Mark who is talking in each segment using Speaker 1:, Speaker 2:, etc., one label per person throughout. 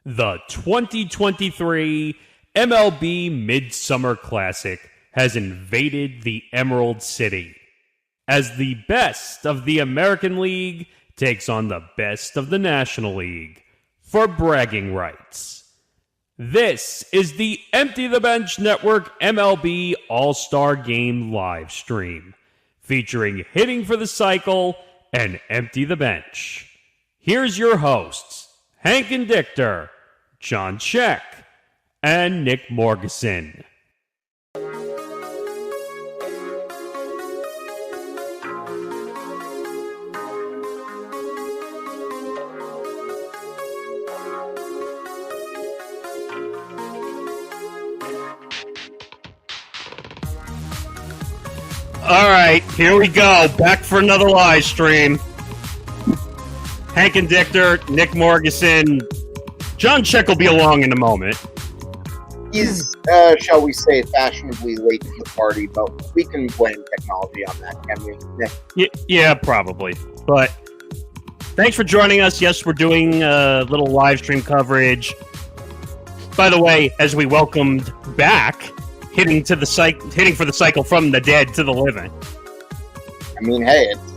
Speaker 1: The 2023 MLB Midsummer Classic has invaded the Emerald City as the best of the American League takes on the best of the National League for bragging rights. This is the Empty the Bench Network MLB All-Star Game live stream featuring Hitting for the Cycle and Empty the Bench. Here's your hosts, Hank Indictor, John Czech, and Nick Morgeson. All right, here we go. Back for another live stream. Hank Indictor, Nick Morgeson. John Czech will be along in a moment.
Speaker 2: He's, shall we say, fashionably late to the party, but we can blame technology on that, can we, Nick?
Speaker 1: Yeah, probably. But thanks for joining us. Yes, we're doing a little live stream coverage. By the way, as we welcomed back, hitting for the cycle from the dead to the living.
Speaker 2: I mean, hey, it's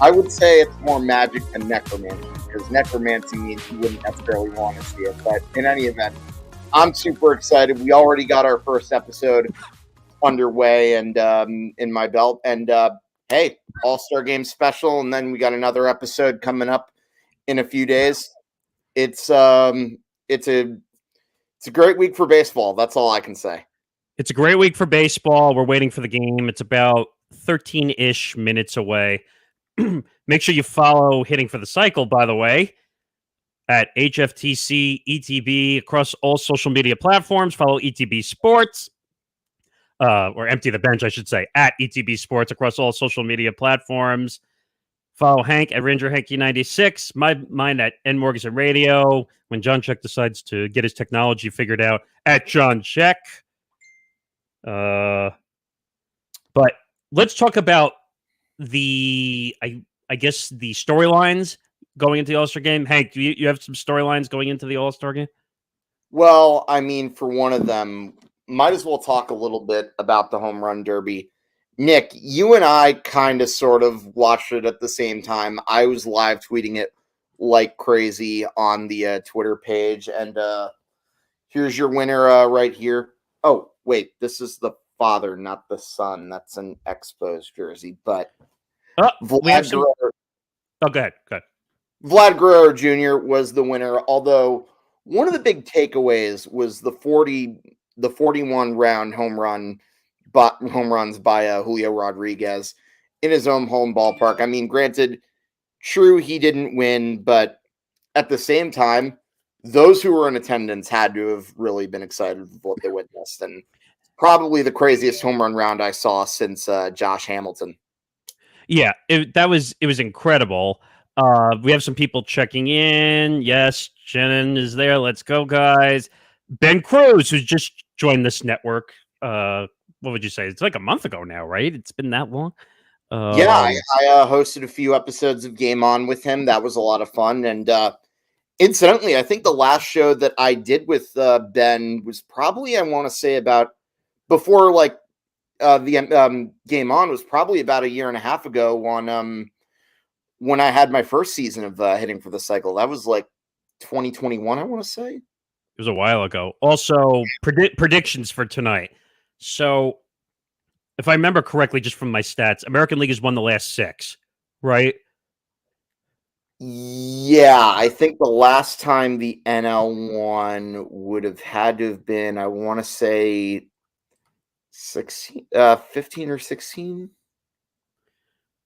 Speaker 2: I would say it's more magic than necromancy, because necromancy means you wouldn't necessarily want to see it. But in any event, I'm super excited. We already got our first episode underway and in my belt. And hey, All-Star Game special, and then we got another episode coming up in a few days. It's a great week for baseball. That's all I can say.
Speaker 1: It's a great week for baseball. We're waiting for the game. It's about 13-ish minutes away. Make sure you follow Hitting for the Cycle, by the way, at HFTC, ETB, across all social media platforms. Follow ETB Sports, or Empty the Bench, I should say, at ETB Sports across all social media platforms. Follow Hank at Ranger Hanky96, mine at N Morgeson Radio, when John Czech decides to get his technology figured out, at John Czech. But let's talk about I guess the storylines going into the All-Star Game. Hank, do you have some storylines going into the All-Star Game?
Speaker 2: Well, I mean, for one of them, might as well talk a little bit about the Home Run Derby. Nick, you and I kind of sort of watched it at the same time. I was live tweeting it like crazy on the Twitter page. And here's your winner right here. Oh, wait, this is the father, not the son. That's an Expos jersey. But
Speaker 1: go ahead.
Speaker 2: Vlad Guerrero Jr. was the winner, although one of the big takeaways was the 41 round home runs by Julio Rodriguez in his own home ballpark. I mean, granted, true, he didn't win, but at the same time, those who were in attendance had to have really been excited with what they witnessed, and probably the craziest home run round I saw since Josh Hamilton.
Speaker 1: Yeah, it was incredible. We have some people checking in. Yes, Shannon is there. Let's go, guys. Ben Cruz, who's just joined this network. What would you say? It's like a month ago now, right? It's been that long.
Speaker 2: Yeah, I hosted a few episodes of Game On with him. That was a lot of fun. And incidentally, I think the last show that I did with Ben was probably, I want to say, about before the Game On was probably about a year and a half ago when I had my first season of Hitting for the Cycle. That was like 2021, I want to say.
Speaker 1: It was a while ago. Also, predictions for tonight. So, if I remember correctly, just from my stats, American League has won the last 6, right?
Speaker 2: Yeah, I think the last time the NL won would have had to have been, I want to say, 15 or 16.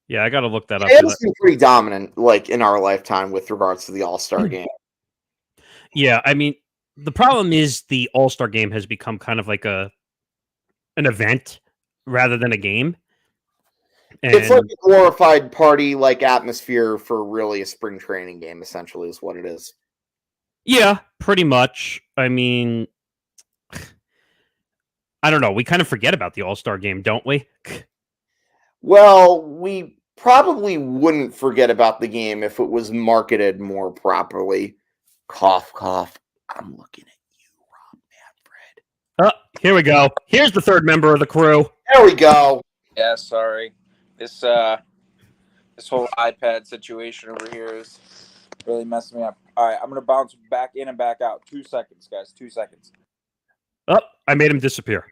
Speaker 1: Yeah, I got to look that up.
Speaker 2: It's been pretty dominant, like, in our lifetime with regards to the All-Star Game.
Speaker 1: Yeah, I mean, the problem is the All-Star Game has become kind of like an event rather than a game. And
Speaker 2: it's like a glorified party-like atmosphere for really a spring training game, essentially, is what it is.
Speaker 1: Yeah, pretty much. I mean, I don't know. We kind of forget about the All-Star Game, don't we?
Speaker 2: Well, we probably wouldn't forget about the game if it was marketed more properly. Cough, cough. I'm looking at you, Rob Manfred.
Speaker 1: Here we go. Here's the third member of the crew.
Speaker 2: There we go.
Speaker 3: Yeah, sorry. This whole iPad situation over here is really messing me up. All right, I'm going to bounce back in and back out. 2 seconds, guys. 2 seconds.
Speaker 1: Oh, I made him disappear.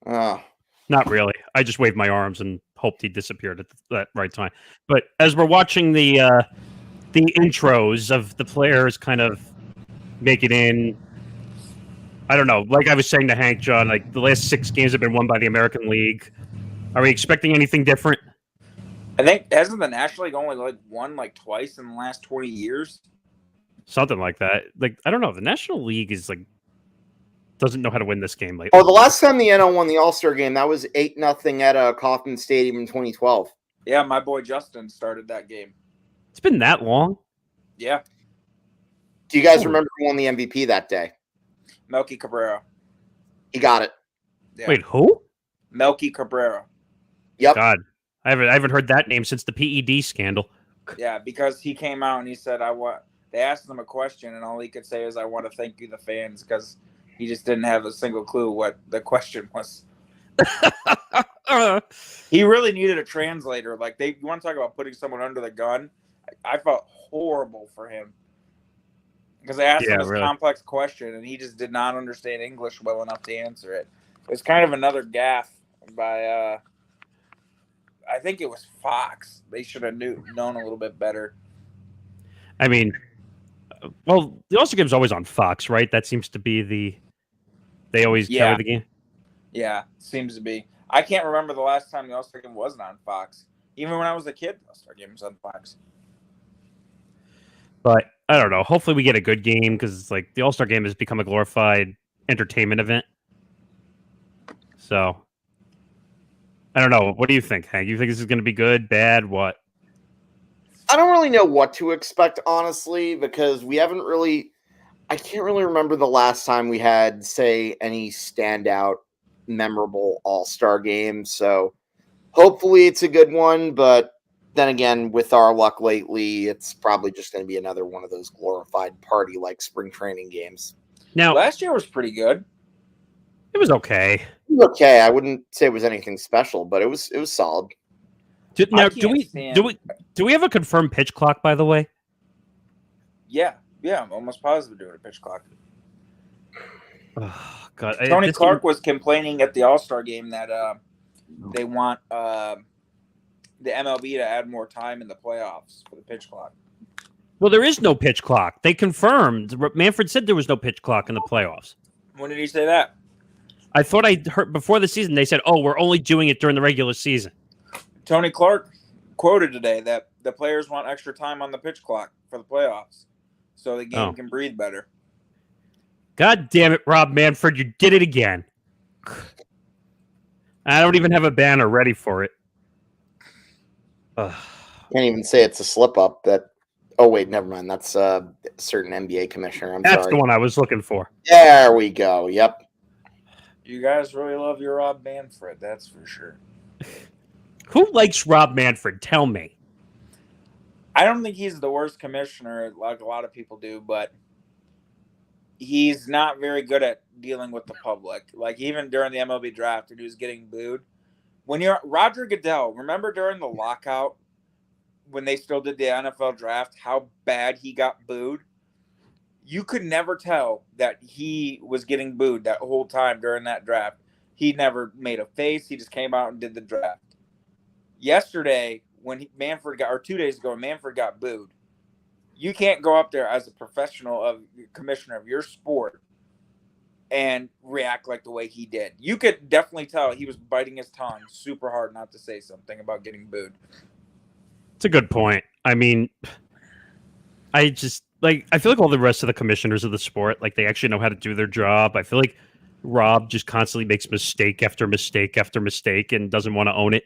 Speaker 2: Oh.
Speaker 1: Not really. I just waved my arms and hoped he disappeared at that right time. But as we're watching the intros of the players kind of make it in, I don't know. Like I was saying to Hank, John, like the last 6 games have been won by the American League. Are we expecting anything different?
Speaker 3: I think hasn't the National League only won twice in the last 20 years?
Speaker 1: Something like that. Like I don't know. The National League is doesn't know how to win this game lately.
Speaker 2: Oh, the last time the NL won the All-Star Game, that was 8-0 at Kauffman Stadium in 2012.
Speaker 3: Yeah, my boy Justin started that game.
Speaker 1: It's been that long?
Speaker 3: Yeah.
Speaker 2: Do you guys remember who won the MVP that day?
Speaker 3: Melky Cabrera.
Speaker 2: He got it.
Speaker 3: Yeah.
Speaker 1: Wait, who?
Speaker 3: Melky Cabrera.
Speaker 2: Yep.
Speaker 1: God, I haven't heard that name since the PED scandal.
Speaker 3: Yeah, because he came out and he said, they asked him a question, and all he could say is, I want to thank you, the fans, because he just didn't have a single clue what the question was. He really needed a translator. You want to talk about putting someone under the gun? I felt horrible for him because they asked him this complex question, and he just did not understand English well enough to answer it. It was kind of another gaffe by, I think it was Fox. They should have known a little bit better.
Speaker 1: I mean, well, the All-Star Game's always on Fox, right? That seems to be they always carry the game.
Speaker 3: Yeah, seems to be. I can't remember the last time the All-Star Game wasn't on Fox. Even when I was a kid, the All-Star Game was on Fox.
Speaker 1: But I don't know. Hopefully we get a good game because the All-Star Game has become a glorified entertainment event. So, I don't know. What do you think, Hank? You think this is going to be good, bad, what?
Speaker 2: I don't really know what to expect, honestly, because we haven't really... I can't really remember the last time we had, say, any standout, memorable All-Star game. So hopefully it's a good one. But then again, with our luck lately, it's probably just going to be another one of those glorified party-like spring training games.
Speaker 3: Now, last year was pretty good.
Speaker 1: It was okay.
Speaker 2: It was okay. I wouldn't say it was anything special, but it was solid.
Speaker 1: Do we have a confirmed pitch clock, by the way?
Speaker 3: Yeah, I'm almost positive doing a pitch clock.
Speaker 1: Oh, God.
Speaker 3: Tony Clark was complaining at the All-Star Game that they want the MLB to add more time in the playoffs for the pitch clock.
Speaker 1: Well, there is no pitch clock. They confirmed. Manfred said there was no pitch clock in the playoffs.
Speaker 3: When did he say that?
Speaker 1: I thought I heard before the season they said, oh, we're only doing it during the regular season.
Speaker 3: Tony Clark quoted today that the players want extra time on the pitch clock for the playoffs so the game can breathe better.
Speaker 1: God damn it, Rob Manfred, you did it again. I don't even have a banner ready for it.
Speaker 2: Can't even say it's a slip-up that... Oh, wait, never mind. That's a certain NBA commissioner.
Speaker 1: That's the one I was looking for.
Speaker 2: There we go. Yep.
Speaker 3: You guys really love your Rob Manfred, that's for sure.
Speaker 1: Who likes Rob Manfred? Tell me.
Speaker 3: I don't think he's the worst commissioner like a lot of people do, but he's not very good at dealing with the public. Even during the MLB draft, when he was getting booed. When you're Roger Goodell, remember during the lockout when they still did the NFL draft, how bad he got booed? You could never tell that he was getting booed that whole time during that draft. He never made a face. He just came out and did the draft. Yesterday, when 2 days ago, Manfred got booed. You can't go up there as a professional commissioner of your sport and react like the way he did. You could definitely tell he was biting his tongue super hard not to say something about getting booed.
Speaker 1: It's a good point. I mean, I feel like all the rest of the commissioners of the sport, they actually know how to do their job. I feel like Rob just constantly makes mistake after mistake after mistake and doesn't want to own it.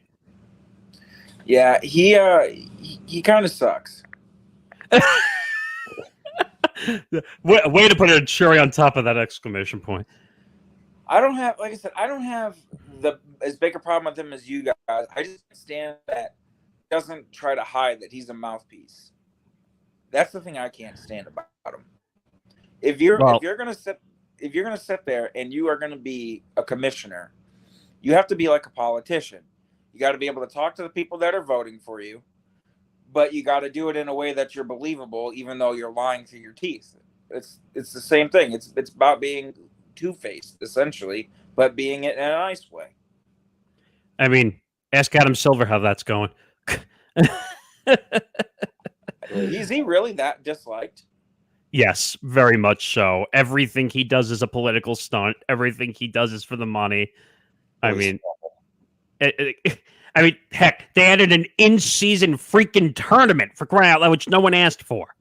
Speaker 3: Yeah, he kind of sucks.
Speaker 1: Way to put a cherry on top of that exclamation point.
Speaker 3: I don't have as big a problem with him as you guys. I just stand that he doesn't try to hide that he's a mouthpiece. That's the thing I can't stand about him. if you're gonna sit there and you are gonna be a commissioner, you have to be like a politician. You got to be able to talk to the people that are voting for you, but you got to do it in a way that you're believable, even though you're lying through your teeth. It's the same thing. It's about being two-faced, essentially, but being it in a nice way.
Speaker 1: I mean, ask Adam Silver how that's going.
Speaker 3: Is he really that disliked?
Speaker 1: Yes, very much so. Everything he does is a political stunt. Everything he does is for the money. I mean, heck, they added an in-season freaking tournament for crying out loud, which no one asked for.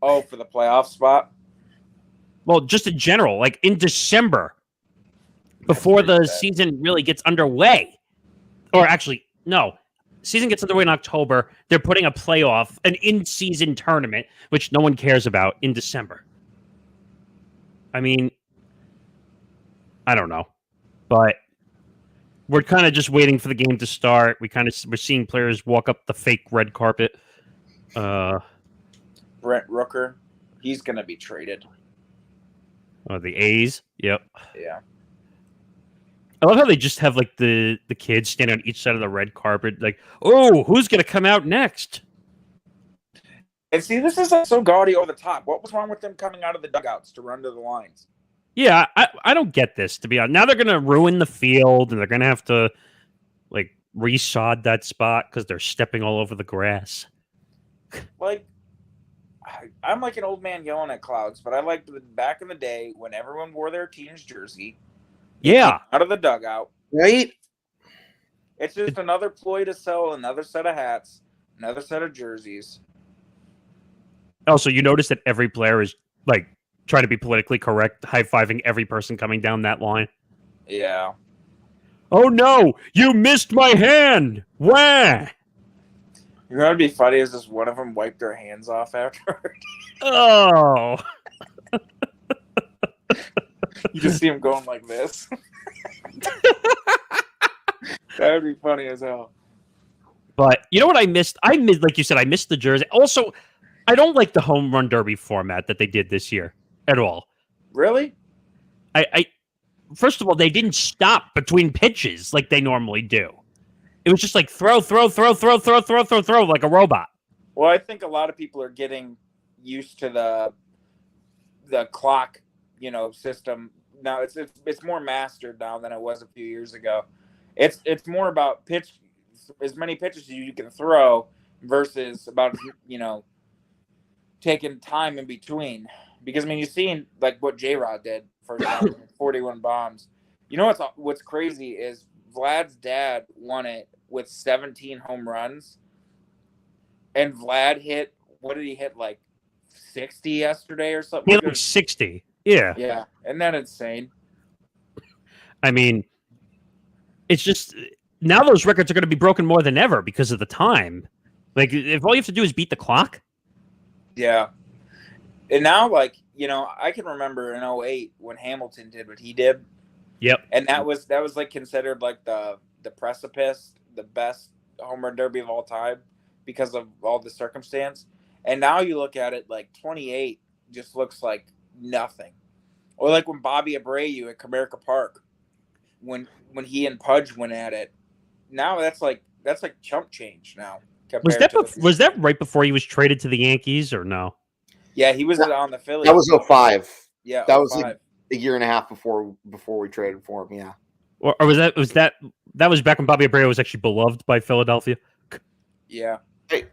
Speaker 3: Oh, for the playoff spot?
Speaker 1: Well, just in general, like in December, before the season really gets underway. Or actually, no. Season gets underway in October. They're putting a playoff, an in-season tournament, which no one cares about, in December. I mean, I don't know. But we're kind of just waiting for the game to start. We're seeing players walk up the fake red carpet.
Speaker 3: Brent Rooker, he's going to be traded.
Speaker 1: Oh, the A's? Yep.
Speaker 3: Yeah.
Speaker 1: I love how they just have like the kids standing on each side of the red carpet, like, oh, who's going to come out next?
Speaker 3: And see, this is so gaudy over the top. What was wrong with them coming out of the dugouts to run to the lines?
Speaker 1: Yeah, I don't get this, to be honest. Now they're going to ruin the field, and they're going to have to like resod that spot because they're stepping all over the grass.
Speaker 3: Like, I'm like an old man yelling at clouds, but I liked back in the day when everyone wore their team's jersey.
Speaker 1: Yeah.
Speaker 3: Out of the dugout.
Speaker 2: Right?
Speaker 3: It's just another ploy to sell another set of hats, another set of jerseys.
Speaker 1: Also, you notice that every player is like trying to be politically correct, high-fiving every person coming down that line.
Speaker 3: Yeah.
Speaker 1: Oh no, you missed my hand! Wah!
Speaker 3: You know what'd be funny is just one of them wiped their hands off afterward.
Speaker 1: Oh.
Speaker 3: You just see him going like this. That would be funny as hell.
Speaker 1: But you know what I missed? Like you said, I missed the jersey. Also, I don't like the home run derby format that they did this year at all.
Speaker 3: Really?
Speaker 1: I first of all, they didn't stop between pitches like they normally do. It was just like throw, like a robot.
Speaker 3: Well, I think a lot of people are getting used to the clock, system. Now it's more mastered now than it was a few years ago. It's more about pitch, as many pitches as you can throw versus about taking time in between. Because you've seen like what J-Rod did for 41 bombs. You know what's crazy is Vlad's dad won it with 17 home runs, and Vlad hit, what did he hit, like 60 yesterday or something?
Speaker 1: He hit like 60. Yeah.
Speaker 3: Yeah. Isn't that insane?
Speaker 1: I mean, it's just now those records are going to be broken more than ever because of the time. Like, if all you have to do is beat the clock.
Speaker 3: Yeah. And now, I can remember in 2008 when Hamilton did what he did.
Speaker 1: Yep.
Speaker 3: And that was like considered like the precipice, the best home run derby of all time because of all the circumstance. And now you look at it, like 28 just looks like nothing. Or like when Bobby Abreu at Comerica Park, when he and Pudge went at it. Now that's like chump change now.
Speaker 1: Was that right before he was traded to the Yankees or no?
Speaker 3: Yeah, he was on the Phillies.
Speaker 2: That was 05.
Speaker 3: Yeah,
Speaker 2: that was like a year and a half before we traded for him. Yeah.
Speaker 1: Or was that back when Bobby Abreu was actually beloved by Philadelphia?
Speaker 3: Yeah.
Speaker 2: Hey,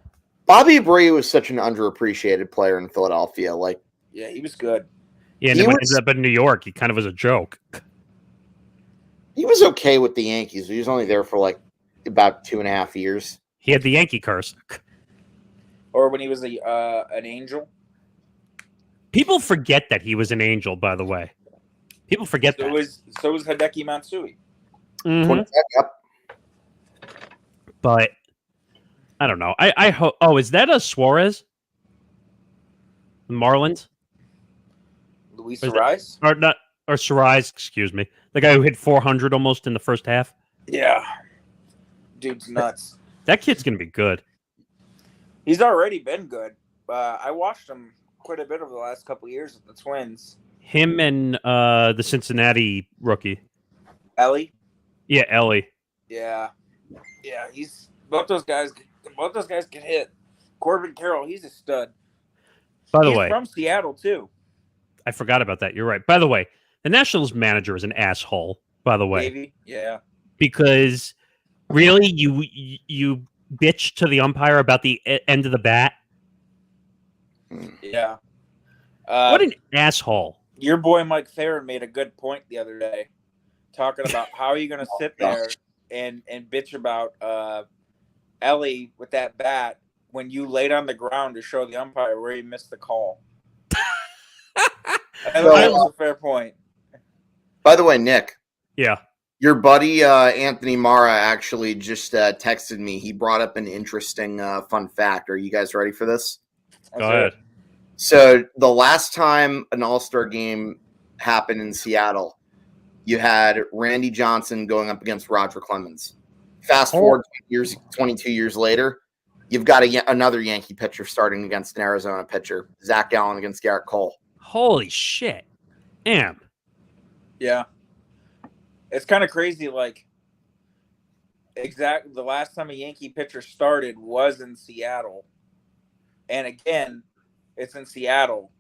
Speaker 2: Bobby Abreu was such an underappreciated player in Philadelphia. Like,
Speaker 3: yeah, he was good.
Speaker 1: Yeah, and then when he ended up in New York, he kind of was a joke.
Speaker 2: He was okay with the Yankees. He was only there for like about 2.5 years.
Speaker 1: He had the Yankee curse.
Speaker 3: Or when he was an Angel.
Speaker 1: People forget that he was an Angel, by the way. People forget that.
Speaker 3: So was Hideki Matsui.
Speaker 1: Mm-hmm.
Speaker 2: Yep.
Speaker 1: But I don't know. I hope. Oh, is that a Suarez? The Marlins?
Speaker 3: Luis Suarez?
Speaker 1: Or Suarez, excuse me. The guy who hit 400 almost in the first half.
Speaker 3: Yeah. Dude's nuts.
Speaker 1: That kid's going to be good.
Speaker 3: He's already been good. I watched him quite a bit over the last couple of years with the Twins.
Speaker 1: Him and the Cincinnati rookie.
Speaker 3: Ellie?
Speaker 1: Yeah, Ellie.
Speaker 3: Yeah. Yeah, both those guys can hit. Corbin Carroll, he's a stud.
Speaker 1: By the
Speaker 3: He's
Speaker 1: way,
Speaker 3: from Seattle too.
Speaker 1: I forgot about that. You're right. By the way, the Nationals manager is an asshole, by the way.
Speaker 3: Maybe. Yeah.
Speaker 1: Because really you bitch to the umpire about the end of the bat?
Speaker 3: Yeah.
Speaker 1: What an asshole.
Speaker 3: Your boy Mike Theron made a good point the other day, talking about how are you going to sit there and bitch about Ellie with that bat when you laid on the ground to show the umpire where he missed the call. That was a fair point.
Speaker 2: By the way, Nick.
Speaker 1: Yeah.
Speaker 2: Your buddy Anthony Mara actually just texted me. He brought up an interesting fun fact. Are you guys ready for this?
Speaker 1: Go ahead.
Speaker 2: So the last time an All-Star game happened in Seattle, you had Randy Johnson going up against Roger Clemens. Fast forward 22 years later, you've got another Yankee pitcher starting against an Arizona pitcher. Zach Gallen against Garrett Cole.
Speaker 1: Holy shit. Damn.
Speaker 3: Yeah. It's kind of crazy, like, the last time a Yankee pitcher started was in Seattle. And again, it's in Seattle.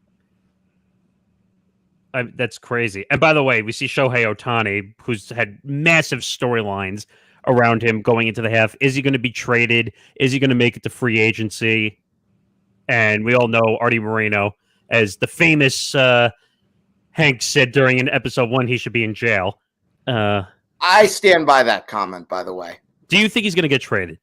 Speaker 1: That's crazy. And by the way, we see Shohei Ohtani, who's had massive storylines around him going into the half. Is he going to be traded? Is he going to make it to free agency? And we all know Artie Moreno, as the famous Hank said during an episode 1, he should be in jail.
Speaker 2: I stand by that comment, by the way.
Speaker 1: Do you think he's going to get traded?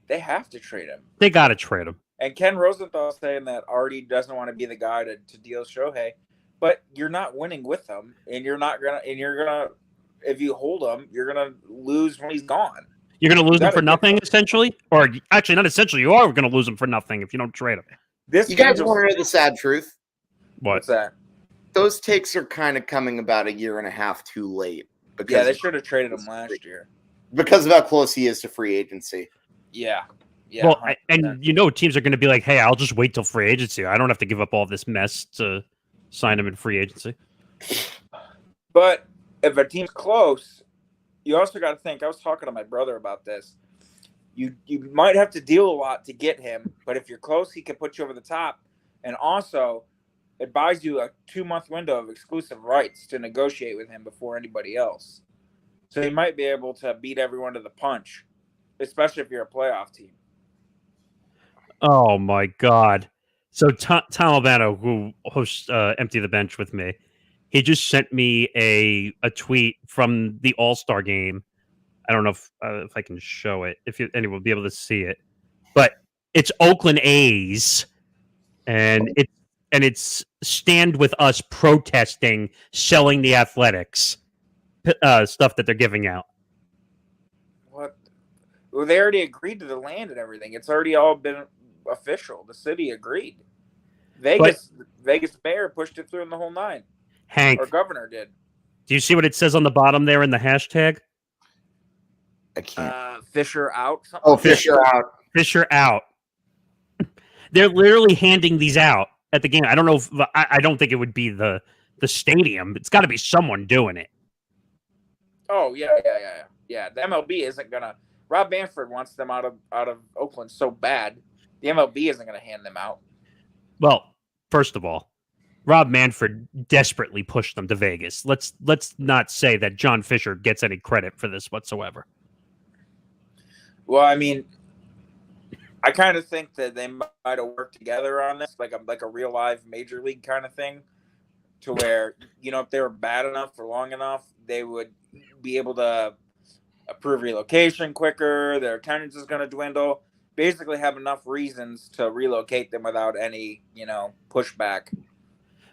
Speaker 3: They have to trade him.
Speaker 1: They got to trade him.
Speaker 3: And Ken Rosenthal saying that Artie doesn't want to be the guy to deal Shohei, but you're not winning with him, and you're gonna if you hold him, you're gonna lose when he's gone.
Speaker 1: You're gonna lose him for nothing, essentially, or actually not essentially. You are gonna lose him for nothing if you don't trade him.
Speaker 2: You guys want to hear the sad truth?
Speaker 3: What's that?
Speaker 2: Those takes are kind of coming about a year and a half too late.
Speaker 3: Yeah, they should have traded him last year
Speaker 2: because of how close he is to free agency.
Speaker 3: Yeah. Yeah,
Speaker 1: well, and teams are going to be like, hey, I'll just wait till free agency. I don't have to give up all this mess to sign him in free agency.
Speaker 3: But if a team's close, you also got to think, I was talking to my brother about this. You might have to deal a lot to get him, but if you're close, he can put you over the top. And also, it buys you a 2-month window of exclusive rights to negotiate with him before anybody else. So he might be able to beat everyone to the punch, especially if you're a playoff team.
Speaker 1: Oh my God! So Tom Albano, who hosts Empty the Bench with me, he just sent me a tweet from the All-Star Game. I don't know if I can show it. If anyone will be able to see it, but it's Oakland A's, and it's Stand With Us protesting selling the Athletics stuff that they're giving out.
Speaker 3: What? Well, they already agreed to the land and everything. It's already all been official. The city agreed. Vegas mayor pushed it through in the whole 9.
Speaker 1: Hank,
Speaker 3: or governor did.
Speaker 1: Do you see what it says on the bottom there in the hashtag?
Speaker 2: I can't.
Speaker 3: Fisher out.
Speaker 2: Fisher out.
Speaker 1: Fisher out. They're literally handing these out at the game. I don't know if I don't think it would be the stadium. It's got to be someone doing it.
Speaker 3: Oh yeah. The MLB isn't gonna. Rob Manfred wants them out of Oakland so bad. The MLB isn't going to hand them out.
Speaker 1: Well, first of all, Rob Manfred desperately pushed them to Vegas. Let's not say that John Fisher gets any credit for this whatsoever.
Speaker 3: Well, I mean, I kind of think that they might have worked together on this, like a real live major league kind of thing, to where if they were bad enough for long enough, they would be able to approve relocation quicker. Their attendance is going to dwindle. Basically have enough reasons to relocate them without any, pushback.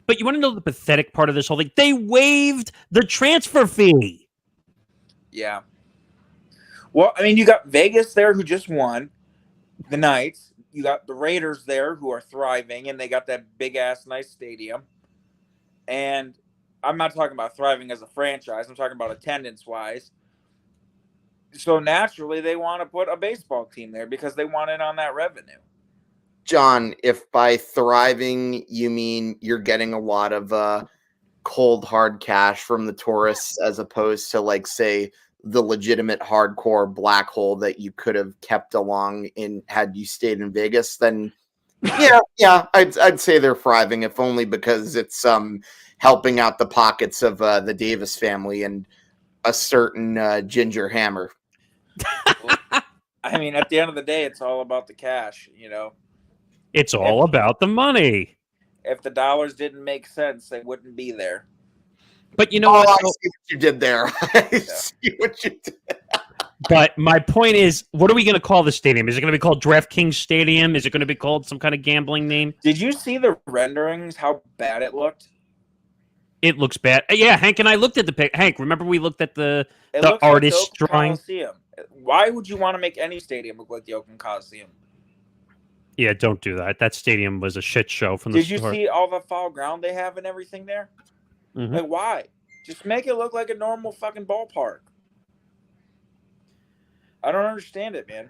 Speaker 1: But you want to know the pathetic part of this whole thing? They waived the transfer fee.
Speaker 3: Yeah. Well, I mean, you got Vegas there who just won the Knights. You got the Raiders there who are thriving, and they got that big-ass nice stadium. And I'm not talking about thriving as a franchise. I'm talking about attendance-wise. So naturally, they want to put a baseball team there because they want in on that revenue.
Speaker 2: John, if by thriving you mean you're getting a lot of cold hard cash from the tourists as opposed to, like, say, the legitimate hardcore black hole that you could have kept along in had you stayed in Vegas, then yeah, I'd say they're thriving, if only because it's helping out the pockets of the Davis family and a certain Ginger Hammer.
Speaker 3: I mean, at the end of the day, it's all about the cash,
Speaker 1: It's all about the money.
Speaker 3: If the dollars didn't make sense, they wouldn't be there.
Speaker 1: But you know what?
Speaker 2: I see what you did there. I see what you did.
Speaker 1: But my point is, what are we going to call the stadium? Is it going to be called DraftKings Stadium? Is it going to be called some kind of gambling name?
Speaker 3: Did you see the renderings, how bad it looked?
Speaker 1: It looks bad. Yeah, Hank and I looked at the pic. Hank, remember we looked at the artist drawing?
Speaker 3: Coliseum. Why would you want to make any stadium look like the Oakland Coliseum?
Speaker 1: Yeah, don't do that. That stadium was a shit show from the start.
Speaker 3: Did you see all the foul ground they have and everything there?
Speaker 1: Mm-hmm.
Speaker 3: Like, why? Just make it look like a normal fucking ballpark. I don't understand it, man.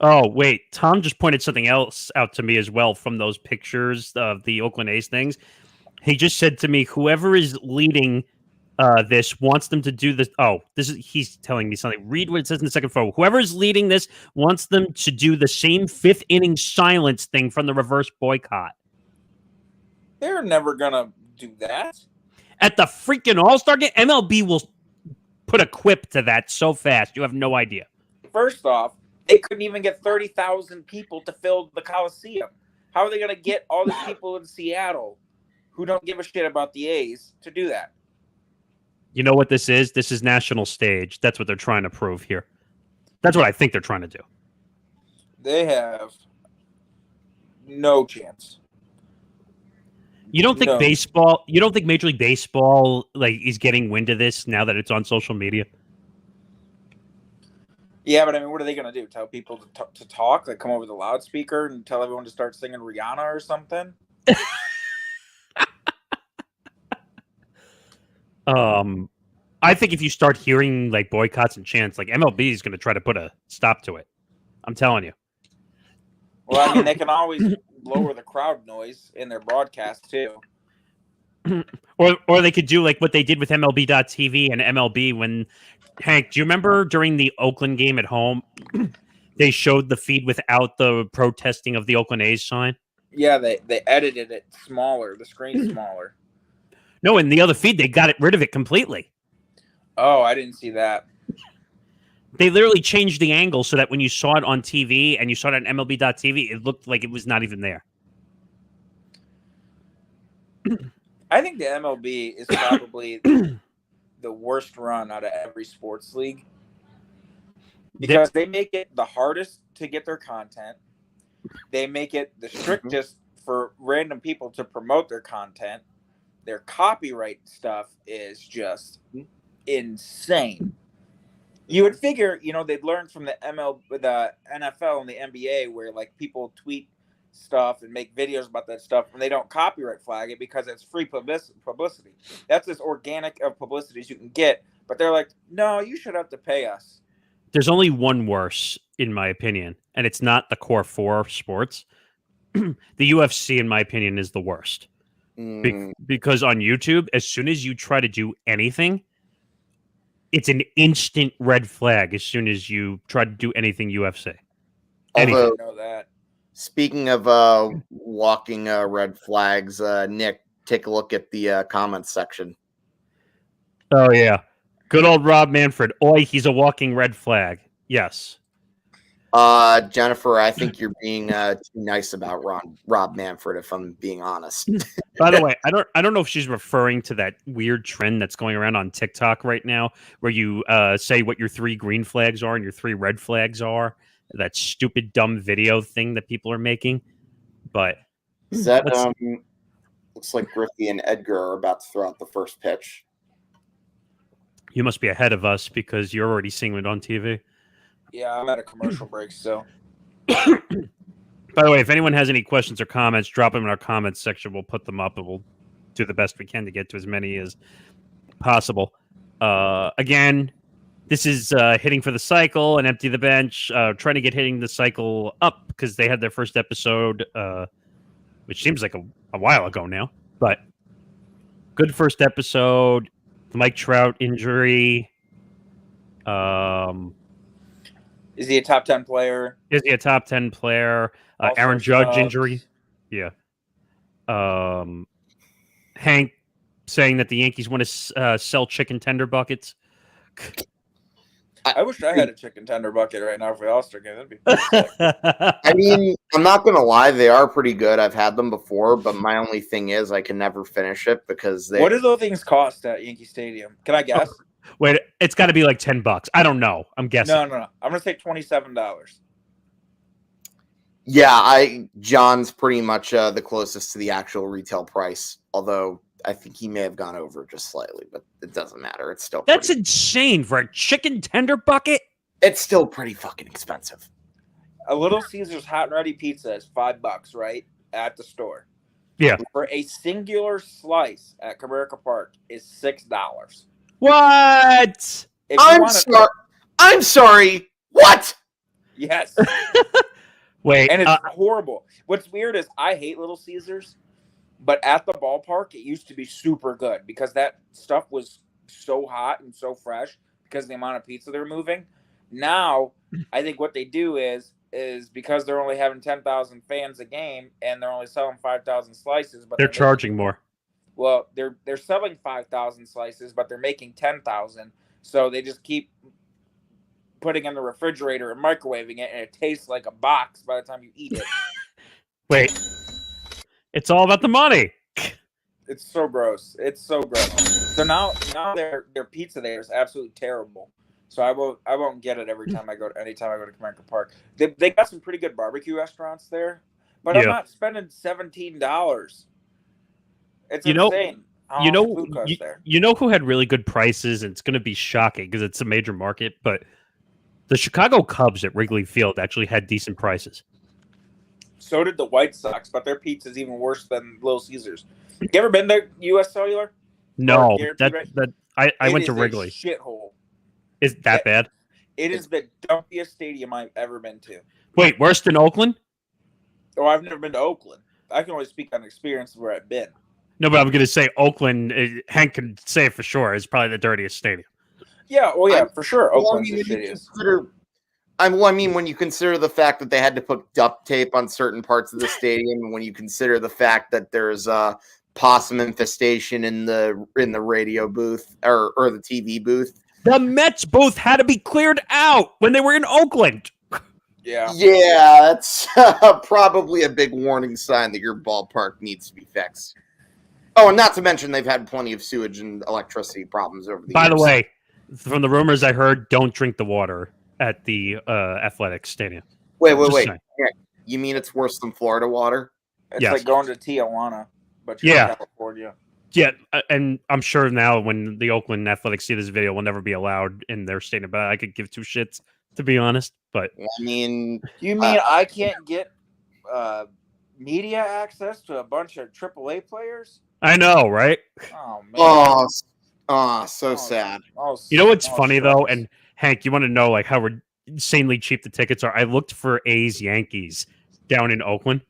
Speaker 1: Oh, wait. Tom just pointed something else out to me as well from those pictures of the Oakland A's things. He just said to me, whoever is leading this wants them to do this. Oh, he's telling me something. Read what it says in the second photo. Whoever is leading this wants them to do the same fifth inning silence thing from the reverse boycott.
Speaker 3: They're never going to do that.
Speaker 1: At the freaking All-Star Game, MLB will put a quip to that so fast. You have no idea.
Speaker 3: First off, they couldn't even get 30,000 people to fill the Coliseum. How are they going to get all these people in Seattle who don't give a shit about the A's to do that?
Speaker 1: You know what this is? This is national stage. That's what they're trying to prove here. That's what I think they're trying to do.
Speaker 3: They have no chance.
Speaker 1: You don't think baseball? You don't think Major League Baseball is getting wind of this now that it's on social media?
Speaker 3: Yeah, but I mean, what are they going to do? Tell people to talk? Like, come over the loudspeaker and tell everyone to start singing Rihanna or something?
Speaker 1: I think if you start hearing boycotts and chants, MLB is going to try to put a stop to it. I'm telling you.
Speaker 3: Well, I mean, they can always lower the crowd noise in their broadcast too.
Speaker 1: Or they could do what they did with MLB.TV and MLB when Hank, do you remember during the Oakland game at home, they showed the feed without the protesting of the Oakland A's sign?
Speaker 3: Yeah, they edited it smaller, the screen smaller.
Speaker 1: No, in the other feed, they got rid of it completely.
Speaker 3: Oh, I didn't see that.
Speaker 1: They literally changed the angle so that when you saw it on TV and you saw it on MLB.TV, it looked like it was not even there.
Speaker 3: I think the MLB is probably the worst run out of every sports league because they make it the hardest to get their content. They make it the strictest for random people to promote their content. Their copyright stuff is just insane. You would figure, they'd learn from the NFL and the NBA where people tweet stuff and make videos about that stuff and they don't copyright flag it because it's free publicity. That's as organic of publicity as you can get. But they're like, no, you should have to pay us.
Speaker 1: There's only one worse, in my opinion, and it's not the core four sports. The UFC, in my opinion, is the worst. Because on YouTube, as soon as you try to do anything, it's an instant red flag as soon as you try to do anything UFC.
Speaker 2: Although,
Speaker 3: I know that.
Speaker 2: Speaking of walking red flags, Nick, take a look at the comments section.
Speaker 1: Oh, yeah. Good old Rob Manfred. Oi, he's a walking red flag. Yes.
Speaker 2: Jennifer, I think you're being too nice about Rob Manfred, if I'm being honest.
Speaker 1: By the way, I don't know if she's referring to that weird trend that's going around on TikTok right now where you say what your 3 green flags are and your 3 red flags are. That stupid, dumb video thing that people are making. But
Speaker 2: is that looks like Griffey and Edgar are about to throw out the first pitch.
Speaker 1: You must be ahead of us because you're already seeing it on TV.
Speaker 3: Yeah, I'm at a commercial break still.
Speaker 1: By the way, if anyone has any questions or comments, drop them in our comments section. We'll put them up and we'll do the best we can to get to as many as possible. Again, This is hitting for the cycle and empty the bench, trying to get hitting the cycle up because they had their first episode, which seems like a while ago now. But good first episode. The Mike Trout injury.
Speaker 3: Is he a top 10 player?
Speaker 1: Is he a top 10 player? Aaron Judge injury. Yeah. Hank saying that the Yankees want to sell chicken tender buckets.
Speaker 3: I wish I had a chicken tender bucket right now for the All-Star Game. That'd be sick.
Speaker 2: I mean, I'm not going to lie. They are pretty good. I've had them before, but my only thing is I can never finish it because they...
Speaker 3: What do those things cost at Yankee Stadium? Can I guess?
Speaker 1: Wait, it's got to be like $10. I don't know. I'm guessing.
Speaker 3: No. I'm going to say $27.
Speaker 2: Yeah, John's pretty much the closest to the actual retail price, although I think he may have gone over just slightly, but it doesn't matter. It's still
Speaker 1: That's insane for a chicken tender bucket.
Speaker 2: It's still pretty fucking expensive.
Speaker 3: A Little Caesars hot and ready pizza is $5, right? At the store.
Speaker 1: Yeah.
Speaker 3: For a singular slice at Comerica Park is $6.
Speaker 1: What?
Speaker 2: I'm sorry. What?
Speaker 3: Yes.
Speaker 1: Wait.
Speaker 3: And it's horrible. What's weird is I hate Little Caesars, but at the ballpark, it used to be super good because that stuff was so hot and so fresh because of the amount of pizza they're moving. Now, I think what they do is because they're only having 10,000 fans a game and they're only selling 5,000 slices, but
Speaker 1: they're charging more.
Speaker 3: Well, they're selling 5,000 slices, but they're making 10,000. So they just keep putting in the refrigerator and microwaving it, and it tastes like a box by the time you eat it.
Speaker 1: Wait. It's all about the money.
Speaker 3: It's so gross. It's so gross. So now their pizza there is absolutely terrible. So I won't get it anytime I go to Comerica Park. They got some pretty good barbecue restaurants there, but I'm not spending $17. It's insane.
Speaker 1: You know who had really good prices, and it's going to be shocking because it's a major market, but the Chicago Cubs at Wrigley Field actually had decent prices.
Speaker 3: So did the White Sox, but their pizza is even worse than Little Caesars. You ever been to U.S. Cellular?
Speaker 1: No, I went to Wrigley.
Speaker 3: Shithole.
Speaker 1: Is that bad?
Speaker 3: It is the dumpiest stadium I've ever been to.
Speaker 1: Wait, worse than Oakland?
Speaker 3: Oh, I've never been to Oakland. I can only speak on experience where I've been.
Speaker 1: No, but I'm going to say Oakland. Hank can say it for sure. Is probably the dirtiest stadium.
Speaker 3: Yeah, for sure. Oakland's the shittiest.
Speaker 2: When you consider the fact that they had to put duct tape on certain parts of the stadium, when you consider the fact that there's a possum infestation in the radio booth or the TV booth,
Speaker 1: the Mets booth had to be cleared out when they were in Oakland.
Speaker 3: Yeah,
Speaker 2: that's probably a big warning sign that your ballpark needs to be fixed. Oh, and not to mention they've had plenty of sewage and electricity problems over the years.
Speaker 1: By the way, from the rumors I heard, don't drink the water at the athletics stadium.
Speaker 2: Wait. Yeah, you mean it's worse than Florida water?
Speaker 3: It's like going to Tijuana, but you're in California.
Speaker 1: Yeah, and I'm sure now when the Oakland Athletics see this video, will never be allowed in their stadium. But I could give two shits, to be honest. But
Speaker 2: I mean,
Speaker 3: you mean I can't get media access to a bunch of AAA players?
Speaker 1: I know, right?
Speaker 3: Oh man.
Speaker 2: So sad.
Speaker 1: You know what's funny though, and Hank, you want to know like how insanely cheap the tickets are? I looked for A's Yankees down in Oakland.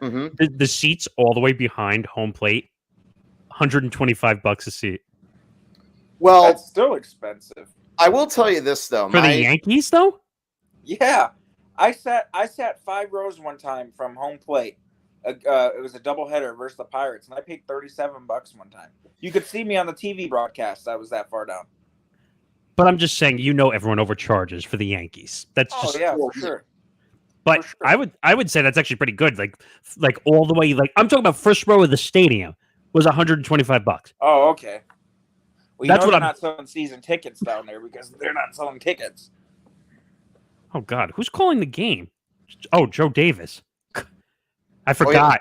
Speaker 2: Mm-hmm.
Speaker 1: The seats all the way behind home plate, $125 a seat.
Speaker 2: Well,
Speaker 3: that's still expensive.
Speaker 2: I will tell you this though,
Speaker 1: for the Yankees though.
Speaker 3: Yeah, I sat 5 rows one time from home plate. It was a doubleheader versus the Pirates, and I paid $37 one time. You could see me on the TV broadcast. I was that far down.
Speaker 1: But I'm just saying, everyone overcharges for the Yankees. That's just
Speaker 3: for sure.
Speaker 1: But for sure. I would say that's actually pretty good. Like all the way. Like I'm talking about first row of the stadium was $125.
Speaker 3: Oh, okay. Well,
Speaker 1: that's what
Speaker 3: they're not selling season tickets down there because they're not selling tickets.
Speaker 1: Oh God, who's calling the game? Oh, Joe Davis. I forgot. Yeah.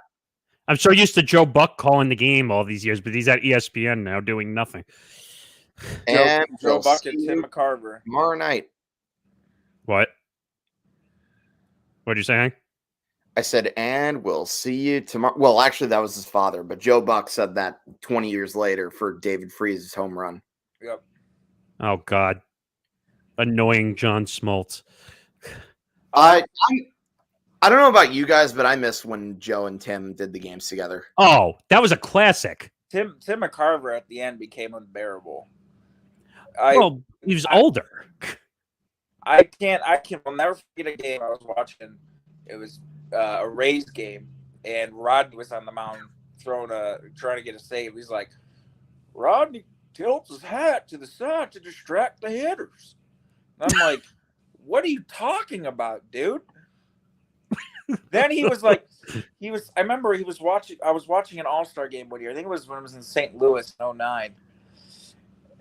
Speaker 1: I'm so used to Joe Buck calling the game all these years, but he's at ESPN now doing nothing.
Speaker 2: And
Speaker 3: Joe Buck and Tim McCarver
Speaker 2: tomorrow night.
Speaker 1: What? What'd you say, Hank?
Speaker 2: I said, and we'll see you tomorrow. Well, actually, that was his father, but Joe Buck said that 20 years later for David Freese's home run.
Speaker 3: Yep.
Speaker 1: Oh God. annoying John Smoltz.
Speaker 2: I don't know about you guys, but I miss when Joe and Tim did the games together.
Speaker 1: Oh, that was a classic.
Speaker 3: Tim McCarver at the end became unbearable.
Speaker 1: Well, he was older.
Speaker 3: I'll never forget a game I was watching. It was a Rays game, and Rodney was on the mound trying to get a save. He's like, Rodney tilts his hat to the side to distract the hitters. And I'm like, what are you talking about, dude? Then he was like, I remember I was watching an All-Star Game one year. I think it was when I was in St. Louis in 2009.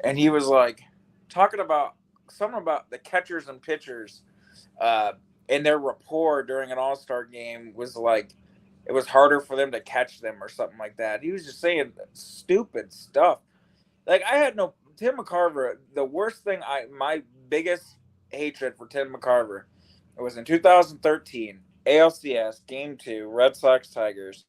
Speaker 3: And he was like talking about something about the catchers and pitchers and their rapport during an All-Star game was like, it was harder for them to catch them or something like that. He was just saying stupid stuff. Like Tim McCarver, the worst thing, my biggest hatred for Tim McCarver, it was in 2013. ALCS Game 2, Red Sox Tigers,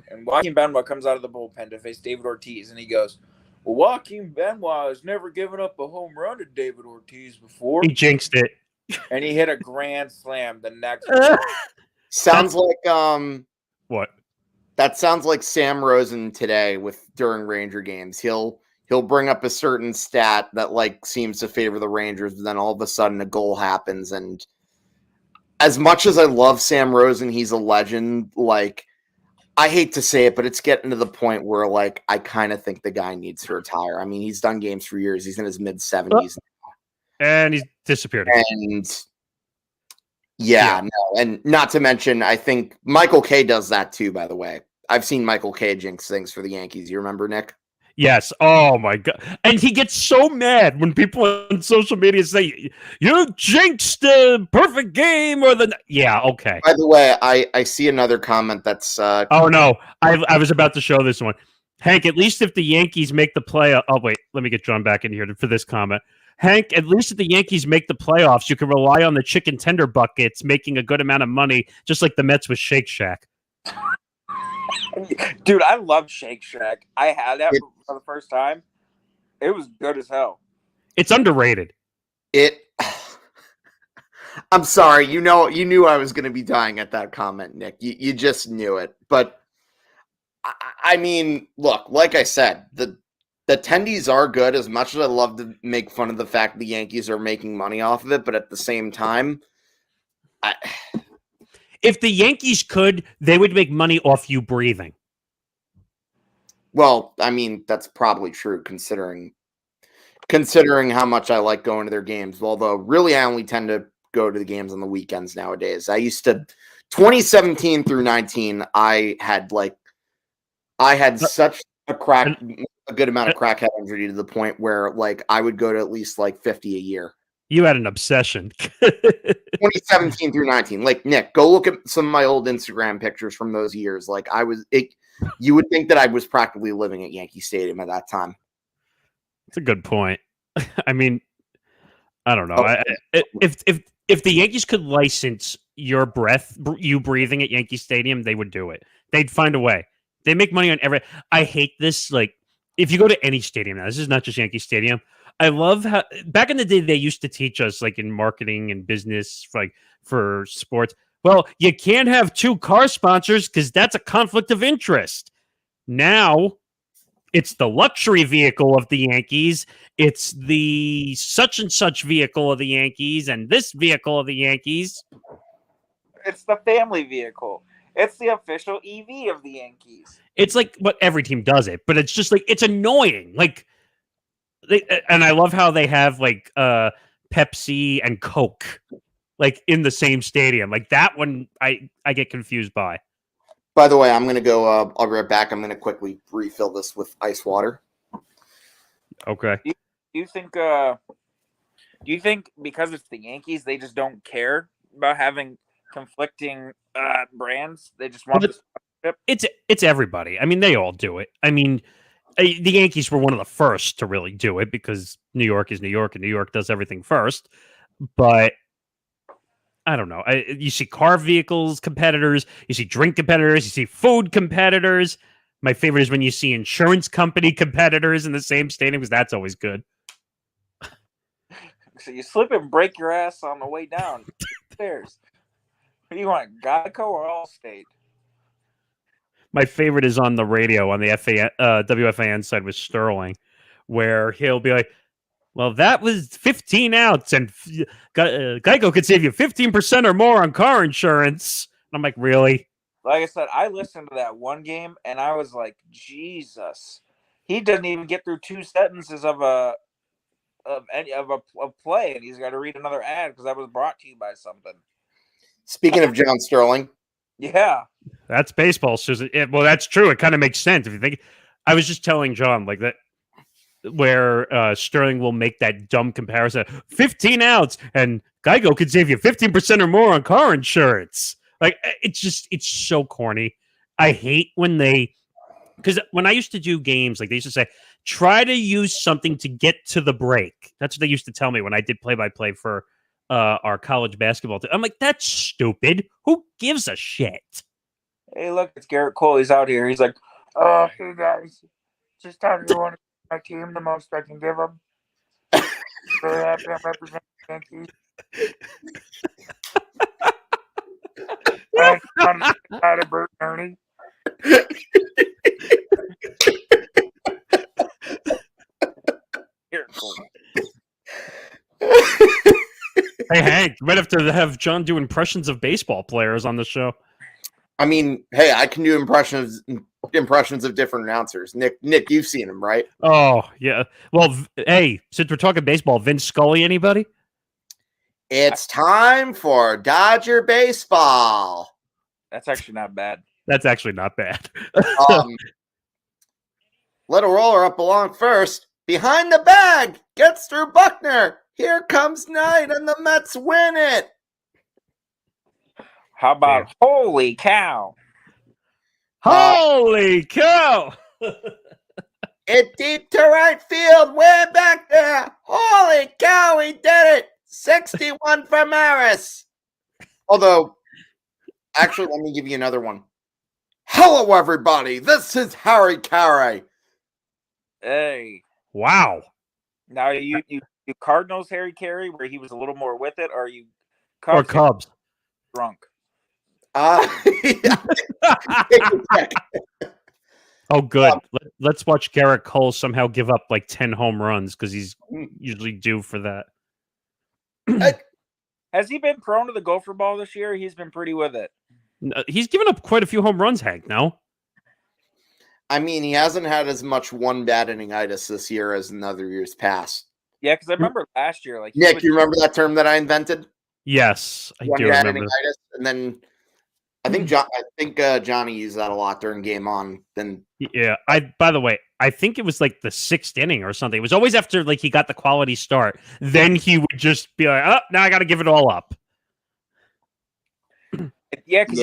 Speaker 3: and Joaquin Benoit comes out of the bullpen to face David Ortiz, and he goes, "Well, Joaquin Benoit has never given up a home run to David Ortiz before."
Speaker 1: He jinxed it,
Speaker 3: and he hit a grand slam the next.
Speaker 2: Sounds like
Speaker 1: what?
Speaker 2: That sounds like Sam Rosen today during Ranger games. He'll bring up a certain stat that like seems to favor the Rangers, but then all of a sudden a goal happens and. As much as I love Sam Rosen, he's a legend. Like, I hate to say it, but it's getting to the point where, like, I kind of think the guy needs to retire. I mean, he's done games for years. He's in his mid-70s.
Speaker 1: And he's disappeared.
Speaker 2: And, no. And not to mention, I think Michael Kay does that too, by the way. I've seen Michael Kay jinx things for the Yankees. You remember, Nick?
Speaker 1: Yes. Oh, my God. And he gets so mad when people on social media say, you jinxed the perfect game or the... Yeah, okay.
Speaker 2: By the way, I see another comment that's...
Speaker 1: Oh, no. I was about to show this one. Hank, at least if the Yankees make the playoff... Oh, wait. Let me get John back in here for this comment. Hank, at least if the Yankees make the playoffs, you can rely on the chicken tender buckets making a good amount of money, just like the Mets with Shake Shack.
Speaker 3: Dude, I love Shake Shack. I had that for the first time. It was good as hell.
Speaker 1: It's underrated.
Speaker 2: I'm sorry. You knew I was going to be dying at that comment, Nick. You just knew it. But, I mean, look, like I said, the attendees are good, as much as I love to make fun of the fact the Yankees are making money off of it. But at the same time,
Speaker 1: if the Yankees could, they would make money off you breathing.
Speaker 2: Well, I mean, that's probably true considering how much I like going to their games. Although, really, I only tend to go to the games on the weekends nowadays. I used to, 2017 through 19, I had such a good amount of crackhead injury to the point where, like, I would go to at least, like, 50 a year.
Speaker 1: You had an obsession.
Speaker 2: 2017 through 19. Like, Nick, go look at some of my old Instagram pictures from those years. Like, you would think that I was practically living at Yankee Stadium at that time.
Speaker 1: That's a good point. I mean, I don't know. If the Yankees could license your breath, you breathing at Yankee Stadium, they would do it. They'd find a way. They make money on every... I hate this. Like, if you go to any stadium now, this is not just Yankee Stadium. I love how back in the day they used to teach us, like in marketing and business, like for sports. Well, you can't have two car sponsors because that's a conflict of interest. Now it's the luxury vehicle of the Yankees. It's the such and such vehicle of the Yankees and this vehicle of the Yankees.
Speaker 3: It's the family vehicle. It's the official EV of the Yankees.
Speaker 1: It's like what every team does it, but it's just like it's annoying. Like. And I love how they have like Pepsi and Coke like in the same stadium. Like that one I get confused by.
Speaker 2: By the way, I'm going to go I'll be right back. I'm going to quickly refill this with ice water.
Speaker 1: Okay.
Speaker 3: Do you think because it's the Yankees they just don't care about having conflicting brands? They just want
Speaker 1: it's everybody. I mean, they all do it. I mean, the Yankees were one of the first to really do it because New York is New York and New York does everything first. But I don't know. You see car vehicles competitors, you see drink competitors, you see food competitors. My favorite is when you see insurance company competitors in the same stadium because that's always good.
Speaker 3: So you slip and break your ass on the way down stairs. What do you want, Geico or Allstate?
Speaker 1: My favorite is on the radio on the WFAN side with Sterling, where he'll be like, well, that was 15 outs, and Geico could save you 15% or more on car insurance. And I'm like, really?
Speaker 3: Like I said, I listened to that one game, and I was like, Jesus. He doesn't even get through 2 sentences of a play, and he's got to read another ad because that was brought to you by something.
Speaker 2: Speaking of John Sterling.
Speaker 3: Yeah.
Speaker 1: That's baseball, Susan. Well, that's true. It kind of makes sense if you think. I was just telling John like that, where Sterling will make that dumb comparison: 15 outs, and Geico could save you 15% or more on car insurance. Like it's so corny. I hate when because when I used to do games, like they used to say, try to use something to get to the break. That's what they used to tell me when I did play-by-play for our college basketball team. I'm like, that's stupid. Who gives a shit?
Speaker 3: Hey, look, it's Garrett Cole. He's out here. He's like, oh, hey, guys. Just tell everyone my team the most I can give them. Really happy I'm representing the Yankees. I'm out of Bert Ernie. Garrett Cole.
Speaker 1: Hey, Hank, you might have to have John do impressions of baseball players on the show.
Speaker 2: I mean, hey, I can do impressions of different announcers. Nick, you've seen him, right?
Speaker 1: Oh, yeah. Well, hey, since we're talking baseball, Vince Scully, anybody?
Speaker 2: It's time for Dodger baseball.
Speaker 3: That's actually not bad.
Speaker 1: That's actually not bad.
Speaker 2: Little roller up along first. Behind the bag. Gets through Buckner. Here comes Knight, and the Mets win it.
Speaker 3: How about holy cow?
Speaker 1: Holy cow!
Speaker 2: It deep to right field, way back there. Holy cow, he did it. 61 for Maris. Although, actually, let me give you another one. Hello, everybody. This is Harry Carey.
Speaker 3: Hey.
Speaker 1: Wow.
Speaker 3: Now, you Cardinals Harry Carey, where he was a little more with it, or are you
Speaker 1: Cubs? Or Cubs.
Speaker 3: Drunk?
Speaker 1: Oh, good. Let's watch Garrett Cole somehow give up like 10 home runs because he's usually due for that.
Speaker 3: Has he been prone to the gopher ball this year? He's been pretty with it.
Speaker 1: He's given up quite a few home runs, Hank, no?
Speaker 2: I mean, he hasn't had as much one bad inning-itis this year as in other years past.
Speaker 3: Yeah, because I remember last year. Like
Speaker 2: Nick, you remember that term that I invented?
Speaker 1: Yes, I do remember.
Speaker 2: And then I think Johnny used that a lot during game on. Then
Speaker 1: yeah, by the way, I think it was like the 6th inning or something. It was always after like he got the quality start. Then he would just be like, "Oh, now I got to give it all up."
Speaker 3: Yeah, because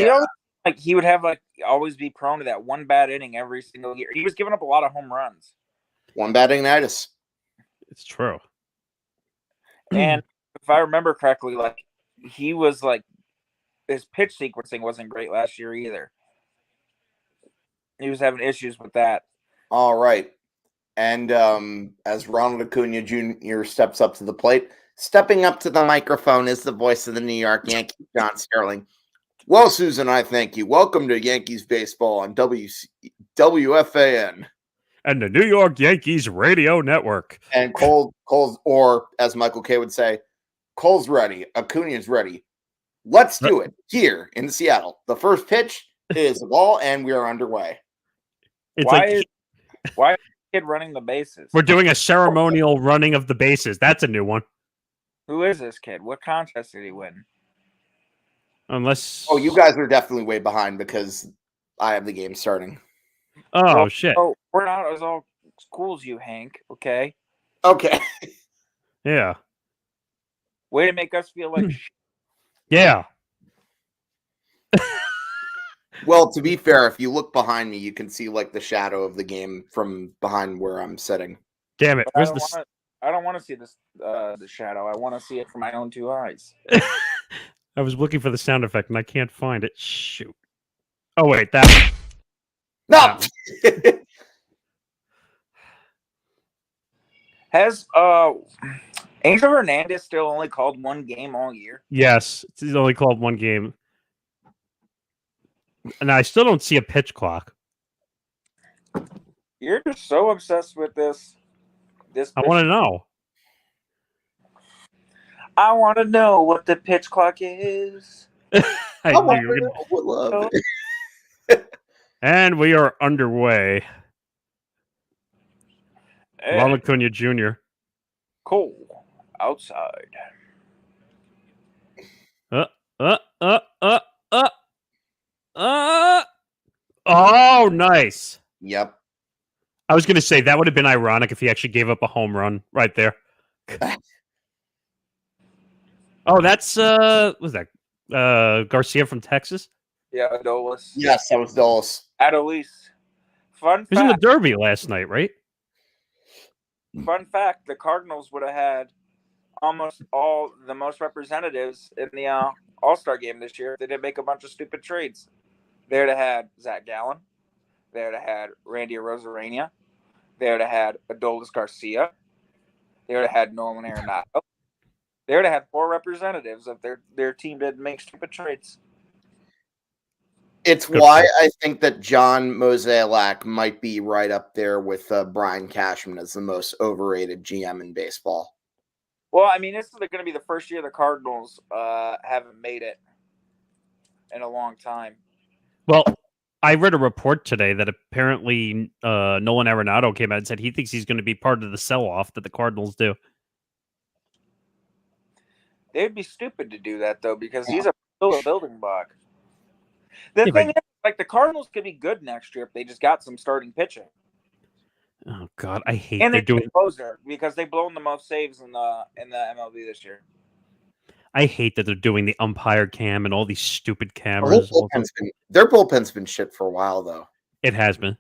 Speaker 3: he would have always be prone to that one bad inning every single year. He was giving up a lot of home runs.
Speaker 2: One bad inning-itis.
Speaker 1: It's true.
Speaker 3: And if I remember correctly, he was his pitch sequencing wasn't great last year either. He was having issues with that.
Speaker 2: All right. And as Ronald Acuna Jr. steps up to the plate, stepping up to the microphone is the voice of the New York Yankees, John Sterling. Well, Susan, I thank you. Welcome to Yankees baseball on WFAN.
Speaker 1: And the New York Yankees radio network.
Speaker 2: And Cole's, or as Michael K would say, Cole's ready. Acuna's ready. Let's do it here in Seattle. The first pitch is the ball, and we are underway.
Speaker 1: It's
Speaker 3: why is the kid running the bases?
Speaker 1: We're doing a ceremonial running of the bases. That's a new one.
Speaker 3: Who is this kid? What contest did he win?
Speaker 1: Unless...
Speaker 2: Oh, you guys are definitely way behind because I have the game starting.
Speaker 1: Oh, shit.
Speaker 3: Oh, we're not as all cool as you, Hank. Okay.
Speaker 2: Okay.
Speaker 1: Yeah.
Speaker 3: Way to make us feel like shit.
Speaker 1: Yeah.
Speaker 2: Well, to be fair, if you look behind me, you can see the shadow of the game from behind where I'm sitting.
Speaker 1: Damn it.
Speaker 3: I don't want to see this the shadow. I want to see it from my own 2 eyes.
Speaker 1: I was looking for the sound effect and I can't find it. Shoot. Oh, wait. That.
Speaker 2: No!
Speaker 3: Has Angel Hernandez still only called one game all year.
Speaker 1: Yes, he's only called one game. And I still don't see a pitch clock.
Speaker 3: You're just so obsessed with this.
Speaker 1: I want to know.
Speaker 3: I want to know what the pitch clock is.
Speaker 1: And we are underway.
Speaker 3: Hey.
Speaker 1: Ron Acuna Jr.
Speaker 3: Cole outside.
Speaker 1: Oh, nice.
Speaker 2: Yep.
Speaker 1: I was going to say that would have been ironic if he actually gave up a home run right there. Oh, that's was that Garcia from Texas?
Speaker 3: Yeah, Adolis.
Speaker 2: Yes, that was Adolis.
Speaker 3: Adolis. Fun
Speaker 1: He was in the
Speaker 3: fact.
Speaker 1: Derby last night, right?
Speaker 3: Fun fact: the Cardinals would have had almost all the most representatives in the All-Star Game this year if they didn't make a bunch of stupid trades. They would have had Zach Gallen. They would have had Randy Arozarena. They would have had Adolis Garcia. They would have had Nolan Arenado. They would have had 4 representatives if their team didn't make stupid trades.
Speaker 2: It's why I think that John Mozeliak might be right up there with Brian Cashman as the most overrated GM in baseball.
Speaker 3: Well, I mean, this is going to be the first year the Cardinals haven't made it in a long time.
Speaker 1: Well, I read a report today that apparently Nolan Arenado came out and said he thinks he's going to be part of the sell-off that the Cardinals do.
Speaker 3: They'd be stupid to do that, though, because he's still a building block. The thing is, like, the Cardinals could be good next year if they just got some starting pitching.
Speaker 1: Oh God, I hate
Speaker 3: and
Speaker 1: they're
Speaker 3: they
Speaker 1: doing
Speaker 3: closer because they've blown the most saves in the MLB this year.
Speaker 1: I hate that they're doing the umpire cam and all these stupid cameras.
Speaker 2: Their bullpen's been shit for a while, though.
Speaker 1: It has been.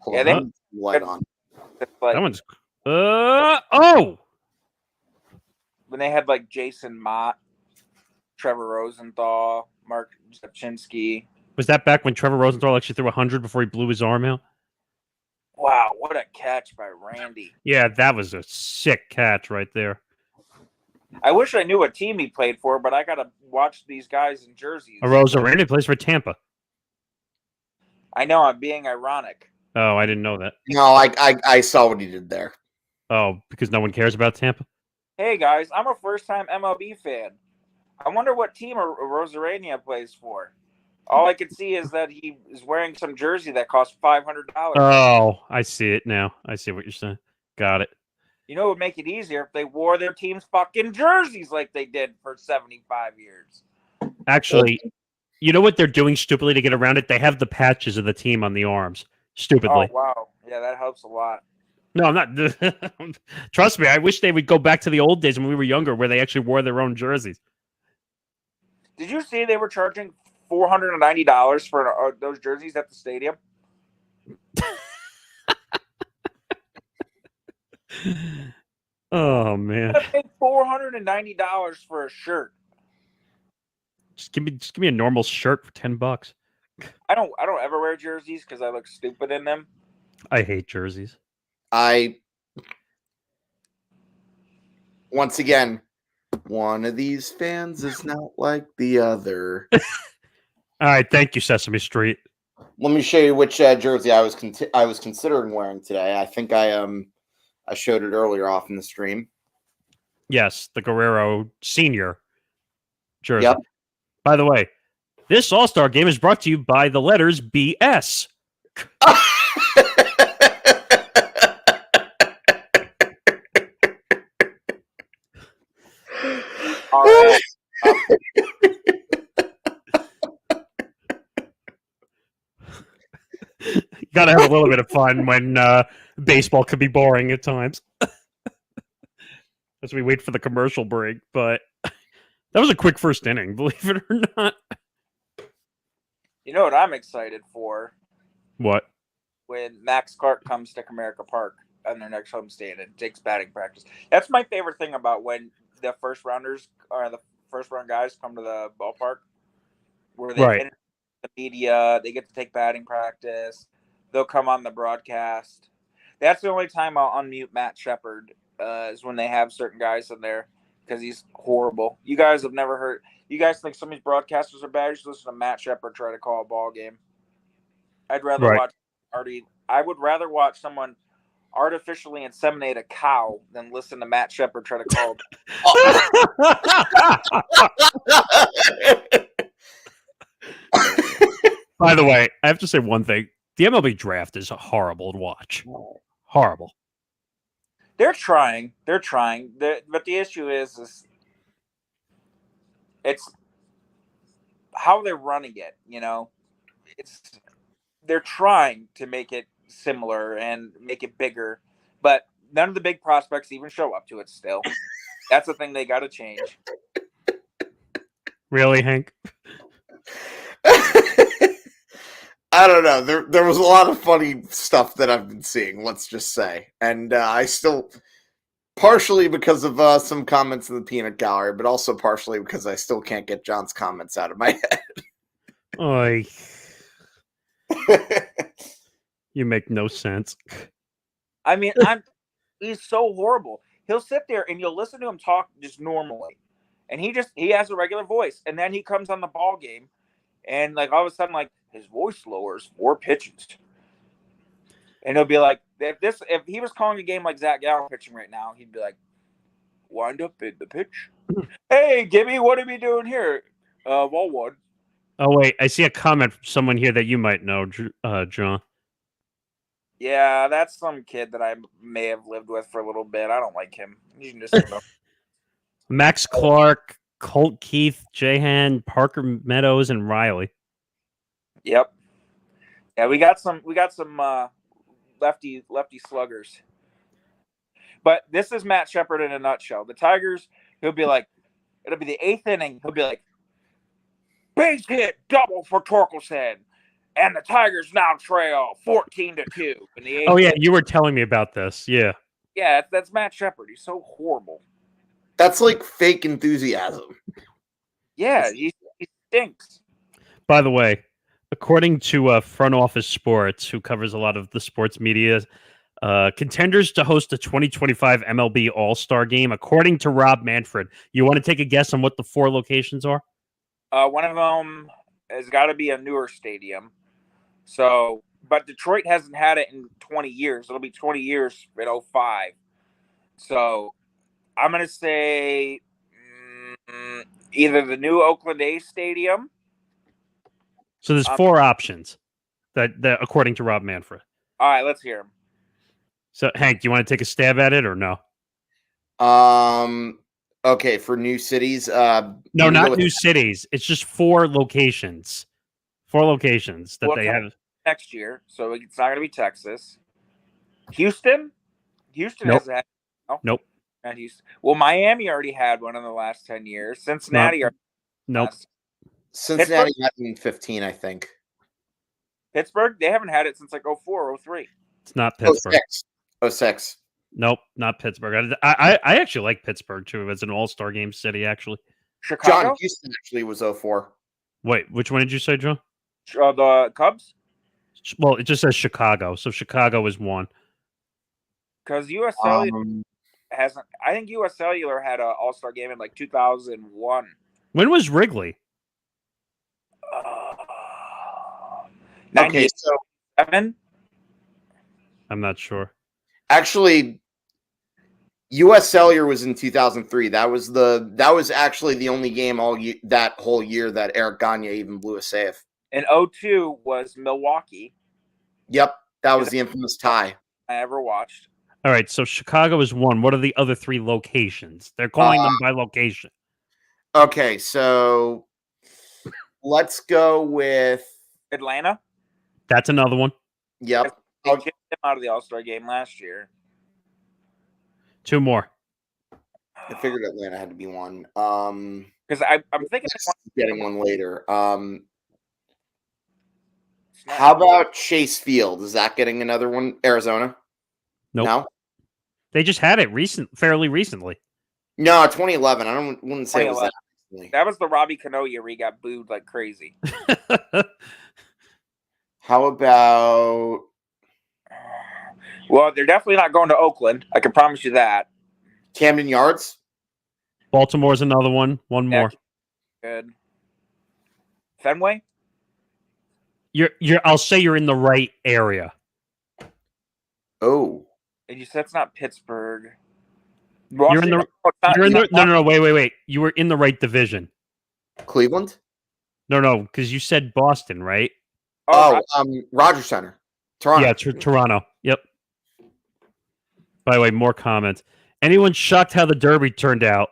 Speaker 2: Light on.
Speaker 3: Like,
Speaker 1: that one's. Oh!
Speaker 3: When they had like Jason Mott, Trevor Rosenthal, Mark Zapchinski.
Speaker 1: Was that back when Trevor Rosenthal actually threw 100 before he blew his arm out?
Speaker 3: Wow, what a catch by Randy.
Speaker 1: Yeah, that was a sick catch right there.
Speaker 3: I wish I knew what team he played for, but I got to watch these guys in jerseys.
Speaker 1: Randy plays for Tampa.
Speaker 3: I know, I'm being ironic.
Speaker 1: Oh, I didn't know that.
Speaker 2: No, I saw what he did there.
Speaker 1: Oh, because no one cares about Tampa?
Speaker 3: Hey, guys, I'm a first-time MLB fan. I wonder what team Rosarania plays for. All I can see is that he is wearing some jersey that costs $500.
Speaker 1: Oh, I see it now. I see what you're saying. Got it.
Speaker 3: You know, it would make it easier if they wore their team's fucking jerseys like they did for 75 years.
Speaker 1: Actually, you know what they're doing stupidly to get around it? They have the patches of the team on the arms. Stupidly.
Speaker 3: Oh, wow. Yeah, that helps a lot.
Speaker 1: No, I'm not. Trust me, I wish they would go back to the old days when we were younger where they actually wore their own jerseys.
Speaker 3: Did you see they were charging $490 for those jerseys at the stadium?
Speaker 1: Oh man!
Speaker 3: I paid $490 for a shirt.
Speaker 1: Just give me a normal shirt for $10.
Speaker 3: I don't ever wear jerseys because I look stupid in them.
Speaker 1: I hate jerseys.
Speaker 2: Once again, one of these fans is not like the other.
Speaker 1: All right, thank you, Sesame Street.
Speaker 2: Let me show you which jersey I was considering wearing today. I think I showed it earlier off in the stream.
Speaker 1: Yes, the Guerrero Senior jersey.
Speaker 2: Yep.
Speaker 1: By the way, this All-Star Game is brought to you by the letters BS.
Speaker 3: All right.
Speaker 1: Gotta have a little bit of fun when baseball could be boring at times. As we wait for the commercial break, but that was a quick first inning, believe it or not.
Speaker 3: You know what I'm excited for?
Speaker 1: What?
Speaker 3: When Max Clark comes to Comerica Park on their next homestand and takes batting practice. That's my favorite thing about when the first rounders or the first round guys come to the ballpark, where they
Speaker 1: Right.
Speaker 3: get the media, they get to take batting practice. They'll come on the broadcast. That's the only time I'll unmute Matt Shepard is when they have certain guys in there because he's horrible. You guys have never heard. You guys think some of these broadcasters are bad? You should listen to Matt Shepard try to call a ball game. I'd rather watch I would rather watch someone artificially inseminate a cow than listen to Matt Shepard try to call.
Speaker 1: By the way, I have to say one thing. The MLB draft is horrible to watch. Horrible.
Speaker 3: They're trying. But the issue is it's how they're running it, you know. They're trying to make it similar and make it bigger, but none of the big prospects even show up to it still. That's the thing they got to change.
Speaker 1: Really, Hank?
Speaker 2: I don't know. There was a lot of funny stuff that I've been seeing, let's just say. And I still, partially because of some comments in the peanut gallery, but also partially because I still can't get John's comments out of my head.
Speaker 1: Oy. You make no sense.
Speaker 3: I mean, he's so horrible. He'll sit there and you'll listen to him talk just normally. And he has a regular voice. And then he comes on the ball game and like all of a sudden, like his voice lowers 4 pitches. And he'll be like, if he was calling a game like Zach Gallen pitching right now, he'd be like, wind up in the pitch. Hey, Gibby, what are we doing here? Ball one.
Speaker 1: Oh, wait. I see a comment from someone here that you might know, John.
Speaker 3: Yeah, that's some kid that I may have lived with for a little bit. I don't like him. You can just
Speaker 1: Max Clark, Colt Keith, Jahan, Parker Meadows, and Riley.
Speaker 3: Yep. Yeah, we got some lefty sluggers. But this is Matt Shepard in a nutshell. The Tigers, it'll be the 8th inning. He'll be like, base hit, double for Torkelson. And the Tigers now trail 14-2 in the 8th.
Speaker 1: Oh, yeah, you were telling me about this. Yeah.
Speaker 3: Yeah, that's Matt Shepard. He's so horrible.
Speaker 2: That's like fake enthusiasm.
Speaker 3: Yeah, he stinks.
Speaker 1: By the way, according to Front Office Sports, who covers a lot of the sports media, contenders to host the 2025 MLB All-Star Game, according to Rob Manfred. You want to take a guess on what the 4 locations are?
Speaker 3: One of them has got to be a newer stadium. So, but Detroit hasn't had it in 20 years. It'll be 20 years in 2005. So, I'm going to say either the new Oakland A's stadium.
Speaker 1: So there's 4 options that according to Rob Manfred.
Speaker 3: All right, let's hear them.
Speaker 1: So, Hank, do you want to take a stab at it or no?
Speaker 2: Okay, for new cities.
Speaker 1: No, not new cities. It's just 4 locations. 4 locations that they have
Speaker 3: next year. So it's not going to be Texas. Houston
Speaker 1: nope.
Speaker 3: has had. Oh,
Speaker 1: nope.
Speaker 3: Not Houston. Well, Miami already had one in the last 10 years. Cincinnati.
Speaker 1: Nope.
Speaker 2: Cincinnati had it in 15, I think.
Speaker 3: Pittsburgh, they haven't had it since like 04, 03.
Speaker 1: It's not Pittsburgh.
Speaker 2: 06.
Speaker 1: Nope, not Pittsburgh. I actually like Pittsburgh too as an All-Star Game city. Actually,
Speaker 3: Chicago.
Speaker 2: John, Houston actually was 04.
Speaker 1: Wait, which one did you say, John?
Speaker 3: The Cubs.
Speaker 1: Well, it just says Chicago, so Chicago is 1.
Speaker 3: Because U.S. Cellular hasn't. I think U.S. Cellular had an All-Star Game in like 2001.
Speaker 1: When was Wrigley?
Speaker 2: Okay, so
Speaker 3: 7.
Speaker 1: I'm not sure.
Speaker 2: Actually, U.S. Cellular was in 2003. That was actually the only game that whole year that Eric Gagne even blew a save.
Speaker 3: And 02 was Milwaukee.
Speaker 2: Yep, that was the infamous tie
Speaker 3: I ever watched.
Speaker 1: All right, so Chicago is 1. What are the other 3 locations? They're calling them by location.
Speaker 2: Okay, so let's go with
Speaker 3: Atlanta.
Speaker 1: That's another one.
Speaker 2: Yep.
Speaker 3: They kicked them out of the All-Star Game last year.
Speaker 1: 2 more.
Speaker 2: I figured Atlanta had to be 1.
Speaker 3: Because I'm thinking
Speaker 2: getting one later. How about Chase Field? Is that getting another one? Arizona?
Speaker 1: Nope.
Speaker 2: No.
Speaker 1: They just had it fairly recently.
Speaker 2: No, 2011. I wouldn't say it was that recently.
Speaker 3: That was the Robbie Cano year where he got booed like crazy.
Speaker 2: How about?
Speaker 3: Well, they're definitely not going to Oakland. I can promise you that.
Speaker 2: Camden Yards.
Speaker 1: Baltimore's another one. One more.
Speaker 3: Good. Fenway.
Speaker 1: You're. I'll say you're in the right area.
Speaker 2: Oh.
Speaker 3: And you said it's not Pittsburgh.
Speaker 1: You're in the. No. Wait. You were in the right division.
Speaker 2: Cleveland.
Speaker 1: No, because you said Boston, right?
Speaker 2: Rogers Center. Toronto.
Speaker 1: Yeah, Toronto. Yep. By the way, more comments. Anyone shocked how the Derby turned out?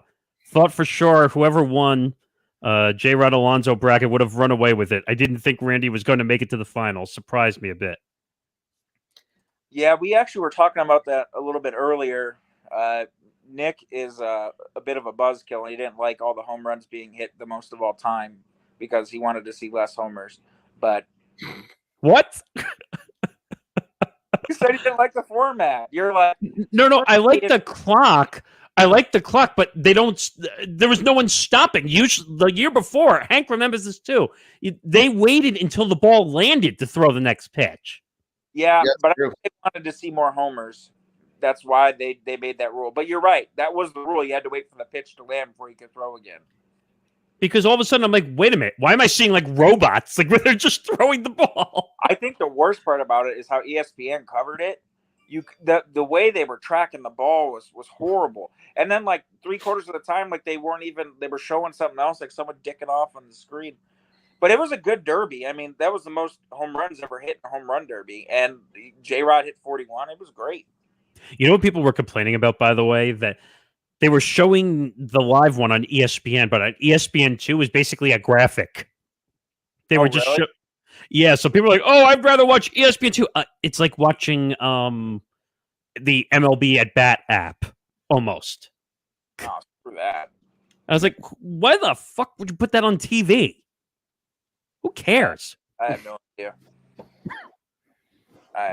Speaker 1: Thought for sure whoever won J-Rod Alonso bracket would have run away with it. I didn't think Randy was going to make it to the finals. Surprised me a bit.
Speaker 3: Yeah, we actually were talking about that a little bit earlier. Nick is a bit of a buzzkill, and he didn't like all the home runs being hit the most of all time because he wanted to see less homers. But
Speaker 1: what?
Speaker 3: You said you didn't like the format. You're like,
Speaker 1: no. I like the clock. But they don't. There was no one stopping. Usually, the year before, Hank remembers this too. They waited until the ball landed to throw the next pitch.
Speaker 3: Yeah, but I wanted to see more homers. That's why they made that rule. But you're right. That was the rule. You had to wait for the pitch to land before you could throw again.
Speaker 1: Because all of a sudden I'm like, wait a minute. Why am I seeing like robots? Like where they're just throwing the ball.
Speaker 3: I think the worst part about it is how ESPN covered it. The way they were tracking the ball was horrible. And then like 3/4 of the time, like they were showing something else, like someone dicking off on the screen. But it was a good derby. I mean, that was the most home runs ever hit in a home run derby. And J-Rod hit 41. It was great.
Speaker 1: You know what people were complaining about, by the way? That they were showing the live one on ESPN, but on ESPN2 was basically a graphic. They were just
Speaker 3: really?
Speaker 1: Yeah, so people are like, "Oh, I'd rather watch ESPN2." It's like watching the MLB at Bat app almost.
Speaker 3: Oh, screw that.
Speaker 1: I was like, "Why the fuck would you put that on TV? Who cares?"
Speaker 3: I have no idea.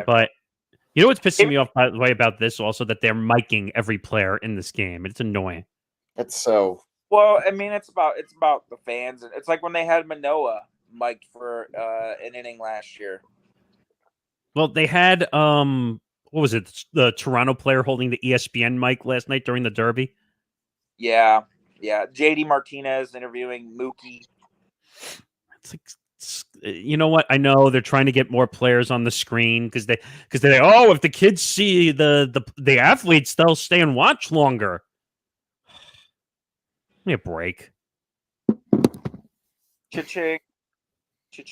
Speaker 1: But you know what's pissing me off, by the way, about this also, that they're miking every player in this game. It's annoying.
Speaker 2: It's so.
Speaker 3: Well, I mean, it's about the fans. It's like when they had Manoah mic'd for an inning last year.
Speaker 1: Well, they had what was it? The Toronto player holding the ESPN mic last night during the Derby.
Speaker 3: Yeah. JD Martinez interviewing Mookie.
Speaker 1: It's like, you know what? I know they're trying to get more players on the screen because they if the kids see the athletes, they'll stay and watch longer. Give me a break.
Speaker 3: Cha-ching. You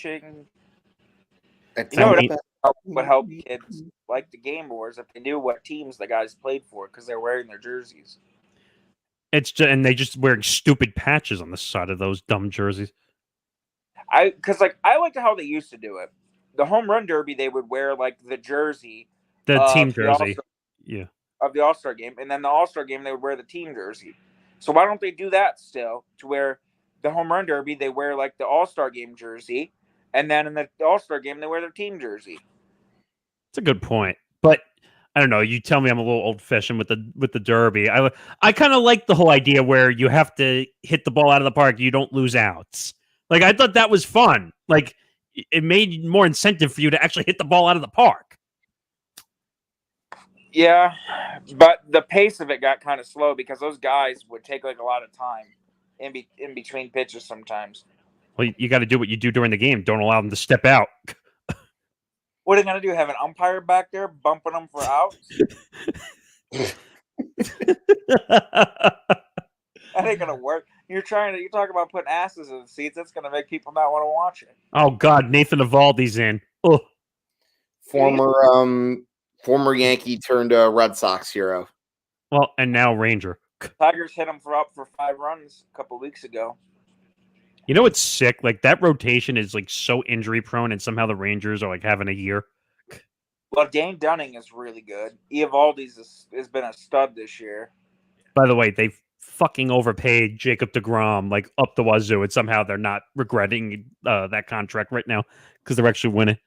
Speaker 2: know
Speaker 3: what would help kids like the game more is if they knew what teams the guys played for because they're wearing their jerseys.
Speaker 1: And they just wearing stupid patches on the side of those dumb jerseys.
Speaker 3: I liked how they used to do it. The home run derby, they would wear like the jersey,
Speaker 1: the team jersey,
Speaker 3: of the All-Star game, and then the All-Star game they would wear the team jersey. So why don't they do that still? To where the home run derby they wear like the All-Star game jersey, and then in the All-Star game they wear their team jersey.
Speaker 1: It's a good point, but I don't know. You tell me I'm a little old-fashioned with the derby. I kind of like the whole idea where you have to hit the ball out of the park. You don't lose outs. Like, I thought that was fun. Like, it made more incentive for you to actually hit the ball out of the park.
Speaker 3: Yeah, but the pace of it got kind of slow because those guys would take like a lot of time in between pitches sometimes.
Speaker 1: Well, you got to do what you do during the game. Don't allow them to step out.
Speaker 3: What are they going to do? Have an umpire back there bumping them for outs? That ain't going to work. You're talking about putting asses in the seats. That's going to make people not want to watch it.
Speaker 1: Oh God, Nathan Eovaldi's in. Oh,
Speaker 2: former Yankee turned Red Sox hero.
Speaker 1: Well, and now Ranger.
Speaker 3: Tigers hit him for 5 runs a couple weeks ago.
Speaker 1: You know what's sick? Like that rotation is like so injury prone, and somehow the Rangers are like having a year.
Speaker 3: Well, Dane Dunning is really good. Eovaldi's has been a stud this year.
Speaker 1: By the way, they've fucking overpaid Jacob deGrom like up the wazoo, and somehow they're not regretting that contract right now because they're actually winning.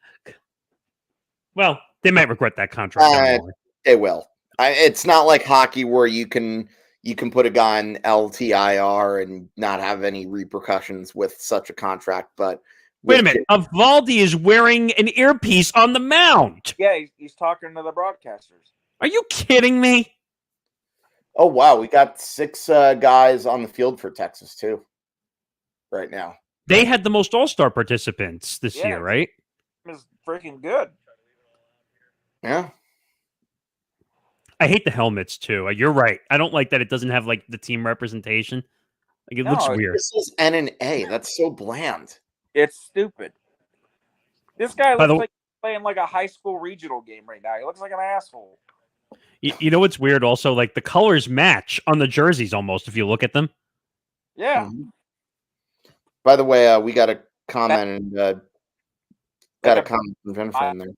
Speaker 1: Well, they might regret that contract.
Speaker 2: They will. It's not like hockey where you can put a guy on LTIR and not have any repercussions with such a contract. But
Speaker 1: wait a minute, Eovaldi is wearing an earpiece on the mound.
Speaker 3: Yeah, he's talking to the broadcasters.
Speaker 1: Are you kidding me?
Speaker 2: Oh, wow. We got 6 guys on the field for Texas, too, right now.
Speaker 1: They had the most All-Star participants this year, right?
Speaker 3: Is freaking good.
Speaker 2: Yeah.
Speaker 1: I hate the helmets, too. You're right. I don't like that it doesn't have, like, the team representation. Like, it looks weird.
Speaker 2: This is N and A. That's so bland.
Speaker 3: It's stupid. This guy
Speaker 1: By
Speaker 3: looks
Speaker 1: the-
Speaker 3: like he's playing like a high school regional game right now. He looks like an asshole.
Speaker 1: You know what's weird also? Like, the colors match on the jerseys almost, if you look at them.
Speaker 3: Yeah.
Speaker 2: Mhm. By the way, we got a comment and got a comment from Jennifer in there.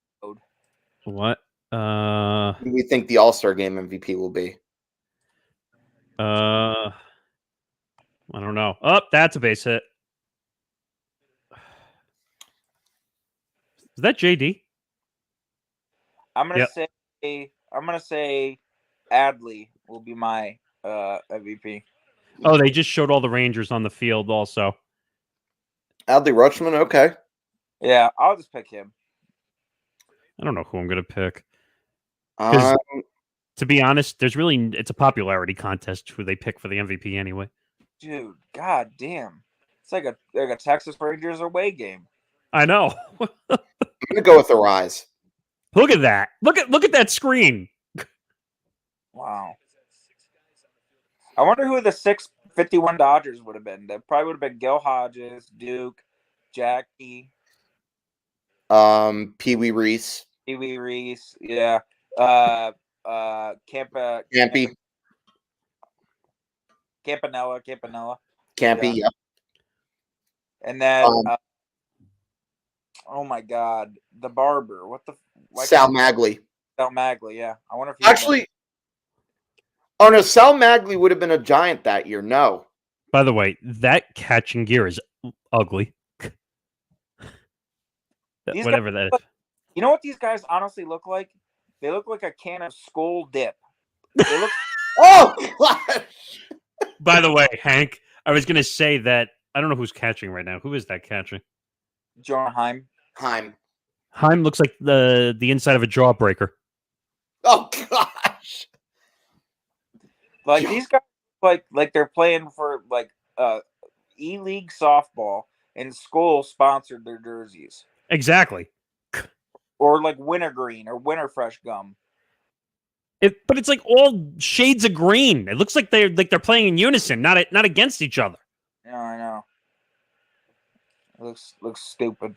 Speaker 1: What?
Speaker 2: Who do we think the All-Star Game MVP will be?
Speaker 1: I don't know. Oh, that's a base hit. Is that JD?
Speaker 3: I'm gonna say Adley will be my MVP.
Speaker 1: Oh, they just showed all the Rangers on the field also.
Speaker 2: Adley Rutschman, okay.
Speaker 3: Yeah, I'll just pick him.
Speaker 1: I don't know who I'm going to pick. Because, to be honest, it's a popularity contest who they pick for the MVP anyway.
Speaker 3: Dude, god damn. It's like a Texas Rangers away game.
Speaker 1: I know.
Speaker 2: I'm going to go with the Rise.
Speaker 1: Look at that. Look at that screen.
Speaker 3: Wow. I wonder who the 651 Dodgers would have been. That probably would have been Gil Hodges, Duke, Jackie,
Speaker 2: Pee Wee Reese.
Speaker 3: Pee-wee Reese, yeah. Campanella.
Speaker 2: Campy,
Speaker 3: Yeah.
Speaker 2: yep.
Speaker 3: And then oh my god, the barber. What the
Speaker 2: Sal Magley.
Speaker 3: Sal Magley, yeah. I wonder if he
Speaker 2: Actually, oh no, Sal Magley would have been a Giant that year. No.
Speaker 1: By the way, that catching gear is ugly. Whatever that is.
Speaker 3: You know what these guys honestly look like? They look like a can of Skull dip. They look
Speaker 2: Oh gosh.
Speaker 1: By the way, Hank, I was going to say that I don't know who's catching right now. Who is that catching?
Speaker 3: Jonah Heim.
Speaker 1: Heim looks like the inside of a jawbreaker.
Speaker 2: Oh gosh.
Speaker 3: Like these guys like they're playing for like E-League softball and Skull sponsored their jerseys.
Speaker 1: Exactly.
Speaker 3: Or like Wintergreen or Winterfresh gum.
Speaker 1: But it's like all shades of green. It looks like they're playing in unison, not against each other.
Speaker 3: Yeah, I know. It looks stupid.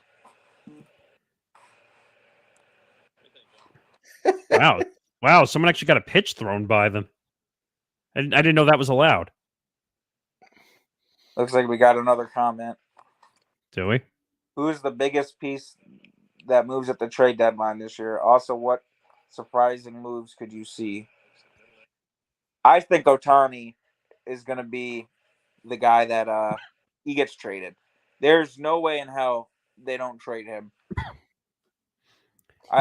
Speaker 1: Wow! Someone actually got a pitch thrown by them. I didn't know that was allowed.
Speaker 3: Looks like we got another comment.
Speaker 1: Do we?
Speaker 3: Who's the biggest piece that moves at the trade deadline this year? Also, what surprising moves could you see? I think Ohtani is going to be the guy that he gets traded. There's no way in hell they don't trade him.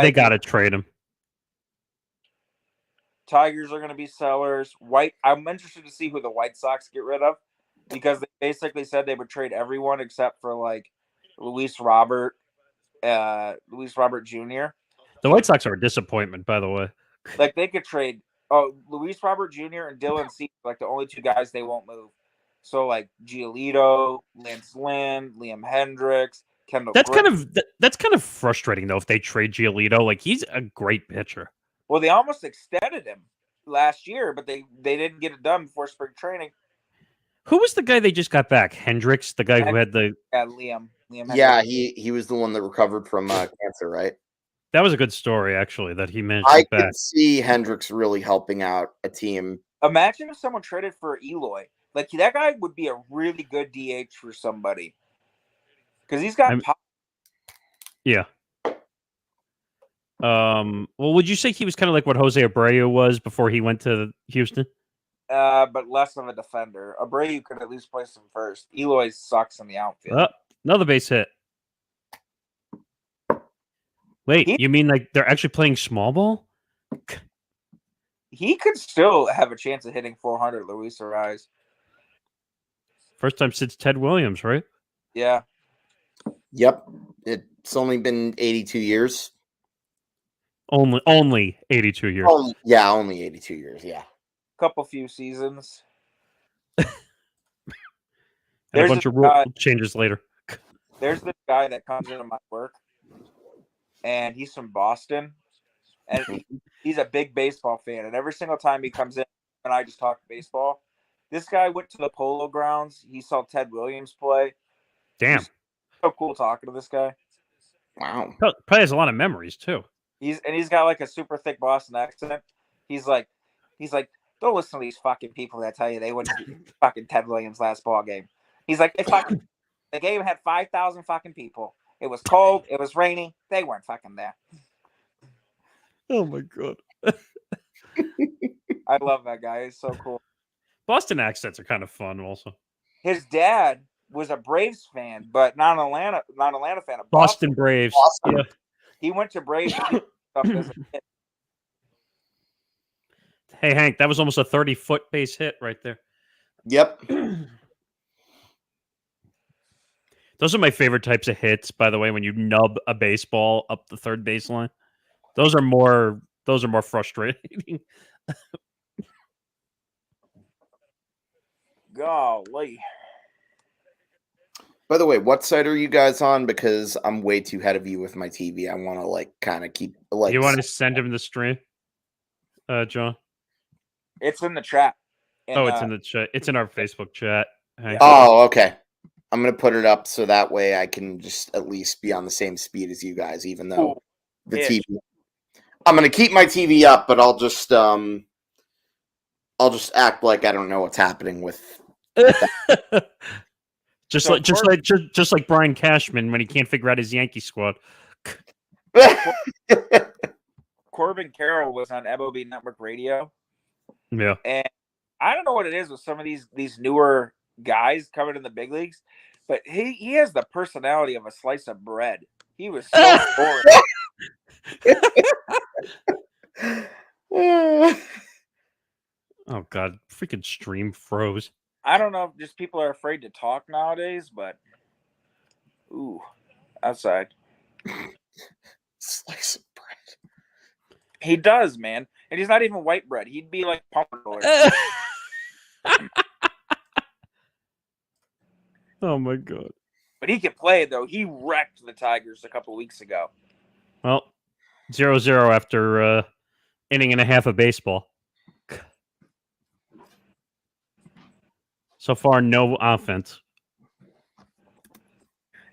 Speaker 1: They got to trade him.
Speaker 3: Tigers are going to be sellers. I'm interested to see who the White Sox get rid of because they basically said they would trade everyone except for like Luis Robert Jr.
Speaker 1: The White Sox are a disappointment, by the way.
Speaker 3: Like they could trade Luis Robert Jr. and Dylan Cease, like the only two guys they won't move. So like Giolito, Lance Lynn, Liam Hendricks, Kendall.
Speaker 1: That's kind of frustrating though if they trade Giolito. Like he's a great pitcher.
Speaker 3: Well, they almost extended him last year, but they didn't get it done before spring training.
Speaker 1: Who was the guy they just got back? Hendricks, the guy who had the
Speaker 3: Liam Hendricks.
Speaker 2: Yeah, he was the one that recovered from cancer, right?
Speaker 1: That was a good story, actually, that he managed
Speaker 2: I
Speaker 1: to get back.
Speaker 2: could see Hendricks really helping out a team.
Speaker 3: Imagine if someone traded for Eloy. Like that guy would be a really good DH for somebody because he's got pop.
Speaker 1: Yeah. Well, would you say he was kind of like what Jose Abreu was before he went to Houston?
Speaker 3: But less of a defender. Abreu could at least play some first. Eloy sucks in the outfield.
Speaker 1: Another base hit. Wait, you mean like they're actually playing small ball?
Speaker 3: He could still have a chance of hitting 400, Luis Ariz.
Speaker 1: First time since Ted Williams, right?
Speaker 3: Yeah.
Speaker 2: Yep. It's only been 82 years.
Speaker 1: Only 82 years.
Speaker 2: Only 82 years, yeah.
Speaker 3: couple few seasons.
Speaker 1: And a bunch of rule changes later.
Speaker 3: There's this guy that comes into my work, and he's from Boston, and he's a big baseball fan. And every single time he comes in, and I just talk baseball, this guy went to the Polo Grounds. He saw Ted Williams play.
Speaker 1: Damn.
Speaker 3: So cool talking to this guy.
Speaker 2: Wow.
Speaker 1: Probably has a lot of memories too.
Speaker 3: He's got like a super thick Boston accent. He's like, don't listen to these fucking people that tell you they went to fucking Ted Williams' last ball game. He's like, the game had 5,000 fucking people. It was cold. It was rainy. They weren't fucking there.
Speaker 1: Oh my god.
Speaker 3: I love that guy. He's so cool.
Speaker 1: Boston accents are kind of fun also.
Speaker 3: His dad was a Braves fan, but not an Atlanta fan. Of
Speaker 1: Boston Braves.
Speaker 2: Boston.
Speaker 1: Yeah.
Speaker 3: He went to Braves stuff as a kid.
Speaker 1: Hey Hank, that was almost a 30-foot base hit right there.
Speaker 2: Yep.
Speaker 1: Those are my favorite types of hits, by the way, when you nub a baseball up the third baseline. Those are more frustrating.
Speaker 3: Golly.
Speaker 2: By the way, what site are you guys on? Because I'm way too ahead of you with my TV. I want to kind of keep
Speaker 1: You want to send him the stream, John?
Speaker 3: It's in the chat.
Speaker 1: It's in the chat. It's in our Facebook chat. Hank.
Speaker 2: Oh, okay. I'm going to put it up so that way I can just at least be on the same speed as you guys, even though the TV. I'm going to keep my TV up, but I'll just act like I don't know what's happening with
Speaker 1: just like Brian Cashman when he can't figure out his Yankee squad.
Speaker 3: Corbin Carroll was on MLB Network Radio.
Speaker 1: Yeah.
Speaker 3: And I don't know what it is with some of these newer guys coming in the big leagues, but he has the personality of a slice of bread. He was so boring.
Speaker 1: Oh god, freaking stream froze.
Speaker 3: I don't know if just people are afraid to talk nowadays, but outside.
Speaker 2: Slice of bread.
Speaker 3: He does, man. And he's not even white bread. He'd be like pumpkin.
Speaker 1: Oh my god.
Speaker 3: But he can play, though. He wrecked the Tigers a couple weeks ago.
Speaker 1: Well, 0-0 after inning and a half of baseball. So far, no offense.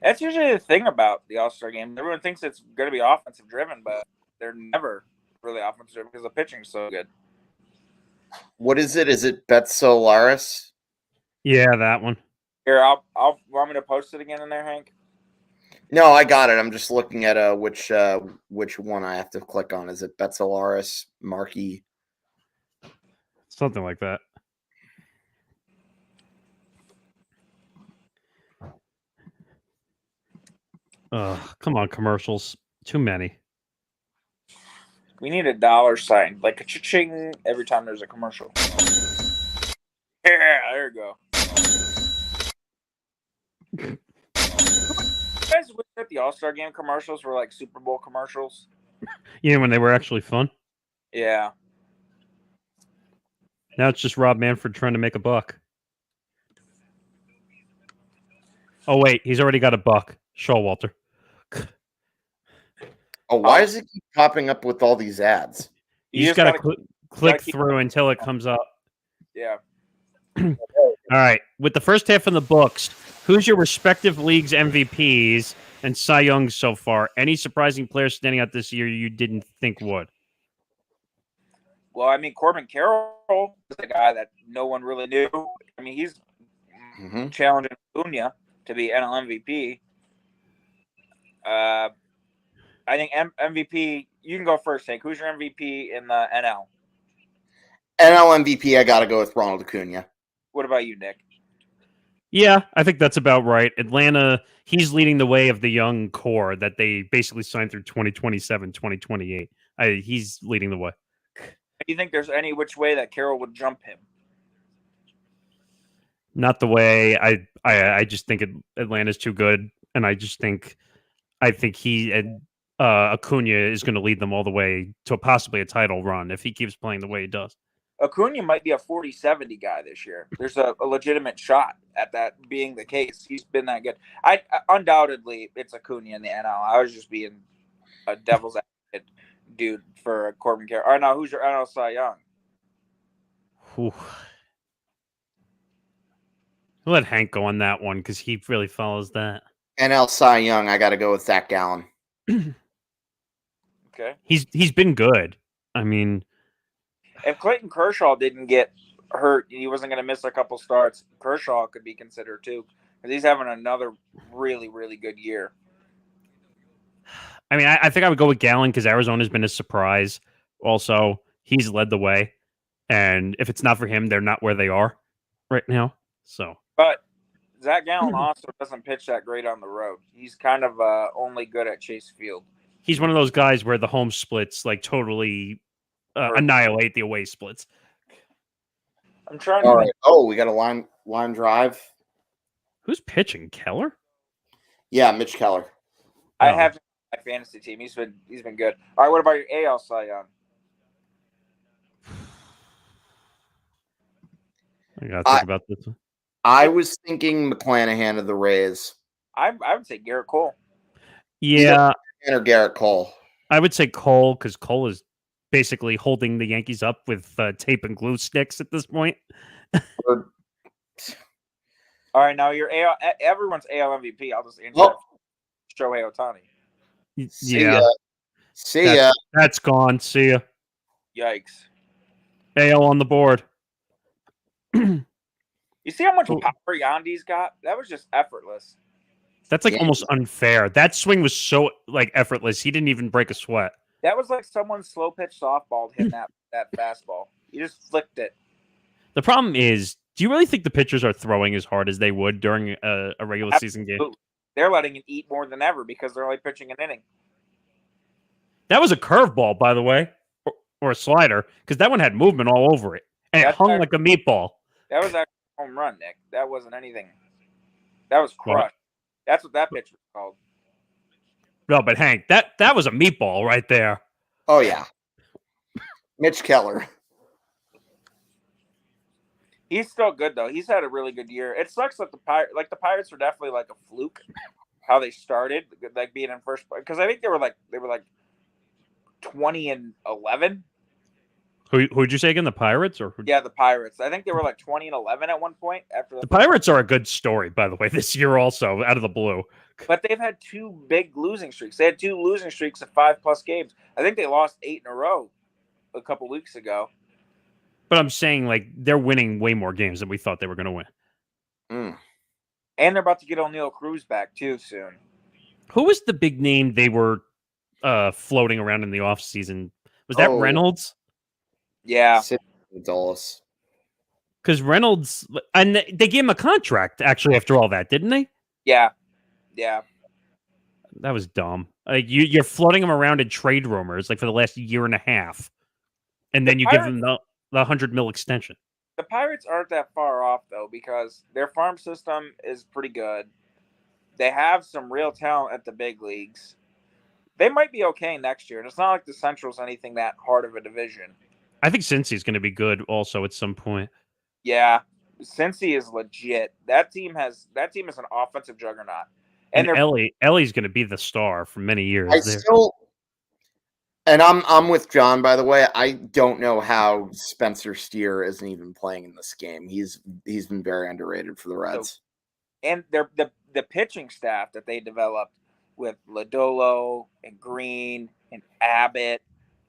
Speaker 3: That's usually the thing about the All-Star Game. Everyone thinks it's going to be offensive driven, but they're never really offensive driven because the pitching is so good.
Speaker 2: What is it? Is it Betsolaris?
Speaker 1: Yeah, that one.
Speaker 3: Here, I'll want me to post it again in there, Hank?
Speaker 2: No, I got it. I'm just looking at which one I have to click on. Is it Betsolaris, Markey?
Speaker 1: Something like that. Come on, commercials. Too many.
Speaker 3: We need a dollar sign, like a cha-ching every time there's a commercial. Yeah, there you go. You guys wish that the All-Star Game commercials were like Super Bowl commercials?
Speaker 1: Yeah, when they were actually fun.
Speaker 3: Yeah.
Speaker 1: Now it's just Rob Manfred trying to make a buck. Oh, wait. He's already got a buck. Showalter.
Speaker 2: Oh, why does it keep popping up with all these ads?
Speaker 1: You just got to click through until it comes up.
Speaker 3: Yeah.
Speaker 1: All right. With the first half in the books, who's your respective league's MVPs and Cy Young so far? Any surprising players standing out this year you didn't think would?
Speaker 3: Well, I mean, Corbin Carroll is a guy that no one really knew. I mean, he's challenging Acuna to be NL MVP. I think MVP, you can go first, Hank. Who's your MVP in the NL?
Speaker 2: NL MVP, I got to go with Ronald Acuna.
Speaker 3: What about you, Nick?
Speaker 1: Yeah, I think that's about right. Atlanta, he's leading the way of the young core that they basically signed through 2027, 2028. He's leading the way.
Speaker 3: Do you think there's any which way that Carroll would jump him?
Speaker 1: Not the way. I just think Atlanta's too good, and I think he and Acuna is going to lead them all the way to possibly a title run if he keeps playing the way he does.
Speaker 3: Acuna might be a 40-70 guy this year. There's a legitimate shot at that being the case. He's been that good. I undoubtedly it's Acuna in the NL. I was just being a devil's advocate dude for Corbin Carroll. Or no, who's your NL Cy Young?
Speaker 1: Whew. I'll let Hank go on that one because he really follows that.
Speaker 2: NL Cy Young, I got to go with Zach Gallen.
Speaker 3: Okay.
Speaker 1: He's been good. I mean,
Speaker 3: if Clayton Kershaw didn't get hurt, he wasn't going to miss a couple starts. Kershaw could be considered too because he's having another really, really good year.
Speaker 1: I mean, I think I would go with Gallen because Arizona's been a surprise. Also, he's led the way, and if it's not for him, they're not where they are right now. So,
Speaker 3: but Zach Gallen also doesn't pitch that great on the road. He's kind of only good at Chase Field.
Speaker 1: He's one of those guys where the home splits like totally annihilate the away splits.
Speaker 3: I'm trying
Speaker 2: All
Speaker 3: to.
Speaker 2: right. Oh, we got a line drive.
Speaker 1: Who's pitching? Keller?
Speaker 2: Yeah, Mitch Keller.
Speaker 3: I have my fantasy team. He's been good. All right. What about your AL Cy Young?
Speaker 1: I gotta think about this one.
Speaker 2: I was thinking McClanahan of the Rays.
Speaker 3: I would say Garrett Cole.
Speaker 1: Yeah.
Speaker 2: Or Garrett Cole.
Speaker 1: I would say Cole because Cole is basically holding the Yankees up with tape and glue sticks at this point.
Speaker 3: All right, now your AL, everyone's AL MVP. I'll just answer Shohei Ohtani.
Speaker 2: See ya.
Speaker 1: That's gone. See ya.
Speaker 3: Yikes.
Speaker 1: AL on the board.
Speaker 3: You see how much power Yandy's got? That was just effortless.
Speaker 1: That's like almost unfair. That swing was so like effortless. He didn't even break a sweat.
Speaker 3: That was like someone slow pitch softball hit that fastball. You just flicked it.
Speaker 1: The problem is, do you really think the pitchers are throwing as hard as they would during a regular season game?
Speaker 3: They're letting it eat more than ever because they're only pitching an inning.
Speaker 1: That was a curveball, by the way, or a slider, because that one had movement all over it, and it hung like a meatball.
Speaker 3: That was actually a home run, Nick. That wasn't anything. That was crushed. What? That's what that pitch was called.
Speaker 1: No, but Hank, that was a meatball right there.
Speaker 2: Oh yeah, Mitch Keller.
Speaker 3: He's still good though. He's had a really good year. It sucks that the Pirates are definitely like a fluke. How they started, like being in first place, because I think they were like 20-11.
Speaker 1: Who'd you say again? The Pirates or
Speaker 3: yeah, the Pirates. I think they were like 20-11 at one point. After
Speaker 1: the Pirates are a good story, by the way, this year also out of the blue.
Speaker 3: But they've had two big losing streaks. They had two losing streaks of 5+ games. I think they lost 8 in a row a couple weeks ago.
Speaker 1: But I'm saying like they're winning way more games than we thought they were going to win.
Speaker 2: Mm.
Speaker 3: And they're about to get O'Neal Cruz back too soon.
Speaker 1: Who was the big name they were floating around in the offseason? Was that Reynolds?
Speaker 3: Yeah.
Speaker 2: Dulles.
Speaker 1: Because Reynolds, and they gave him a contract actually after all that, didn't they?
Speaker 3: Yeah. Yeah.
Speaker 1: That was dumb. You're floating him around in trade rumors like for the last year and a half. And then you give him the $100 million extension.
Speaker 3: The Pirates aren't that far off, though, because their farm system is pretty good. They have some real talent at the big leagues. They might be okay next year. And it's not like the Central's anything that hard of a division.
Speaker 1: I think Cincy's going to be good also at some point.
Speaker 3: Yeah. Cincy is legit. That team is an offensive juggernaut.
Speaker 1: And Ellie's going to be the star for many years.
Speaker 2: And I'm with John, by the way. I don't know how Spencer Steer isn't even playing in this game. He's been very underrated for the Reds.
Speaker 3: And the pitching staff that they developed with Lodolo and Green and Abbott,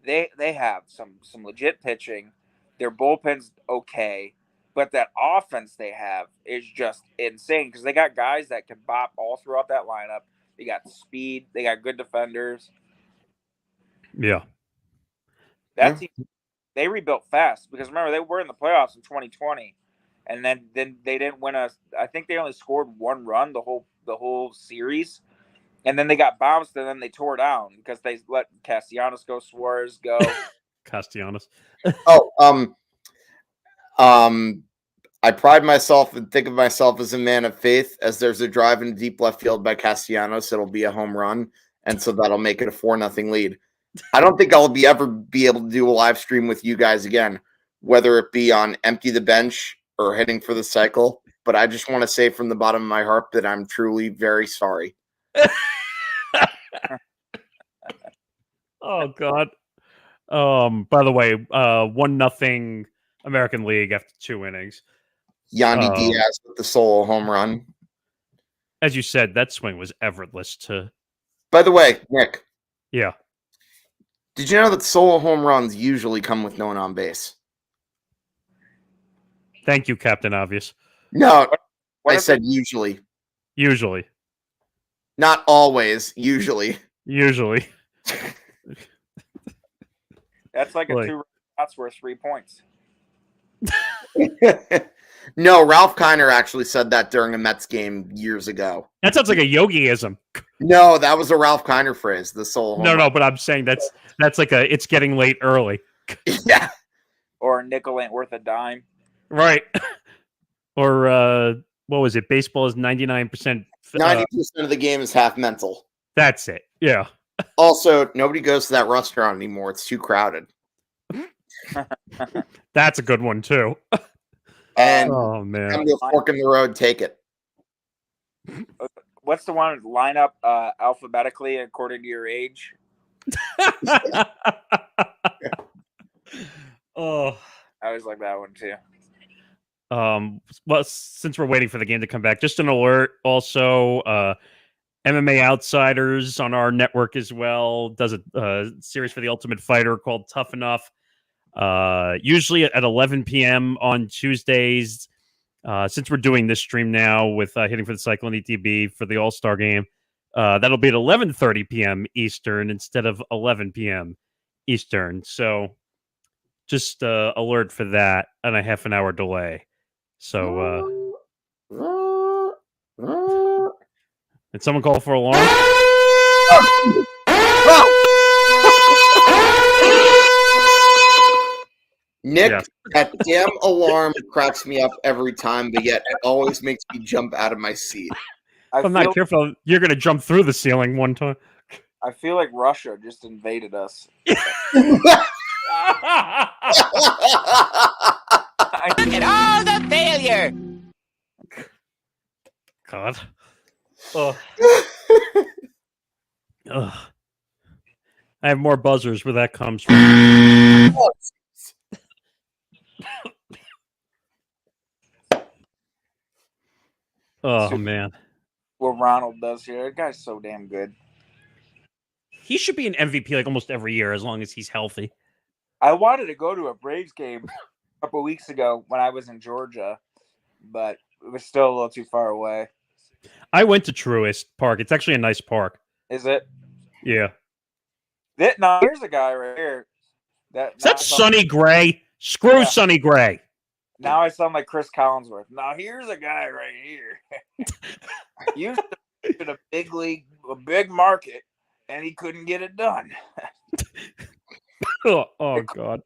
Speaker 3: they have some legit pitching. Their bullpen's okay, but that offense they have is just insane because they got guys that can bop all throughout that lineup. They got speed. They got good defenders.
Speaker 1: Yeah.
Speaker 3: That team, they rebuilt fast because remember they were in the playoffs in 2020, and then they didn't win I think they only scored 1 run the whole series, and then they got bounced and then they tore down because they let Castellanos go, Suarez go.
Speaker 1: Castellanos.
Speaker 2: I pride myself and think of myself as a man of faith. As there's a drive in deep left field by Castellanos, it'll be a home run, and so that'll make it a 4-0 lead. I don't think I'll ever be able to do a live stream with you guys again. whether it be on empty the bench or heading for the cycle. But I just want to say from the bottom of my heart that I'm truly very sorry.
Speaker 1: Oh God. By the way, 1-0 American League after 2 innings.
Speaker 2: Yandy Diaz with the solo home run.
Speaker 1: As you said, that swing was effortless to.
Speaker 2: By the way, Nick.
Speaker 1: Yeah.
Speaker 2: Did you know that solo home runs usually come with no one on base?
Speaker 1: Thank you, Captain Obvious.
Speaker 2: No, I said usually.
Speaker 1: Usually.
Speaker 2: Not always, usually.
Speaker 1: Usually.
Speaker 3: That's like a 2 shots worth 3 points.
Speaker 2: No, Ralph Kiner actually said that during a Mets game years ago.
Speaker 1: That sounds like a yogiism.
Speaker 2: No, that was a Ralph Kiner phrase. The solo home run.
Speaker 1: No, but I'm saying that's like a it's getting late early.
Speaker 2: Yeah.
Speaker 3: Or a nickel ain't worth a dime.
Speaker 1: Right. Or what was it? Baseball is 99%.
Speaker 2: 90% of the game is half mental.
Speaker 1: That's it. Yeah.
Speaker 2: Also, nobody goes to that restaurant anymore. It's too crowded.
Speaker 1: That's a good one too.
Speaker 2: And
Speaker 1: oh man,
Speaker 2: come to a fork in the road, take it.
Speaker 3: What's the one line up alphabetically according to your age?
Speaker 1: Oh,
Speaker 3: I always like that one too.
Speaker 1: Well, since we're waiting for the game to come back, just an alert. Also, MMA Outsiders on our network as well does a series for the Ultimate Fighter called Tough Enough. Usually at 11 p.m. on Tuesdays. Since we're doing this stream now with hitting for the cycle and ETB for the All-Star Game, that'll be at 11:30 p.m. Eastern instead of 11 p.m. Eastern. So just alert for that and a half an hour delay. So did someone call for alarm?
Speaker 2: Nick,
Speaker 1: Yeah.
Speaker 2: that damn alarm cracks me up every time, but yet it always makes me jump out of my seat.
Speaker 1: If I'm not careful, you're going to jump through the ceiling one time.
Speaker 3: I feel like Russia just invaded us.
Speaker 4: Look at all the failure.
Speaker 1: God. Oh. Ugh. I have more buzzers where that comes from. Oh, man.
Speaker 3: What Ronald does here. That guy's so damn good.
Speaker 1: He should be an MVP like almost every year as long as he's healthy.
Speaker 3: I wanted to go to a Braves game a couple weeks ago when I was in Georgia, but it was still a little too far away.
Speaker 1: I went to Truist Park. It's actually a nice park.
Speaker 3: Is it?
Speaker 1: Yeah.
Speaker 3: Now, here's a guy right here.
Speaker 1: Is that Sonny Gray? Screw Sonny Gray.
Speaker 3: Now I sound like Chris Collinsworth. Now here's a guy right here. Used to be in a big league, a big market, and he couldn't get it done.
Speaker 1: Oh God.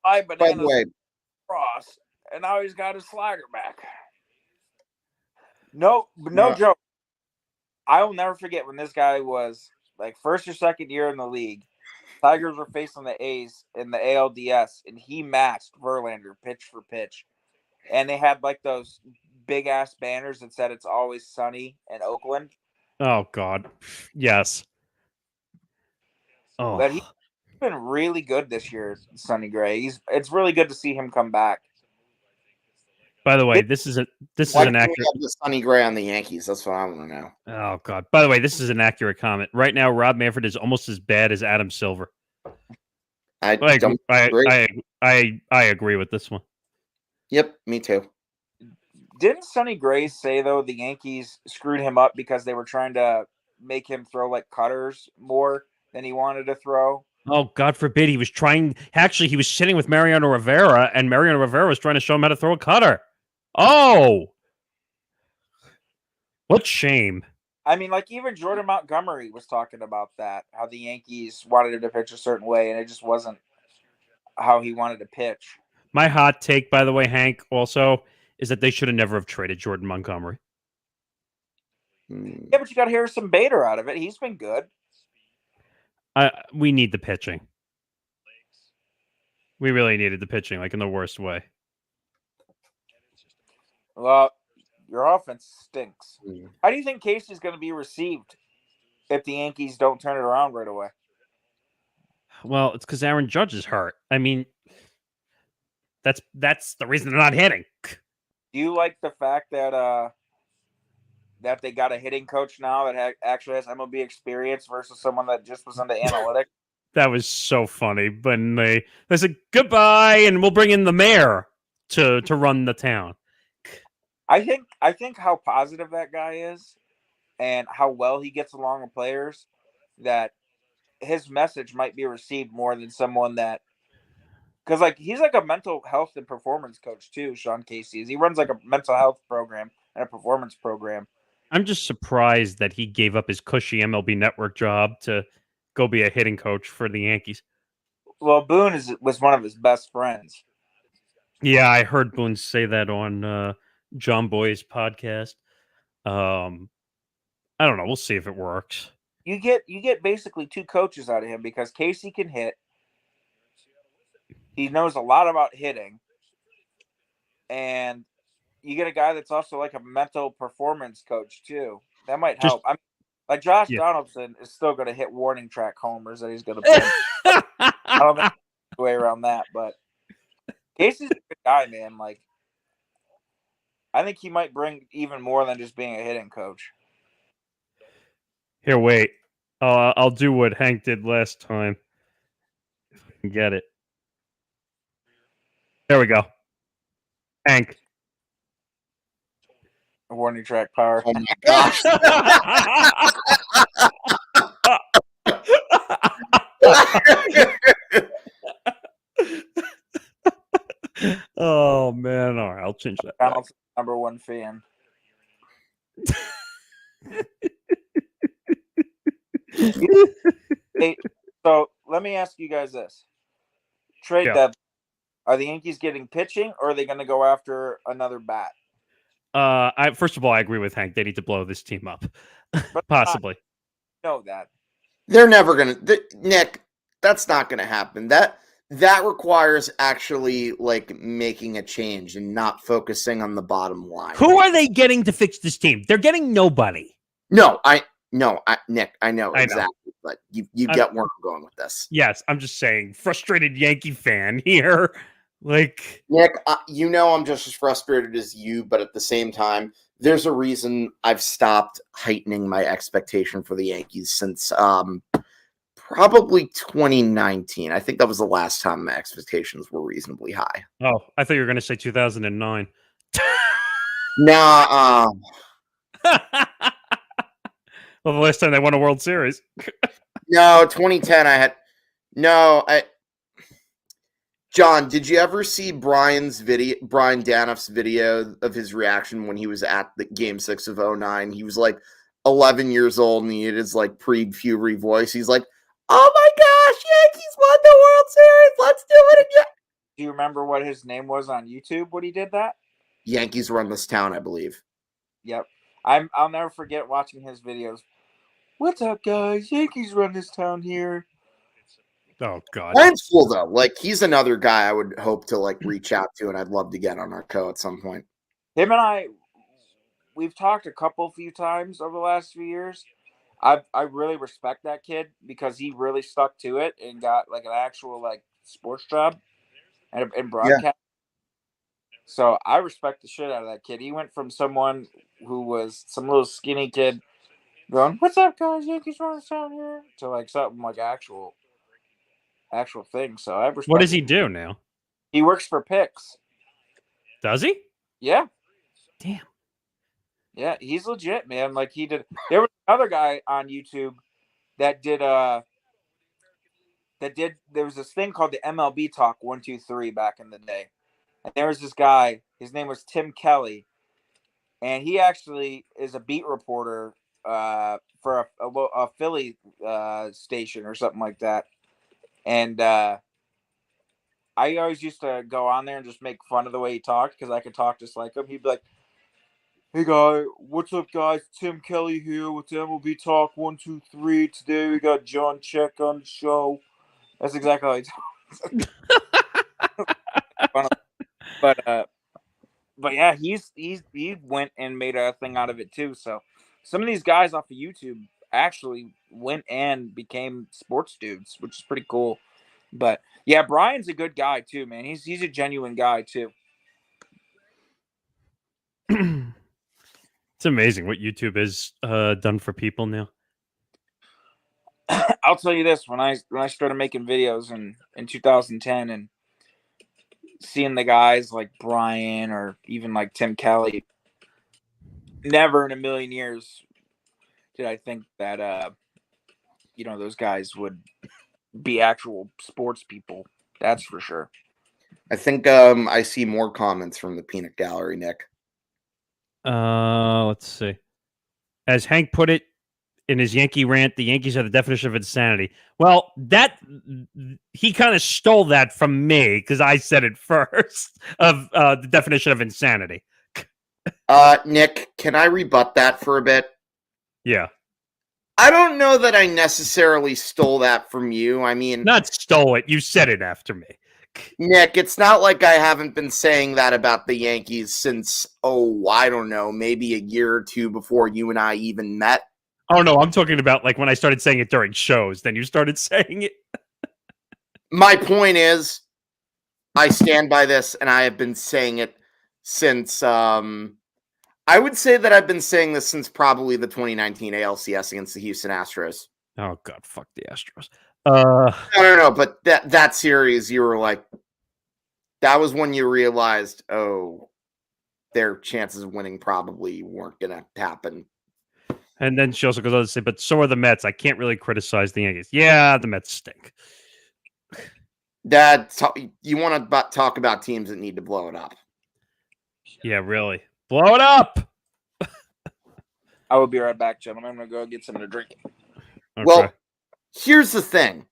Speaker 2: By the way,
Speaker 3: cross, and now he's got his slagger back. No joke. I will never forget when this guy was like first or second year in the league. Tigers were facing the A's in the ALDS, and he matched Verlander pitch for pitch. And they had like those big ass banners that said "It's always sunny in Oakland."
Speaker 1: Oh God. Yes. Oh.
Speaker 3: But he's been really good this year, Sonny Gray. It's really good to see him come back.
Speaker 1: By the way, this is an accurate.
Speaker 2: The Sonny Gray on the Yankees. That's what I want to know.
Speaker 1: Oh God! By the way, this is an accurate comment. Right now, Rob Manfred is almost as bad as Adam Silver. I agree with this one.
Speaker 2: Yep, me too.
Speaker 3: Didn't Sonny Gray say though the Yankees screwed him up because they were trying to make him throw like cutters more than he wanted to throw?
Speaker 1: Oh, God forbid. He was trying. Actually, he was sitting with Mariano Rivera, and Mariano Rivera was trying to show him how to throw a cutter. Oh, what shame.
Speaker 3: I mean, like even Jordan Montgomery was talking about that, how the Yankees wanted him to pitch a certain way, and it just wasn't how he wanted to pitch.
Speaker 1: My hot take, by the way, Hank, also, is that they should have never have traded Jordan Montgomery.
Speaker 3: Yeah, but you got Harrison Bader out of it. He's been good.
Speaker 1: We need the pitching. We really needed the pitching, like in the worst way.
Speaker 3: Well, your offense stinks.
Speaker 2: Mm.
Speaker 3: How do you think Casey's going to be received if the Yankees don't turn it around right away?
Speaker 1: Well, it's because Aaron Judge is hurt. I mean, that's the reason they're not hitting.
Speaker 3: Do you like the fact that that they got a hitting coach now that actually has MLB experience versus someone that just was into analytics?
Speaker 1: That was so funny. But they said goodbye, and we'll bring in the mayor to run the town.
Speaker 3: I think how positive that guy is, and how well he gets along with players, that his message might be received more than someone that, because like he's like a mental health and performance coach too. Sean Casey he runs like a mental health program and a performance program.
Speaker 1: I'm just surprised that he gave up his cushy MLB Network job to go be a hitting coach for the Yankees.
Speaker 3: Well, Boone was one of his best friends.
Speaker 1: Yeah, I heard Boone say that on John Boy's podcast. I don't know. We'll see if it works.
Speaker 3: You get basically two coaches out of him because Casey can hit. He knows a lot about hitting. And you get a guy that's also like a mental performance coach too. That might help. I mean, like Josh Donaldson is still going to hit warning track homers that he's going to put. I don't think there's a way around that, but Casey's a good guy, man. Like, I think he might bring even more than just being a hitting coach.
Speaker 1: Here, wait. I'll do what Hank did last time. If I can get it. There we go. Hank.
Speaker 3: Warning track power.
Speaker 2: Oh my gosh.
Speaker 1: Oh man! All right, I'll change that.
Speaker 3: Donald's number one fan. Hey, so let me ask you guys this: trade deadline. Are the Yankees getting pitching, or are they going to go after another bat?
Speaker 1: First of all, I agree with Hank. They need to blow this team up, possibly.
Speaker 3: Know that
Speaker 2: they're never gonna. Nick, that's not gonna happen. That requires actually like making a change and not focusing on the bottom line.
Speaker 1: Who are they getting to fix this team? They're getting nobody.
Speaker 2: Nick, I know exactly, but you get where I'm going with this.
Speaker 1: Yes, I'm just saying, frustrated Yankee fan here. Like,
Speaker 2: Nick, I'm just as frustrated as you, but at the same time, there's a reason I've stopped heightening my expectation for the Yankees since probably 2019. I think that was the last time my expectations were reasonably high.
Speaker 1: Oh, I thought you were going to say 2009.
Speaker 2: Nah.
Speaker 1: Well, the last time they won a World Series.
Speaker 2: No, 2010. John, did you ever see Brian Danoff's video of his reaction when he was at the Game 6 of 2009? He was like 11 years old and he had his like pre-Fury voice. He's like, "Oh my gosh, Yankees won the World Series. Let's do it again."
Speaker 3: Do you remember what his name was on YouTube when he did that?
Speaker 2: Yankees run this town, I believe.
Speaker 3: Yep. I'll never forget watching his videos. What's up, guys? Yankees run this town here.
Speaker 1: Oh, God.
Speaker 2: Brian's cool, though. Like, he's another guy I would hope to, like, reach out to, and I'd love to get on our show at some point.
Speaker 3: Him and I, we've talked a few times over the last few years. I really respect that kid because he really stuck to it and got, like, an actual, like, sports job and broadcast. Yeah. So I respect the shit out of that kid. He went from someone who was some little skinny kid going, "What's up, guys? Yankees run this town here," to, like, something like actual thing. So I respect.
Speaker 1: What does he do now?
Speaker 3: He works for Pix.
Speaker 1: Does he?
Speaker 3: Yeah.
Speaker 1: Damn.
Speaker 3: Yeah, he's legit, man. Like he did. There was another guy on YouTube that did. There was this thing called the MLB Talk 123 back in the day, and there was this guy. His name was Tim Kelly, and he actually is a beat reporter for a Philly station or something like that. And I always used to go on there and just make fun of the way he talked because I could talk just like him. He'd be like, "Hey, guy, what's up, guys? Tim Kelly here with MLB Talk 123. Today we got John Czech on the show." That's exactly how he talks. But yeah, he went and made a thing out of it too. So some of these guys off of YouTube actually went and became sports dudes, which is pretty cool. But yeah, Brian's a good guy too, man. He's a genuine guy too.
Speaker 1: It's amazing what YouTube has done for people now.
Speaker 3: I'll tell you this: when I started making videos in 2010 and seeing the guys like Brian or even like Tim Kelly, never in a million years did I think that those guys would be actual sports people. That's for sure.
Speaker 2: I think I see more comments from the peanut gallery, Nick.
Speaker 1: Let's see. As Hank put it in his Yankee rant, the Yankees are the definition of insanity. Well, he kind of stole that from me because I said it first of the definition of insanity.
Speaker 2: Nick, can I rebut that for a bit?
Speaker 1: Yeah.
Speaker 2: I don't know that I necessarily stole that from you. I mean,
Speaker 1: not stole it. You said it after me.
Speaker 2: Nick, it's not like I haven't been saying that about the Yankees since, I don't know, maybe a year or two before you and I even met.
Speaker 1: Oh, no, I'm talking about like when I started saying it during shows, then you started saying it.
Speaker 2: My point is, I stand by this, and I have been saying it since, I would say that I've been saying this since probably the 2019 ALCS against the Houston Astros.
Speaker 1: Oh, God, fuck the Astros.
Speaker 2: No, but that series, you were like, that was when you realized, their chances of winning probably weren't going to happen.
Speaker 1: And then she also goes on to say, but so are the Mets. I can't really criticize the Yankees. Yeah, the Mets stink.
Speaker 2: You want to talk about teams that need to blow it up.
Speaker 1: Yeah, really. Blow it up!
Speaker 3: I will be right back, gentlemen. I'm going to go get something to drink.
Speaker 1: Okay.
Speaker 2: Well, here's the thing.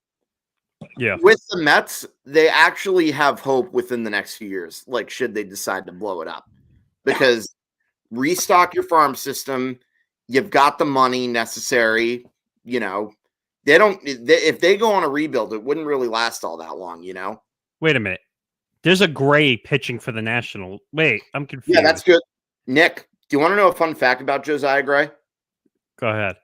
Speaker 1: Yeah.
Speaker 2: With the Mets, they actually have hope within the next few years, like should they decide to blow it up. Because restock your farm system, you've got the money necessary, if they go on a rebuild, it wouldn't really last all that long,
Speaker 1: Wait a minute. There's a Gray pitching for the National. Wait, I'm confused.
Speaker 2: Yeah, that's good. Nick, do you want to know a fun fact about Josiah Gray?
Speaker 1: Go ahead.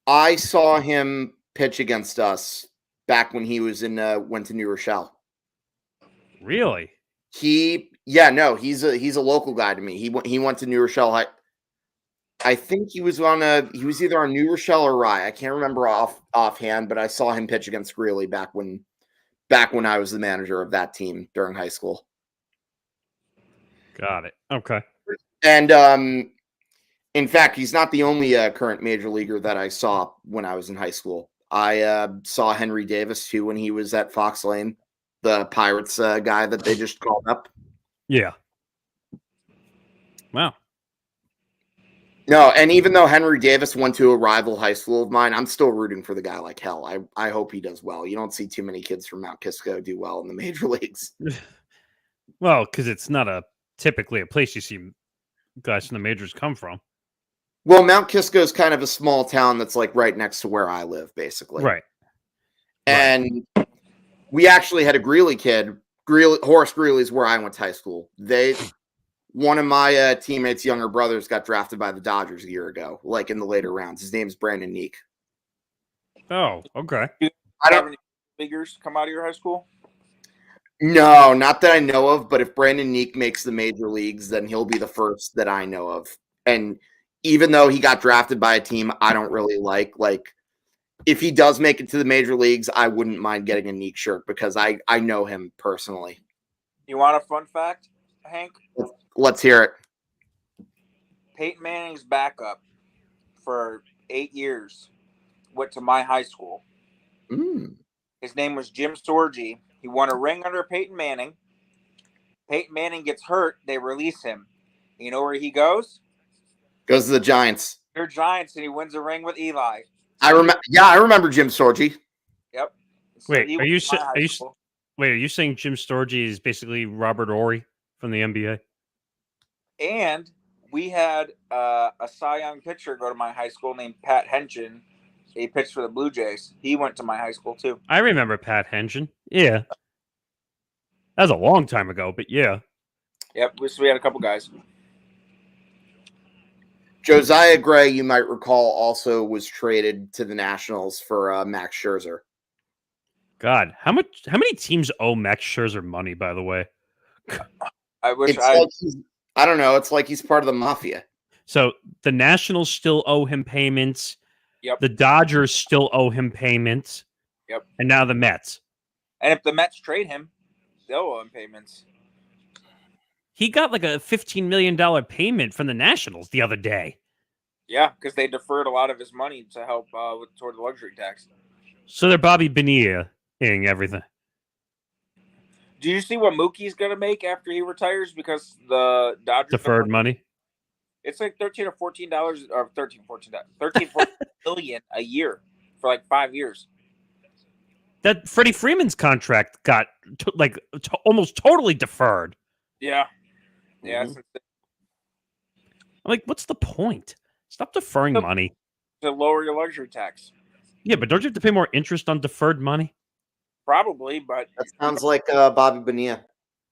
Speaker 2: I saw him pitch against us back when he was went to New Rochelle.
Speaker 1: Really?
Speaker 2: He's a local guy to me. He went to New Rochelle. I think he was either on New Rochelle or Rye. I can't remember offhand, but I saw him pitch against Greeley back when I was the manager of that team during high school.
Speaker 1: Got it. Okay.
Speaker 2: And in fact, he's not the only current major leaguer that I saw when I was in high school. I saw Henry Davis too when he was at Fox Lane, the Pirates guy that they just called up.
Speaker 1: Yeah. Wow.
Speaker 2: No, and even though Henry Davis went to a rival high school of mine, I'm still rooting for the guy like hell. I hope he does well. You don't see too many kids from Mount Kisco do well in the major leagues.
Speaker 1: Well, because it's not typically a place you see guys from the majors come from.
Speaker 2: Well, Mount Kisco is kind of a small town that's like right next to where I live, basically.
Speaker 1: Right.
Speaker 2: And we actually had a Greeley kid. Horace Greeley's where I went to high school. One of my teammates' younger brothers got drafted by the Dodgers a year ago, like in the later rounds. His name's Brandon Neek.
Speaker 1: Oh, okay.
Speaker 3: I don't have any figures come out of your high school?
Speaker 2: No, not that I know of, but if Brandon Neek makes the major leagues, then he'll be the first that I know of. And even though he got drafted by a team I don't really like, if he does make it to the major leagues, I wouldn't mind getting a Neek shirt because I know him personally.
Speaker 3: You want a fun fact, Hank?
Speaker 2: Let's hear it.
Speaker 3: Peyton Manning's backup for 8 years went to my high school. His name was Jim Sorgi. He won a ring under Peyton Manning. Peyton Manning gets hurt. They release him. You know where he goes?
Speaker 2: Goes to the Giants.
Speaker 3: They're Giants, and he wins a ring with Eli.
Speaker 2: I remember Jim Sorgi.
Speaker 3: Yep. So
Speaker 1: Wait, are you saying Jim Storgy is basically Robert Horry from the NBA?
Speaker 3: And we had a Cy Young pitcher go to my high school named Pat Henson. He pitched for the Blue Jays. He went to my high school too.
Speaker 1: I remember Pat Henson. Yeah. That was a long time ago, but yeah.
Speaker 3: Yep, so we had a couple guys.
Speaker 2: Josiah Gray, you might recall, also was traded to the Nationals for Max Scherzer.
Speaker 1: God, how many teams owe Max Scherzer money, by the way?
Speaker 3: I wish
Speaker 2: I don't know. It's like he's part of the mafia.
Speaker 1: So the Nationals still owe him payments.
Speaker 3: Yep.
Speaker 1: The Dodgers still owe him payments.
Speaker 3: Yep.
Speaker 1: And now the Mets.
Speaker 3: And if the Mets trade him, they'll owe him payments.
Speaker 1: He got like a $15 million payment from the Nationals the other day.
Speaker 3: Yeah, because they deferred a lot of his money to help toward the luxury tax.
Speaker 1: So they're Bobby Bonilla-ing everything.
Speaker 3: Do you see what Mookie's going to make after he retires? Because the Dodgers
Speaker 1: Deferred money?
Speaker 3: It's like $13 or $14 or $13 million a year for like 5 years.
Speaker 1: That Freddie Freeman's contract got almost totally deferred.
Speaker 3: Yeah. Yeah.
Speaker 1: I'm like, what's the point? Stop deferring money.
Speaker 3: To lower your luxury tax.
Speaker 1: Yeah, but don't you have to pay more interest on deferred money?
Speaker 3: Probably, but
Speaker 2: that sounds like Bobby Bonilla.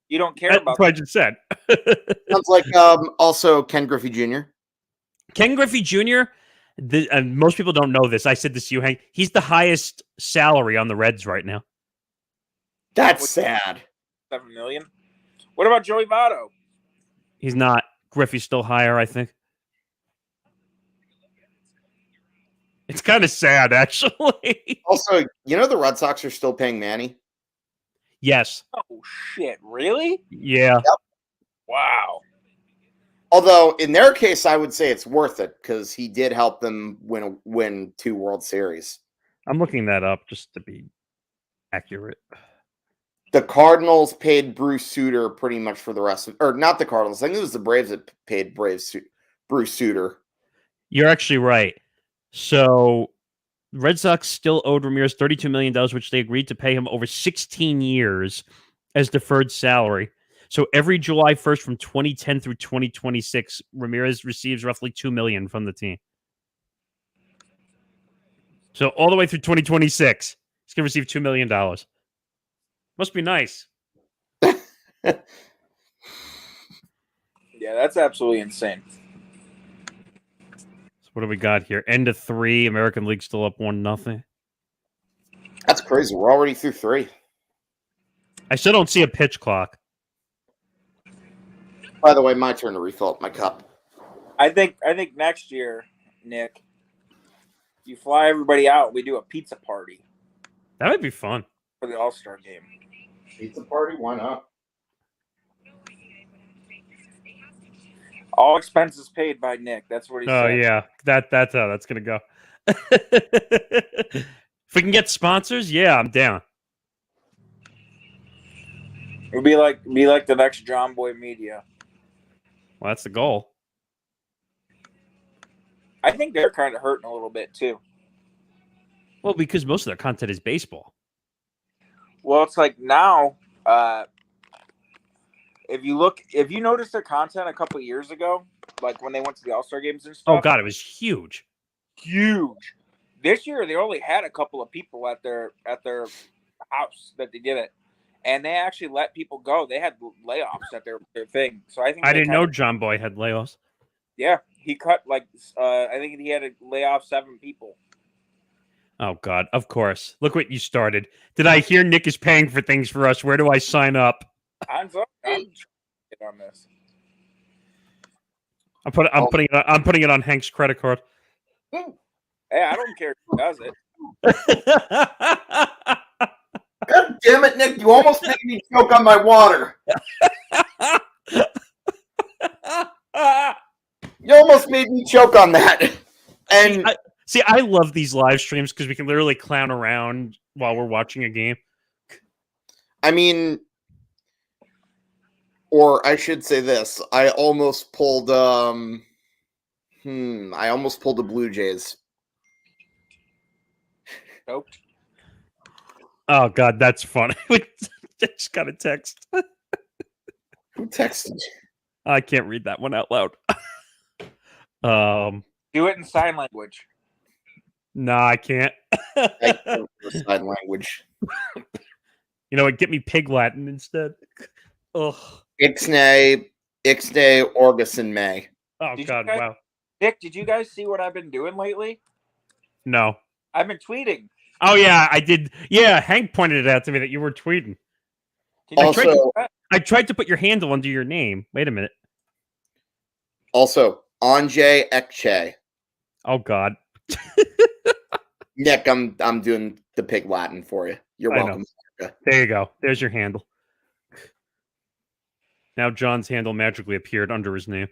Speaker 3: You don't care about
Speaker 1: That's what I just said.
Speaker 2: Sounds like also Ken Griffey Jr.
Speaker 1: Ken Griffey Jr., and most people don't know this. I said this to you, Hank. He's the highest salary on the Reds right now.
Speaker 2: That's sad.
Speaker 3: $7 million. What about Joey Votto?
Speaker 1: He's not. Griffey's still higher, I think. It's kind of sad, actually.
Speaker 2: Also, you know the Red Sox are still paying Manny?
Speaker 1: Yes.
Speaker 3: Oh, shit. Really?
Speaker 1: Yeah.
Speaker 2: Yep.
Speaker 3: Wow.
Speaker 2: Although, in their case, I would say it's worth it because he did help them win 2 World Series.
Speaker 1: I'm looking that up just to be accurate.
Speaker 2: The Cardinals paid Bruce Sutter pretty much for the rest of... Or not the Cardinals. I think it was the Braves that paid Bruce Sutter.
Speaker 1: You're actually right. So, Red Sox still owed Ramirez $32 million, which they agreed to pay him over 16 years as deferred salary. So, every July 1st from 2010 through 2026, Ramirez receives roughly $2 million from the team. So, all the way through 2026, he's going to receive $2 million. Must be nice.
Speaker 3: Yeah, that's absolutely insane.
Speaker 1: What do we got here? End of 3. American League still up 1-0.
Speaker 2: That's crazy. We're already through 3.
Speaker 1: I still don't see a pitch clock.
Speaker 2: By the way, my turn to refill up my cup.
Speaker 3: I think next year, Nick, you fly everybody out. We do a pizza party
Speaker 1: That might be fun.
Speaker 3: for the All-Star Game.
Speaker 2: Pizza party? Why not?
Speaker 3: All expenses paid by Nick. That's what he said.
Speaker 1: Oh yeah, that's how that's gonna go. If we can get sponsors, yeah, I'm down.
Speaker 3: It would be like the next John Boy Media.
Speaker 1: Well, that's the goal.
Speaker 3: I think they're kind of hurting a little bit too.
Speaker 1: Well, because most of their content is baseball.
Speaker 3: Well, it's like now, if you noticed their content a couple of years ago, like when they went to the All-Star games and stuff.
Speaker 1: Oh God, it was huge.
Speaker 3: Huge. This year they only had a couple of people at their house that they did it, and they actually let people go. They had layoffs at their thing. So I think
Speaker 1: I didn't know John Boy had layoffs.
Speaker 3: Yeah, he cut I think he had to lay off 7 people.
Speaker 1: Oh God, of course. Look what you started. Did I hear Nick is paying for things for us? Where do I sign up?
Speaker 3: I'm trying to get on this.
Speaker 1: I'm putting it on Hank's credit card.
Speaker 3: Hey, I don't care who does it.
Speaker 2: God damn it, Nick! You almost made me choke on my water. You almost made me choke on that. And
Speaker 1: I love these live streams because we can literally clown around while we're watching a game.
Speaker 2: I mean, or I should say this: I almost pulled. I almost pulled the Blue Jays.
Speaker 3: Nope.
Speaker 2: Oh
Speaker 1: God, that's funny. We just got a text.
Speaker 2: Who texted you?
Speaker 1: I can't read that one out loud.
Speaker 3: Do it in sign language.
Speaker 1: No, I can't.
Speaker 2: I can't sign language.
Speaker 1: You know what? Get me Pig Latin instead. Ugh.
Speaker 2: Ixnay Orgus in May.
Speaker 1: Oh, God, wow.
Speaker 3: Dick, did you guys see what I've been doing lately?
Speaker 1: No.
Speaker 3: I've been tweeting.
Speaker 1: Oh, yeah, I did. Yeah, Hank pointed it out to me that you were tweeting.
Speaker 2: Also,
Speaker 1: I tried to put your handle under your name. Wait a minute.
Speaker 2: Also, Anjay Ekche.
Speaker 1: Oh, God.
Speaker 2: Nick, I'm doing the Pig Latin for you. You're welcome.
Speaker 1: There you go. There's your handle. Now John's handle magically appeared under his name.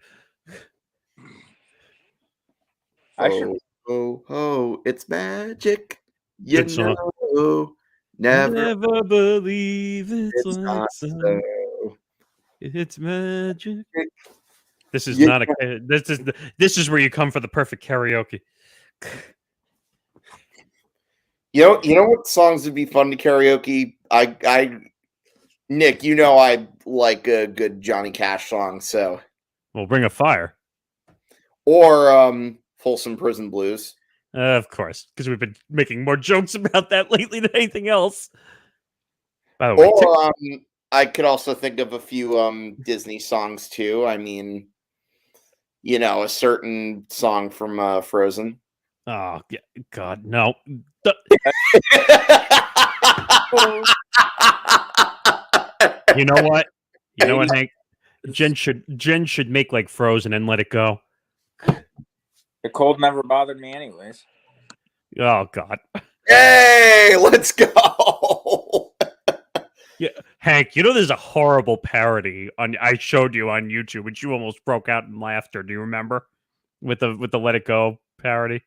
Speaker 2: Oh, it's magic.
Speaker 1: Good song.
Speaker 2: Never
Speaker 1: believe it's like
Speaker 2: so.
Speaker 1: It's magic. This is not a. This is where you come for the perfect karaoke.
Speaker 2: You know what songs would be fun to karaoke? Nick, you know I like a good Johnny Cash song, so.
Speaker 1: Well, Ring of Fire.
Speaker 2: Or Folsom Prison Blues.
Speaker 1: Of course, because we've been making more jokes about that lately than anything else. By the way,
Speaker 2: or I could also think of a few Disney songs too. I mean, you know, a certain song from Frozen.
Speaker 1: Oh, yeah, God, no. You know what? You know what, Hank? Jen should make like Frozen and let it go.
Speaker 3: The cold never bothered me anyways.
Speaker 1: Oh, God.
Speaker 2: Hey, let's go.
Speaker 1: Yeah, Hank, you know there's a horrible parody I showed you on YouTube, which you almost broke out in laughter. Do you remember? With the Let It Go parody?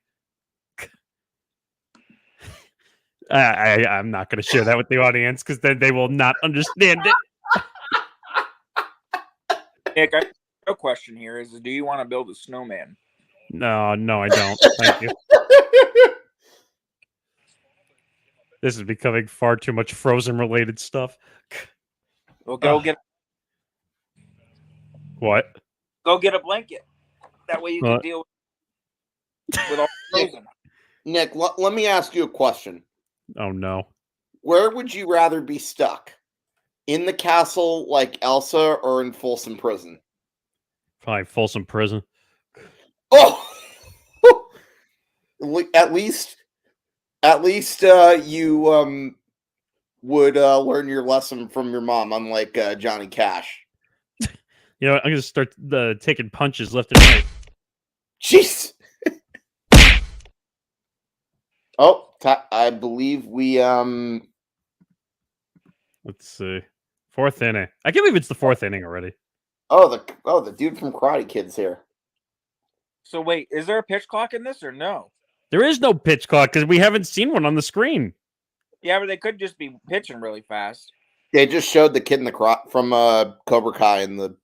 Speaker 1: I'm not going to share that with the audience because then they will not understand it.
Speaker 3: Nick, no question here is: do you want to build a snowman?
Speaker 1: No, I don't. Thank you. This is becoming far too much Frozen-related stuff.
Speaker 3: Well, go get.
Speaker 1: What?
Speaker 3: Go get a blanket. That way you can deal with all Frozen.
Speaker 2: Nick, let me ask you a question.
Speaker 1: Oh, no.
Speaker 2: Where would you rather be stuck? In the castle like Elsa or in Folsom Prison?
Speaker 1: Probably Folsom Prison.
Speaker 2: Oh! At least you would learn your lesson from your mom, unlike Johnny Cash.
Speaker 1: You know, I'm going to start taking punches left and right.
Speaker 2: Jeez! Oh, I believe we
Speaker 1: Let's see. Fourth inning. I can't believe it's the fourth inning already.
Speaker 2: the dude from Karate Kid's here.
Speaker 3: So wait, is there a pitch clock in this or no?
Speaker 1: There is no pitch clock because we haven't seen one on the screen.
Speaker 3: Yeah, but they could just be pitching really fast.
Speaker 2: They just showed the kid in the from Cobra Kai in the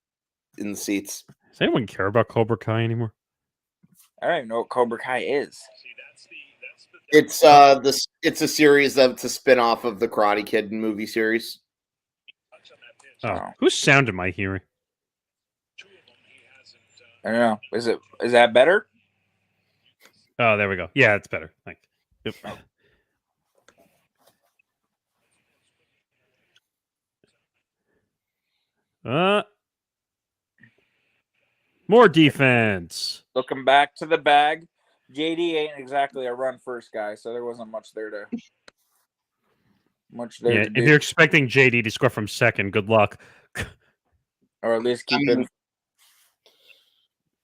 Speaker 2: seats.
Speaker 1: Does anyone care about Cobra Kai anymore?
Speaker 3: I don't even know what Cobra Kai is.
Speaker 2: It's it's a series it's a spin-off of the Karate Kid movie series.
Speaker 1: Oh, whose sound am I hearing?
Speaker 3: I don't know. Is that better?
Speaker 1: Oh, there we go. Yeah, it's better. Thanks. Yep. More defense.
Speaker 3: Looking back to the bag, JD ain't exactly a run first guy, so there wasn't much there to do.
Speaker 1: If you're expecting JD to score from second, good luck.
Speaker 3: Or at least keep it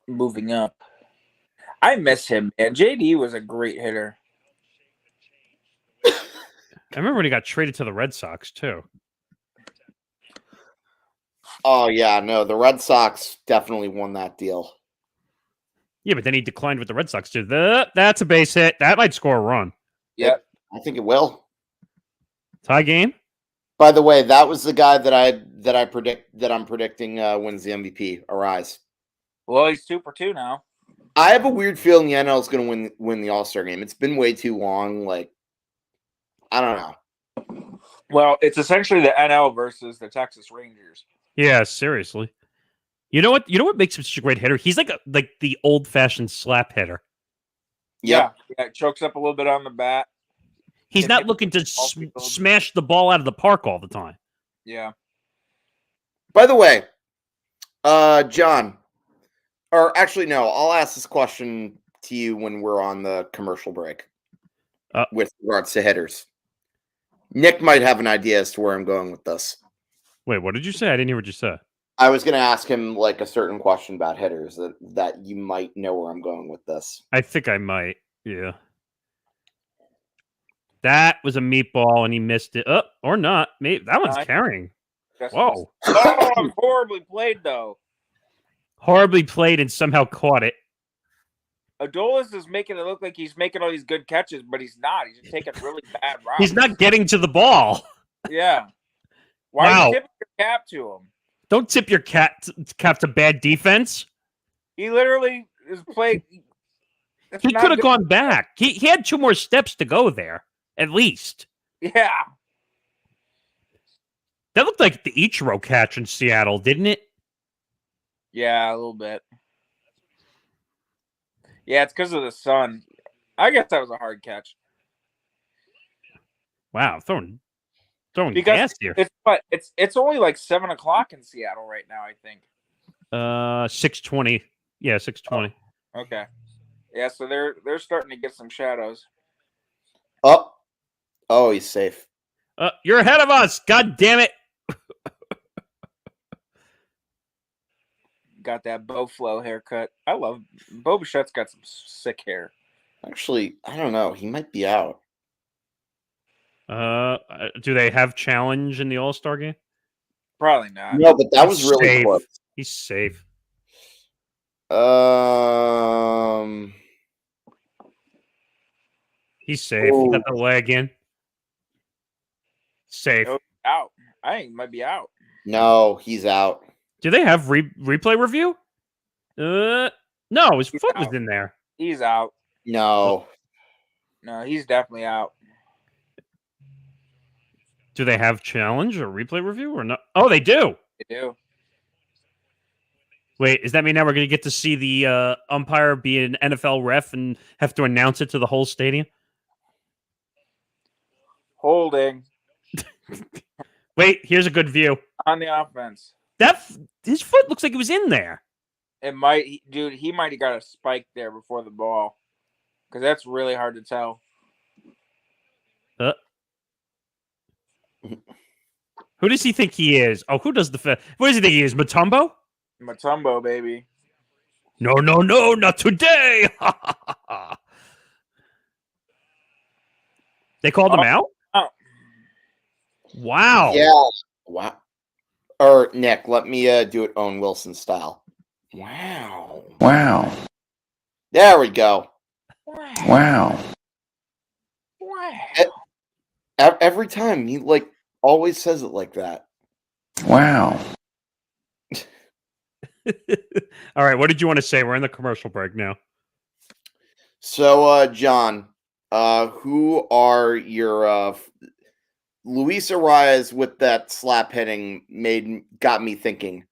Speaker 3: moving up. I miss him, man. JD was a great hitter.
Speaker 1: I remember when he got traded to the Red Sox, too.
Speaker 2: Oh, yeah, no, the Red Sox definitely won that deal.
Speaker 1: Yeah, but then he declined with the Red Sox, too. That's a base hit. That might score a run.
Speaker 3: Yep.
Speaker 2: I think it will.
Speaker 1: Tie game?
Speaker 2: By the way, that was the guy that I'm predicting wins the MVP. Arise.
Speaker 3: Well, he's 2-for-2 now.
Speaker 2: I have a weird feeling the NL is going to win the All-Star game. It's been way too long. Like, I don't know.
Speaker 3: Well, it's essentially the NL versus the Texas Rangers.
Speaker 1: Yeah, seriously. You know what? You know what makes him such a great hitter? He's like the old-fashioned slap hitter.
Speaker 2: Yep.
Speaker 3: Yeah, chokes up a little bit on the bat.
Speaker 1: He's not looking to smash the ball out of the park all the time.
Speaker 3: Yeah.
Speaker 2: By the way, John, or actually, no, I'll ask this question to you when we're on the commercial break with regards to hitters. Nick might have an idea as to where I'm going with this.
Speaker 1: Wait, what did you say? I didn't hear what you said.
Speaker 2: I was going to ask him like a certain question about hitters that you might know where I'm going with this.
Speaker 1: I think I might. Yeah. That was a meatball, and he missed it. Or not. Maybe that one's carrying. Whoa.
Speaker 3: Oh, horribly played, though.
Speaker 1: Horribly played and somehow caught it.
Speaker 3: Adolis is making it look like he's making all these good catches, but he's not. He's just taking really bad routes.
Speaker 1: He's not getting to the ball.
Speaker 3: Yeah. Why are you tipping your cap to him?
Speaker 1: Don't tip your cap to bad defense.
Speaker 3: He literally is playing.
Speaker 1: He could have gone back. He had 2 more steps to go there, at least.
Speaker 3: Yeah.
Speaker 1: That looked like the Ichiro catch in Seattle, didn't it?
Speaker 3: Yeah, a little bit. Yeah, it's because of the sun. I guess that was a hard catch.
Speaker 1: Wow, throwing
Speaker 3: because
Speaker 1: gas here.
Speaker 3: It's only like 7:00 in Seattle right now, I think.
Speaker 1: 6:20. Yeah, 6:20.
Speaker 3: Oh, okay. Yeah, so they're starting to get some shadows.
Speaker 2: Oh, he's safe.
Speaker 1: You're ahead of us. God damn it.
Speaker 3: Got that Bo Flow haircut. I love Bo Bichette's got some sick hair.
Speaker 2: Actually, I don't know. He might be out.
Speaker 1: Do they have challenge in the All-Star game?
Speaker 3: Probably not.
Speaker 2: No, but that was really close.
Speaker 1: He's safe. He's safe. He got the leg in. Safe.
Speaker 3: Out. I think he might be out.
Speaker 2: No, he's out.
Speaker 1: Do they have replay review? No, his foot was in there.
Speaker 3: He's out.
Speaker 2: No,
Speaker 3: he's definitely out.
Speaker 1: Do they have challenge or replay review or not? Oh, they do.
Speaker 3: They do.
Speaker 1: Wait, does that mean now we're going to get to see the umpire be an NFL ref and have to announce it to the whole stadium?
Speaker 3: Holding.
Speaker 1: Wait, here's a good view.
Speaker 3: On the offense.
Speaker 1: His foot looks like it was in there.
Speaker 3: It might, dude, he might have got a spike there before the ball. Because that's really hard to tell.
Speaker 1: Who does he think he is? Oh, who does what does he think he is? Mutombo?
Speaker 3: Mutombo, baby.
Speaker 1: No, not today. They called him out?
Speaker 3: Oh.
Speaker 1: Wow.
Speaker 2: Yeah. Wow. Or Nick, let me do it Owen Wilson style. Wow. There we go.
Speaker 3: Wow.
Speaker 2: Every time he always says it like that.
Speaker 1: Wow. All right, what did you want to say? We're in the commercial break now.
Speaker 2: So, John, who are your Luis Arias with that slap hitting got me thinking.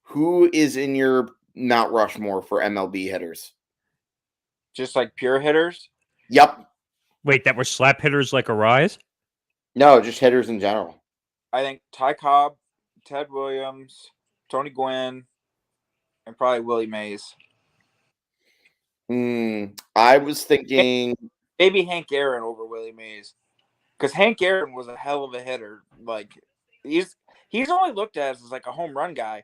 Speaker 2: Who is in your Mount Rushmore for MLB hitters?
Speaker 3: Just like pure hitters?
Speaker 2: Yep.
Speaker 1: Wait, that were slap hitters like Arias?
Speaker 2: No, just hitters in general.
Speaker 3: I think Ty Cobb, Ted Williams, Tony Gwynn, and probably Willie Mays.
Speaker 2: I was thinking
Speaker 3: maybe Hank Aaron over Willie Mays. Because Hank Aaron was a hell of a hitter. Like he's only looked at as like a home run guy.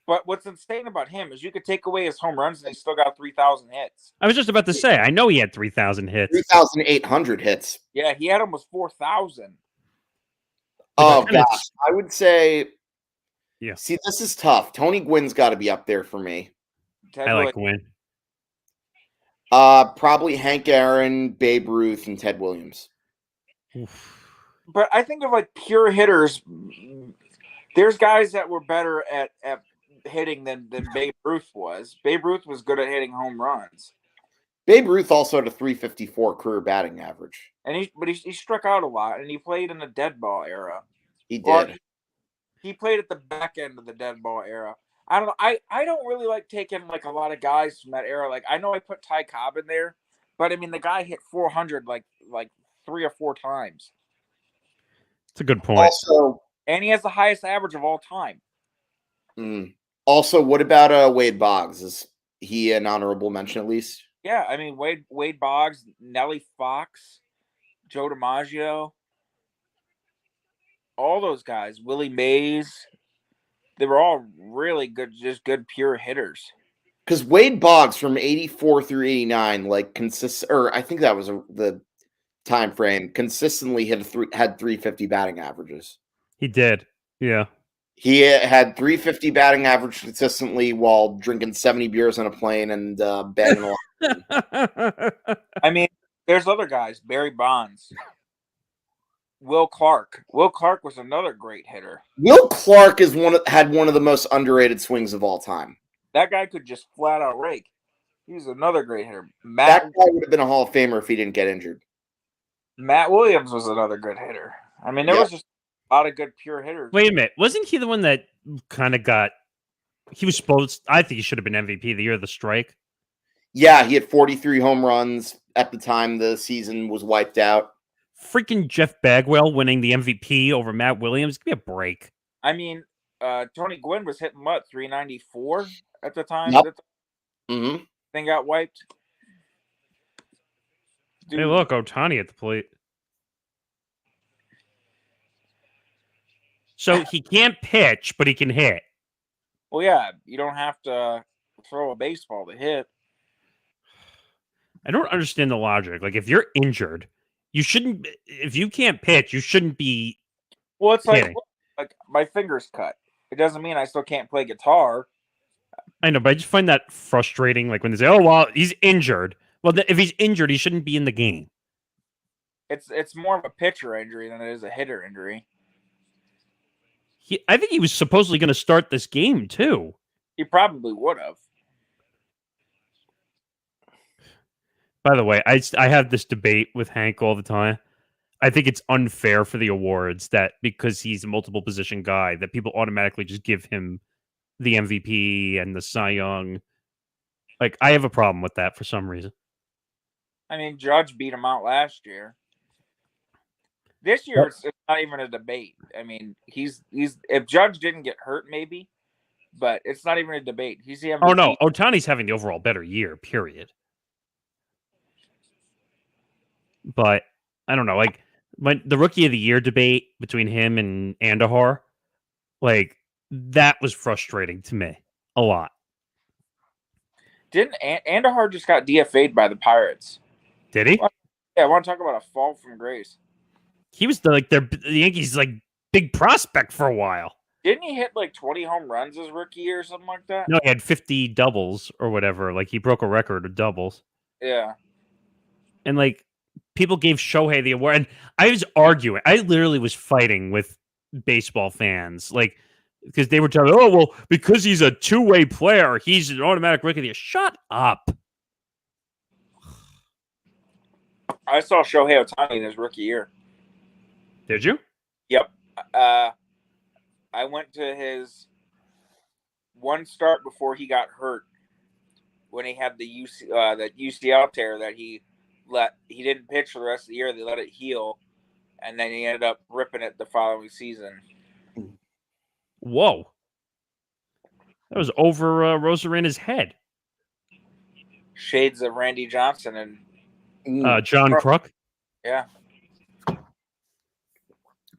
Speaker 3: But what's insane about him is you could take away his home runs and he still got 3,000 hits.
Speaker 1: I was just about to say, I know he had 3,000 hits.
Speaker 2: 3,800 hits.
Speaker 3: Yeah, he had almost 4,000.
Speaker 2: Oh, gosh. I would say,
Speaker 1: yeah.
Speaker 2: See, this is tough. Tony Gwynn's got to be up there for me.
Speaker 1: I like Gwynn.
Speaker 2: Probably Hank Aaron, Babe Ruth, and Ted Williams.
Speaker 1: Oof.
Speaker 3: But I think of like pure hitters. There's guys that were better at hitting than Babe Ruth was. Babe Ruth was good at hitting home runs.
Speaker 2: Babe Ruth also had a 354 career batting average.
Speaker 3: And he struck out a lot, and he played in the dead ball era.
Speaker 2: He did.
Speaker 3: He played at the back end of the dead ball era. I don't know. I don't really like taking like a lot of guys from that era. Like I know I put Ty Cobb in there, but I mean the guy hit 400 like 3 or 4 times.
Speaker 1: It's a good point.
Speaker 2: Also,
Speaker 3: And he has the highest average of all time.
Speaker 2: Also, what about Wade Boggs? Is he an honorable mention at least?
Speaker 3: Yeah, I mean Wade Boggs, Nellie Fox, Joe DiMaggio, all those guys, Willie Mays, they were all really good, just good pure hitters.
Speaker 2: Because Wade Boggs from 84 through 89, like I think that was the time frame, consistently had 350 batting averages.
Speaker 1: He did. Yeah.
Speaker 2: He had 350 batting average consistently while drinking 70 beers on a plane and banging a lot.
Speaker 3: I mean, there's other guys, Barry Bonds, Will Clark. Will Clark was another great hitter.
Speaker 2: Will Clark had one of the most underrated swings of all time.
Speaker 3: That guy could just flat out rake. He's another great hitter.
Speaker 2: That guy would have been a Hall of Famer if he didn't get injured.
Speaker 3: Matt Williams was another good hitter. I mean, there was just a lot of good pure hitters.
Speaker 1: Wait a minute. Wasn't he the one that kind of he was supposed, I think he should have been MVP the year of the strike?
Speaker 2: Yeah, he had 43 home runs at the time the season was wiped out.
Speaker 1: Freaking Jeff Bagwell winning the MVP over Matt Williams. Give me a break.
Speaker 3: I mean, Tony Gwynn was hitting 394 at the time.
Speaker 2: Yep.
Speaker 3: Thing got wiped.
Speaker 1: Dude. Hey, look, Ohtani at the plate. So he can't pitch, but he can hit.
Speaker 3: Well, yeah, you don't have to throw a baseball to hit.
Speaker 1: I don't understand the logic. Like, if you're injured, you shouldn't. If you can't pitch, you shouldn't be.
Speaker 3: Well, it's like my finger's cut. It doesn't mean I still can't play guitar.
Speaker 1: I know, but I just find that frustrating. Like when they say, "Oh, well, he's injured." Well, if he's injured, he shouldn't be in the game.
Speaker 3: It's more of a pitcher injury than it is a hitter injury.
Speaker 1: I think he was supposedly going to start this game too.
Speaker 3: He probably would have.
Speaker 1: By the way, I have this debate with Hank all the time. I think it's unfair for the awards that because he's a multiple position guy, that people automatically just give him the MVP and the Cy Young. Like, I have a problem with that for some reason.
Speaker 3: I mean, Judge beat him out last year. This year, it's not even a debate. I mean, he's if Judge didn't get hurt, maybe, but it's not even a debate. He's the MVP.
Speaker 1: Oh no, Ohtani's having the overall better year. Period. But I don't know, like the Rookie of the Year debate between him and Andahar, like that was frustrating to me a lot.
Speaker 3: Didn't Andahar just got DFA'd by the Pirates?
Speaker 1: Did he?
Speaker 3: Yeah, I want to talk about a fall from grace.
Speaker 1: He was the Yankees' big prospect for a while.
Speaker 3: Didn't he hit 20 home runs his rookie year or something like that?
Speaker 1: No, he had 50 doubles or whatever. Like he broke a record of doubles.
Speaker 3: Yeah.
Speaker 1: And people gave Shohei the award, and I was arguing. I literally was fighting with baseball fans, because they were telling me, "Oh, well, because he's a two-way player, he's an automatic rookie of the year." Shut up.
Speaker 3: I saw Shohei Ohtani in his rookie year.
Speaker 1: Did you?
Speaker 3: Yep. I went to his one start before he got hurt when he had the UCL tear that he didn't pitch for the rest of the year. They let it heal, and then he ended up ripping it the following season.
Speaker 1: Whoa. That was over Rosarina's head.
Speaker 3: Shades of Randy Johnson and
Speaker 1: John Kruk.
Speaker 3: Yeah.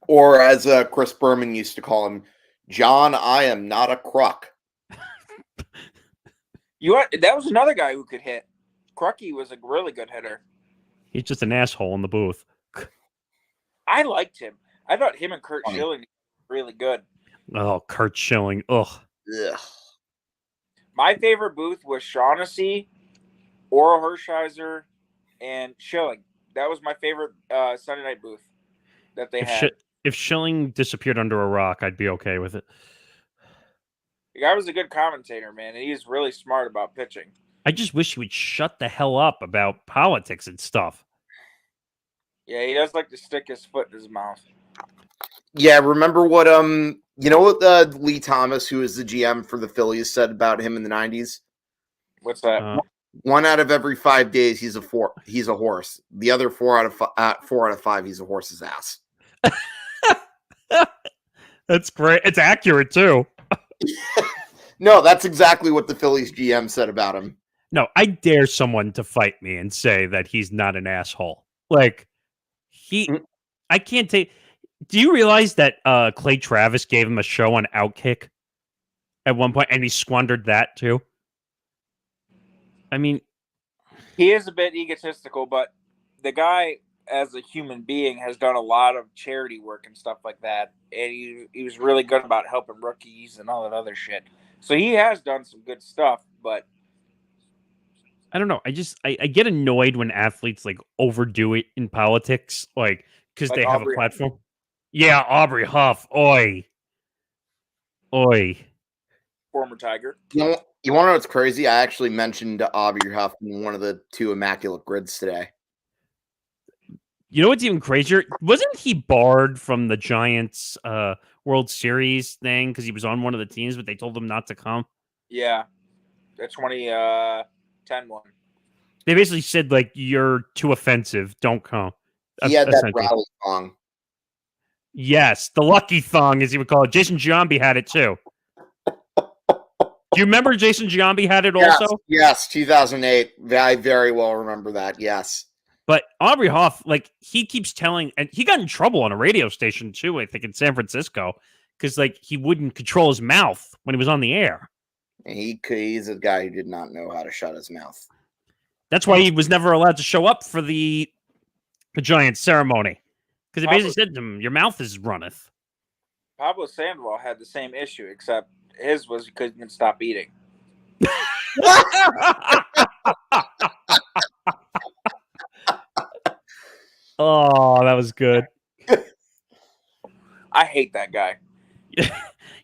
Speaker 2: Or as Chris Berman used to call him, John, I am not a Kruk.
Speaker 3: That was another guy who could hit. Krucky was a really good hitter.
Speaker 1: He's just an asshole in the booth.
Speaker 3: I liked him. I thought him and Kurt Schilling were really good.
Speaker 1: Oh, Kurt Schilling. Ugh.
Speaker 2: Ugh.
Speaker 3: My favorite booth was Shaughnessy, Oral Hershiser, and Schilling. That was my favorite Sunday night booth that they had.
Speaker 1: If Schilling disappeared under a rock, I'd be okay with it.
Speaker 3: The guy was a good commentator, man, and he's really smart about pitching.
Speaker 1: I just wish he would shut the hell up about politics and stuff.
Speaker 3: Yeah, he does like to stick his foot in his mouth.
Speaker 2: Yeah, remember what Lee Thomas, who is the GM for the Phillies, said about him in the 90s?
Speaker 3: What's that?
Speaker 2: 1 out of every 5 days, he's a horse. The other 4 out of 5, he's a horse's ass.
Speaker 1: That's great. It's accurate too.
Speaker 2: No, that's exactly what the Phillies GM said about him.
Speaker 1: No, I dare someone to fight me and say that he's not an asshole. Like I can't take. Do you realize that Clay Travis gave him a show on Outkick at one point, and he squandered that too? I mean,
Speaker 3: he is a bit egotistical, but the guy, as a human being, has done a lot of charity work and stuff like that, and he was really good about helping rookies and all that other shit. So he has done some good stuff, but
Speaker 1: I don't know. I get annoyed when athletes like overdo it in politics, like because they have a platform. Huff. Yeah, Aubrey Huff. Oi.
Speaker 3: Former Tiger.
Speaker 2: You want to know what's crazy? I actually mentioned Aubrey Huff in one of the 2 Immaculate Grids today.
Speaker 1: You know what's even crazier? Wasn't he barred from the Giants World Series thing because he was on one of the teams, but they told him not to come?
Speaker 3: Yeah. The 2010 one.
Speaker 1: They basically said, like, you're too offensive. Don't come.
Speaker 2: He had that rally song.
Speaker 1: Yes, the lucky thong, as he would call it. Jason Giambi had it too. Do you remember Jason Giambi had it also?
Speaker 2: Yes, 2008. I very well remember that, yes.
Speaker 1: But Aubrey Huff, like, he keeps telling, and he got in trouble on a radio station too, I think in San Francisco, because, like, he wouldn't control his mouth when he was on the air.
Speaker 2: He's a guy who did not know how to shut his mouth.
Speaker 1: That's why he was never allowed to show up for the Giants ceremony. Because he basically said to him, your mouth is runneth.
Speaker 3: Pablo Sandoval had the same issue, except his was he couldn't stop eating.
Speaker 1: Oh, that was good.
Speaker 3: I hate that guy.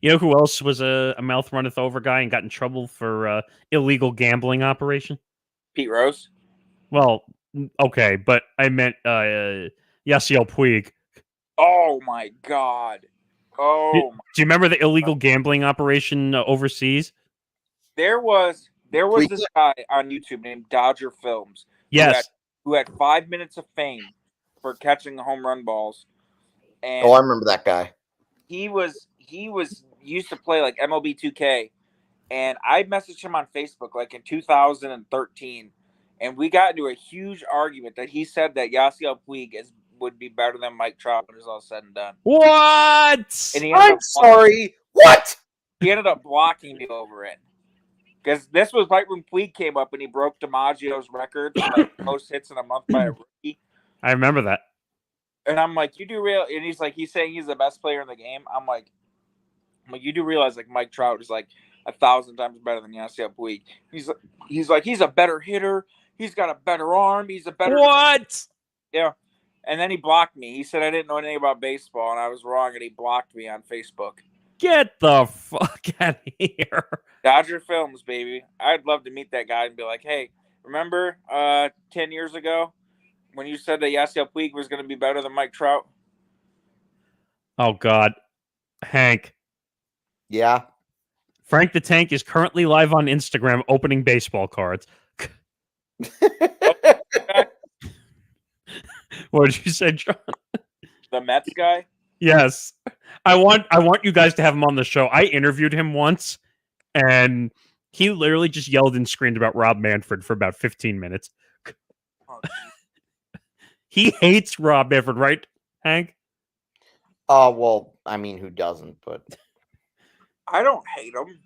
Speaker 1: You know who else was a mouth runneth over guy and got in trouble for illegal gambling operation?
Speaker 3: Pete Rose?
Speaker 1: Well, okay, but I meant Yasiel Puig.
Speaker 3: Oh, my God. Oh,
Speaker 1: do you remember the illegal gambling operation overseas?
Speaker 3: There was this guy on YouTube named Dodger Films.
Speaker 1: Yes.
Speaker 3: Who had 5 minutes of fame for catching home run balls. And
Speaker 2: I remember that guy.
Speaker 3: He used to play like MLB 2K, and I messaged him on Facebook like in 2013, and we got into a huge argument that he said that Yasiel Puig would be better than Mike Trout when it's all said and done.
Speaker 1: What?
Speaker 3: And
Speaker 2: I'm sorry. What?
Speaker 3: He ended up blocking me over it. Because this was right when Puig came up and he broke DiMaggio's record for like most hits in a month by a rookie.
Speaker 1: I remember that.
Speaker 3: And I'm like, you do real? And he's like, he's saying he's the best player in the game. I'm like, you do realize like Mike Trout is like 1,000 times better than Yasiel Puig. He's like, he's a better hitter. He's got a better arm. He's a better.
Speaker 1: What?
Speaker 3: Yeah. And then he blocked me. He said I didn't know anything about baseball, and I was wrong, and he blocked me on Facebook.
Speaker 1: Get the fuck out of here.
Speaker 3: Dodger Films, baby. I'd love to meet that guy and be like, hey, remember 10 years ago when you said that Yasiel Puig was going to be better than Mike Trout?
Speaker 1: Oh, God. Hank.
Speaker 2: Yeah?
Speaker 1: Frank the Tank is currently live on Instagram opening baseball cards. What did you say, John?
Speaker 3: The Mets guy?
Speaker 1: Yes. I want you guys to have him on the show. I interviewed him once, and he literally just yelled and screamed about Rob Manfred for about 15 minutes.
Speaker 3: Oh,
Speaker 1: he hates Rob Manfred, right, Hank?
Speaker 2: Well, I mean, who doesn't, but...
Speaker 3: I don't hate him.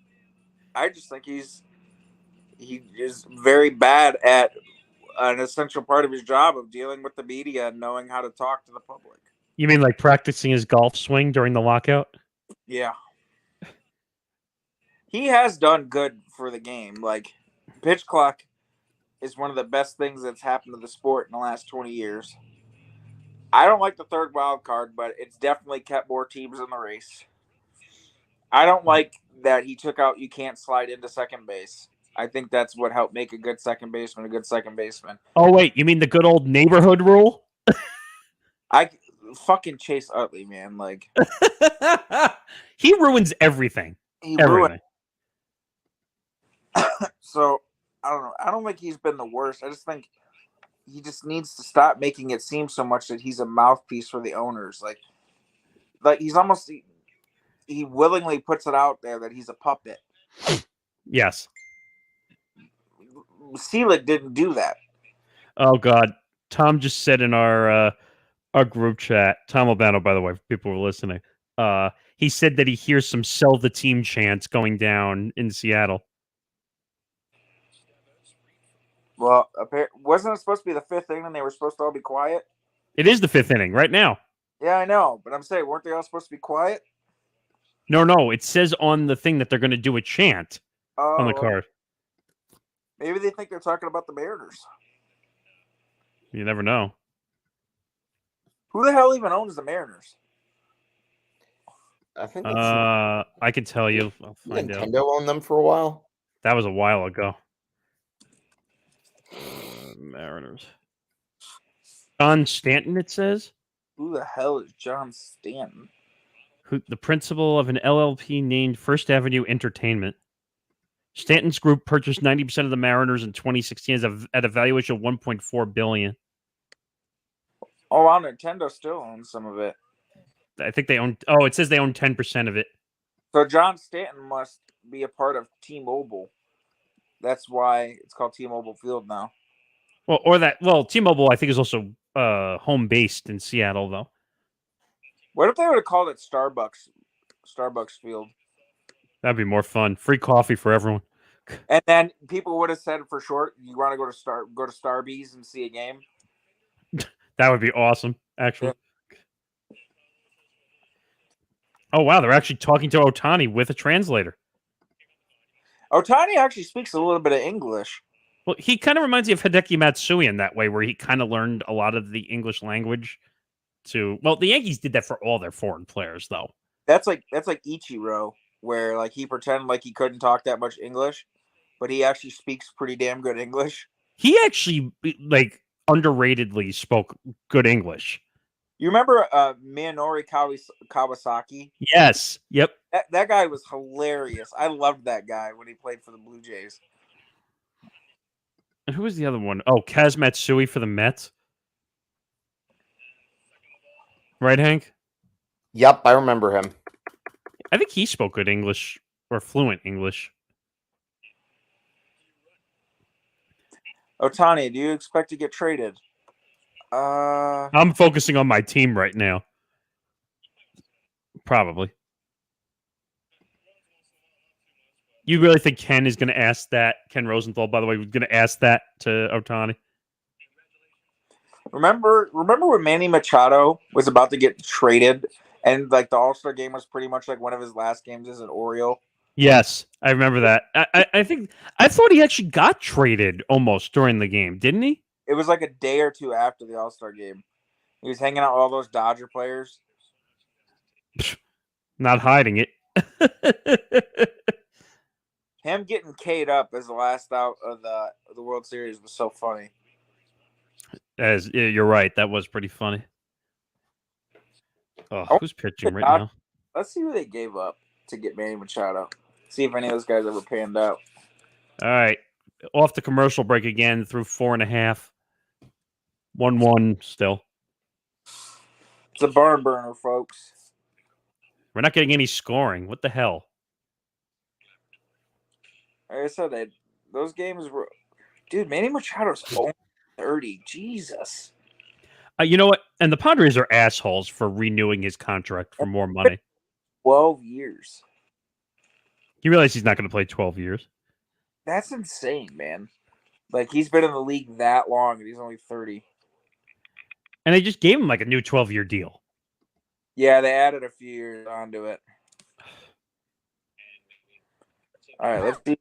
Speaker 3: I just think he is very bad at an essential part of his job of dealing with the media and knowing how to talk to the public.
Speaker 1: You mean like practicing his golf swing during the lockout?
Speaker 3: Yeah. He has done good for the game. Like, pitch clock is one of the best things that's happened to the sport in the last 20 years. I don't like the third wild card, but it's definitely kept more teams in the race. I don't like that he took out you can't slide into second base. I think that's what helped make a good second baseman a good second baseman.
Speaker 1: Oh, wait, you mean the good old neighborhood rule?
Speaker 3: I fucking Chase Utley, man. Like,
Speaker 1: he ruins everything.
Speaker 3: He
Speaker 1: everything.
Speaker 3: ruined. So I don't know. I don't think he's been the worst. I just think he just needs to stop making it seem so much that he's a mouthpiece for the owners. Like he's almost he willingly puts it out there that he's a puppet.
Speaker 1: Yes.
Speaker 3: Selig didn't do that.
Speaker 1: Oh God, Tom just said in our group chat. Tom Albano, by the way, if people were listening. He said that he hears some "sell the team" chants going down in Seattle.
Speaker 3: Well, wasn't it supposed to be the fifth inning and they were supposed to all be quiet?
Speaker 1: It is the fifth inning right now.
Speaker 3: Yeah, I know, but I'm saying, weren't they all supposed to be quiet?
Speaker 1: No. It says on the thing that they're going to do a chant on the card.
Speaker 3: Maybe they think they're talking about the Mariners.
Speaker 1: You never know.
Speaker 3: Who the hell even owns the Mariners?
Speaker 2: I think it's
Speaker 1: I can tell you. I'll find out.
Speaker 2: Nintendo owned them for a while.
Speaker 1: That was a while ago. Mariners. John Stanton, it says.
Speaker 3: Who the hell is John Stanton?
Speaker 1: The principal of an LLP named First Avenue Entertainment. Stanton's group purchased 90% of the Mariners in 2016 at a valuation of $1.4 billion.
Speaker 3: Oh, wow, Nintendo still owns some of it.
Speaker 1: I think they own. Oh, it says they own 10% of it.
Speaker 3: So John Stanton must be a part of T-Mobile. That's why it's called T-Mobile Field now.
Speaker 1: Well, T-Mobile, I think, is also home based in Seattle, though.
Speaker 3: What if they would have called it Starbucks Field?
Speaker 1: That'd be more fun. Free coffee for everyone.
Speaker 3: And then people would have said for short, "You want to go to Starbucks and see a game?"
Speaker 1: That would be awesome, actually. Yeah. Oh wow, they're actually talking to Ohtani with a translator.
Speaker 3: Ohtani actually speaks a little bit of English.
Speaker 1: Well, he kind of reminds me of Hideki Matsui in that way, where he kind of learned a lot of the English language. The Yankees did that for all their foreign players, though.
Speaker 3: That's like Ichiro, where like he pretended like he couldn't talk that much English, but he actually speaks pretty damn good English.
Speaker 1: He actually underratedly spoke good English.
Speaker 3: You remember Miyonori Kawasaki?
Speaker 1: Yes. Yep.
Speaker 3: That guy was hilarious. I loved that guy when he played for the Blue Jays.
Speaker 1: And who was the other one? Oh, Kaz Matsui for the Mets. Right, Hank?
Speaker 2: Yep, I remember him.
Speaker 1: I think he spoke good English or fluent English.
Speaker 3: Ohtani, do you expect to get traded?
Speaker 1: I'm focusing on my team right now. Probably. You really think Ken is going to ask that? Ken Rosenthal, by the way, was going to ask that to Ohtani?
Speaker 3: Remember when Manny Machado was about to get traded, and like the All-Star Game was pretty much like one of his last games as an Oriole?
Speaker 1: Yes, I remember that. I thought he actually got traded almost during the game, didn't he?
Speaker 3: It was like a day or two after the All-Star Game. He was hanging out with all those Dodger players.
Speaker 1: Not hiding it.
Speaker 3: Him getting K'd up as the last out of the World Series was so funny.
Speaker 1: You're right. That was pretty funny. Oh, who's pitching right now?
Speaker 3: Let's see who they gave up to get Manny Machado. See if any of those guys ever panned out.
Speaker 1: All right. Off the commercial break again through 4.5. 1-1 still.
Speaker 3: It's a barn burner, folks.
Speaker 1: We're not getting any scoring. What the hell?
Speaker 3: Like I said, those games were... Dude, Manny Machado's only 30. Jesus.
Speaker 1: You know what? And the Padres are assholes for renewing his contract for more money.
Speaker 3: 12 years.
Speaker 1: You realize he's not going to play 12 years?
Speaker 3: That's insane, man. Like, he's been in the league that long, and he's only 30.
Speaker 1: And they just gave him like a new 12-year deal.
Speaker 3: Yeah, they added a few years onto it. All right, let's see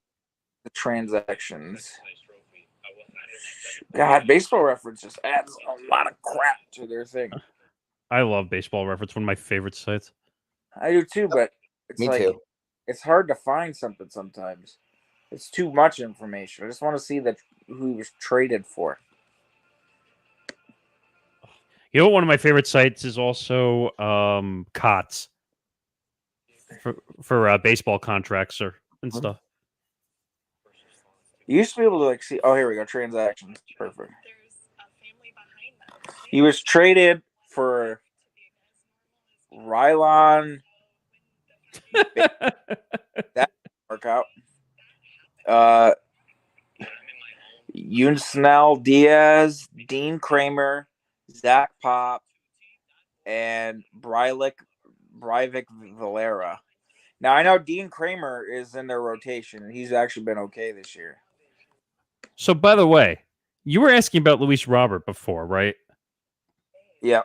Speaker 3: the transactions. God, Baseball Reference just adds a lot of crap to their thing.
Speaker 1: I love Baseball Reference, one of my favorite sites.
Speaker 3: I do too, but it's
Speaker 2: Me
Speaker 3: like
Speaker 2: too.
Speaker 3: It's hard to find something sometimes. It's too much information. I just want to see who he was traded for.
Speaker 1: You know, one of my favorite sites is also COTS for baseball contracts and stuff.
Speaker 3: You used to be able to see. Oh, here we go. Transactions. Perfect. He was traded for Rylon. That didn't work out. Yunsnell Diaz, Dean Kramer, Zach Pop, and Breivik Valera. Now I know Dean Kramer is in their rotation. He's actually been okay this year.
Speaker 1: So, by the way, you were asking about Luis Robert before, right?
Speaker 3: Yeah.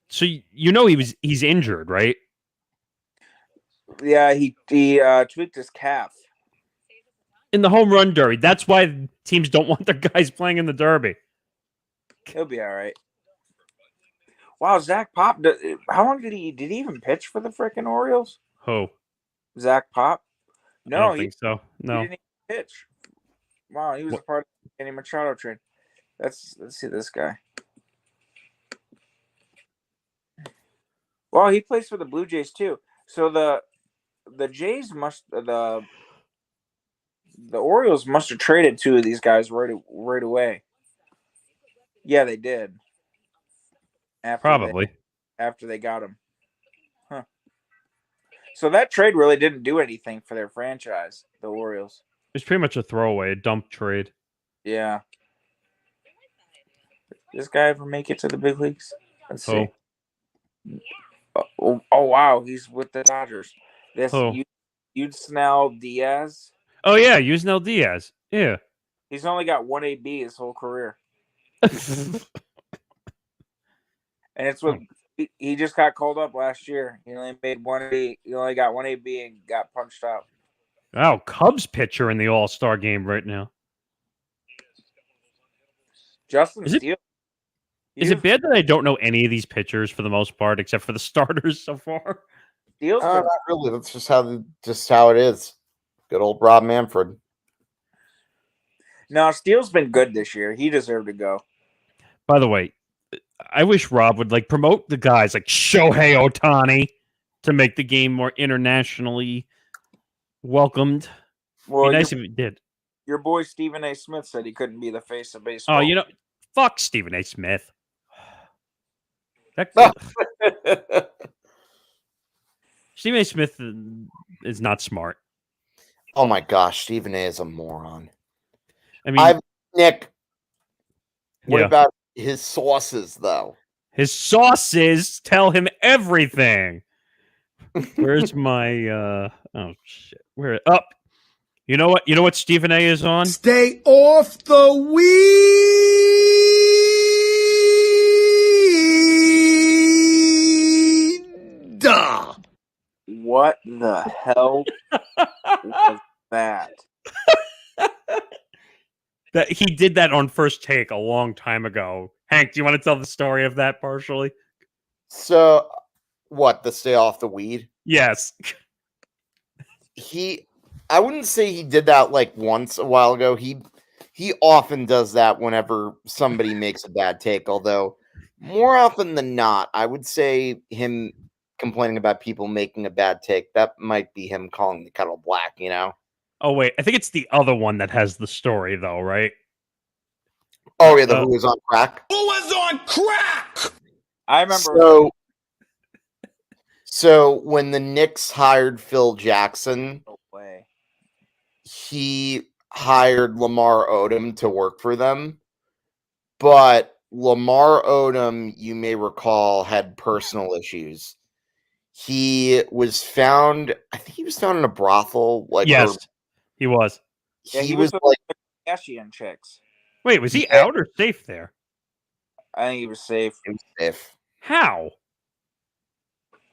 Speaker 1: So he's injured, right?
Speaker 3: Yeah, he tweaked his calf.
Speaker 1: In the home run derby. That's why teams don't want their guys playing in the derby.
Speaker 3: He'll be all right. Wow, Zach Pop. How long did he even pitch for the freaking Orioles?
Speaker 1: Who?
Speaker 3: Zach Pop?
Speaker 1: I don't think so.
Speaker 3: He
Speaker 1: No.
Speaker 3: didn't even pitch. Wow, he was a part of the Manny Machado trade. Let's see this guy. Well, he plays for the Blue Jays too. So the Jays the Orioles must have traded two of these guys right away. Yeah, they did.
Speaker 1: Probably.
Speaker 3: After they got him. Huh. So that trade really didn't do anything for their franchise, the Orioles.
Speaker 1: It was pretty much a throwaway, a dump trade.
Speaker 3: Yeah. This guy ever make it to the big leagues? Let's see. Oh, wow, he's with the Dodgers. This Yunsnell Diaz.
Speaker 1: Oh yeah, Yusnel Diaz. Yeah.
Speaker 3: He's only got one AB his whole career. And it's what he just got called up last year. He only made one AB. He only got one AB and got punched out.
Speaker 1: Wow, Cubs pitcher in the All-Star game right now.
Speaker 3: Justin Steele.
Speaker 1: Is it bad that I don't know any of these pitchers for the most part, except for the starters so far?
Speaker 2: Not really. That's just how it is. Good old Rob Manfred.
Speaker 3: No, Steele's been good this year. He deserved to go.
Speaker 1: By the way, I wish Rob would promote the guys like Shohei Ohtani to make the game more internationally welcomed.
Speaker 3: Well,
Speaker 1: be nice if he did.
Speaker 3: Your boy Stephen A. Smith said he couldn't be the face of baseball.
Speaker 1: Oh, fuck Stephen A. Smith. Stephen A. Smith is not smart.
Speaker 2: Oh my gosh, Stephen A. is a moron.
Speaker 1: I mean,
Speaker 2: Nick. What about his sauces, though?
Speaker 1: His sauces tell him everything. Where's my? Oh shit! Where up? You know what? You know what Stephen A. is on?
Speaker 5: Stay off the weed.
Speaker 3: What the hell was that?
Speaker 1: That he did that on First Take a long time ago. Hank, do you want to tell the story of that partially?
Speaker 2: So, what? The stay off the weed?
Speaker 1: Yes.
Speaker 2: I wouldn't say he did that once a while ago. He often does that whenever somebody makes a bad take. Although more often than not, I would say him complaining about people making a bad take, that might be him calling the kettle black.
Speaker 1: Oh wait, I think it's the other one that has the story though, right?
Speaker 2: Oh yeah, who was on crack?
Speaker 5: Who was on crack?
Speaker 3: I remember.
Speaker 2: So when the Knicks hired Phil Jackson, he hired Lamar Odom to work for them. But Lamar Odom, you may recall, had personal issues. He was found, I think he was found in a brothel.
Speaker 1: Yes, he was.
Speaker 3: Yeah,
Speaker 2: he was
Speaker 3: like Kardashian chicks.
Speaker 1: Wait, was he out or safe there?
Speaker 3: I think he was safe.
Speaker 2: He was safe.
Speaker 1: How?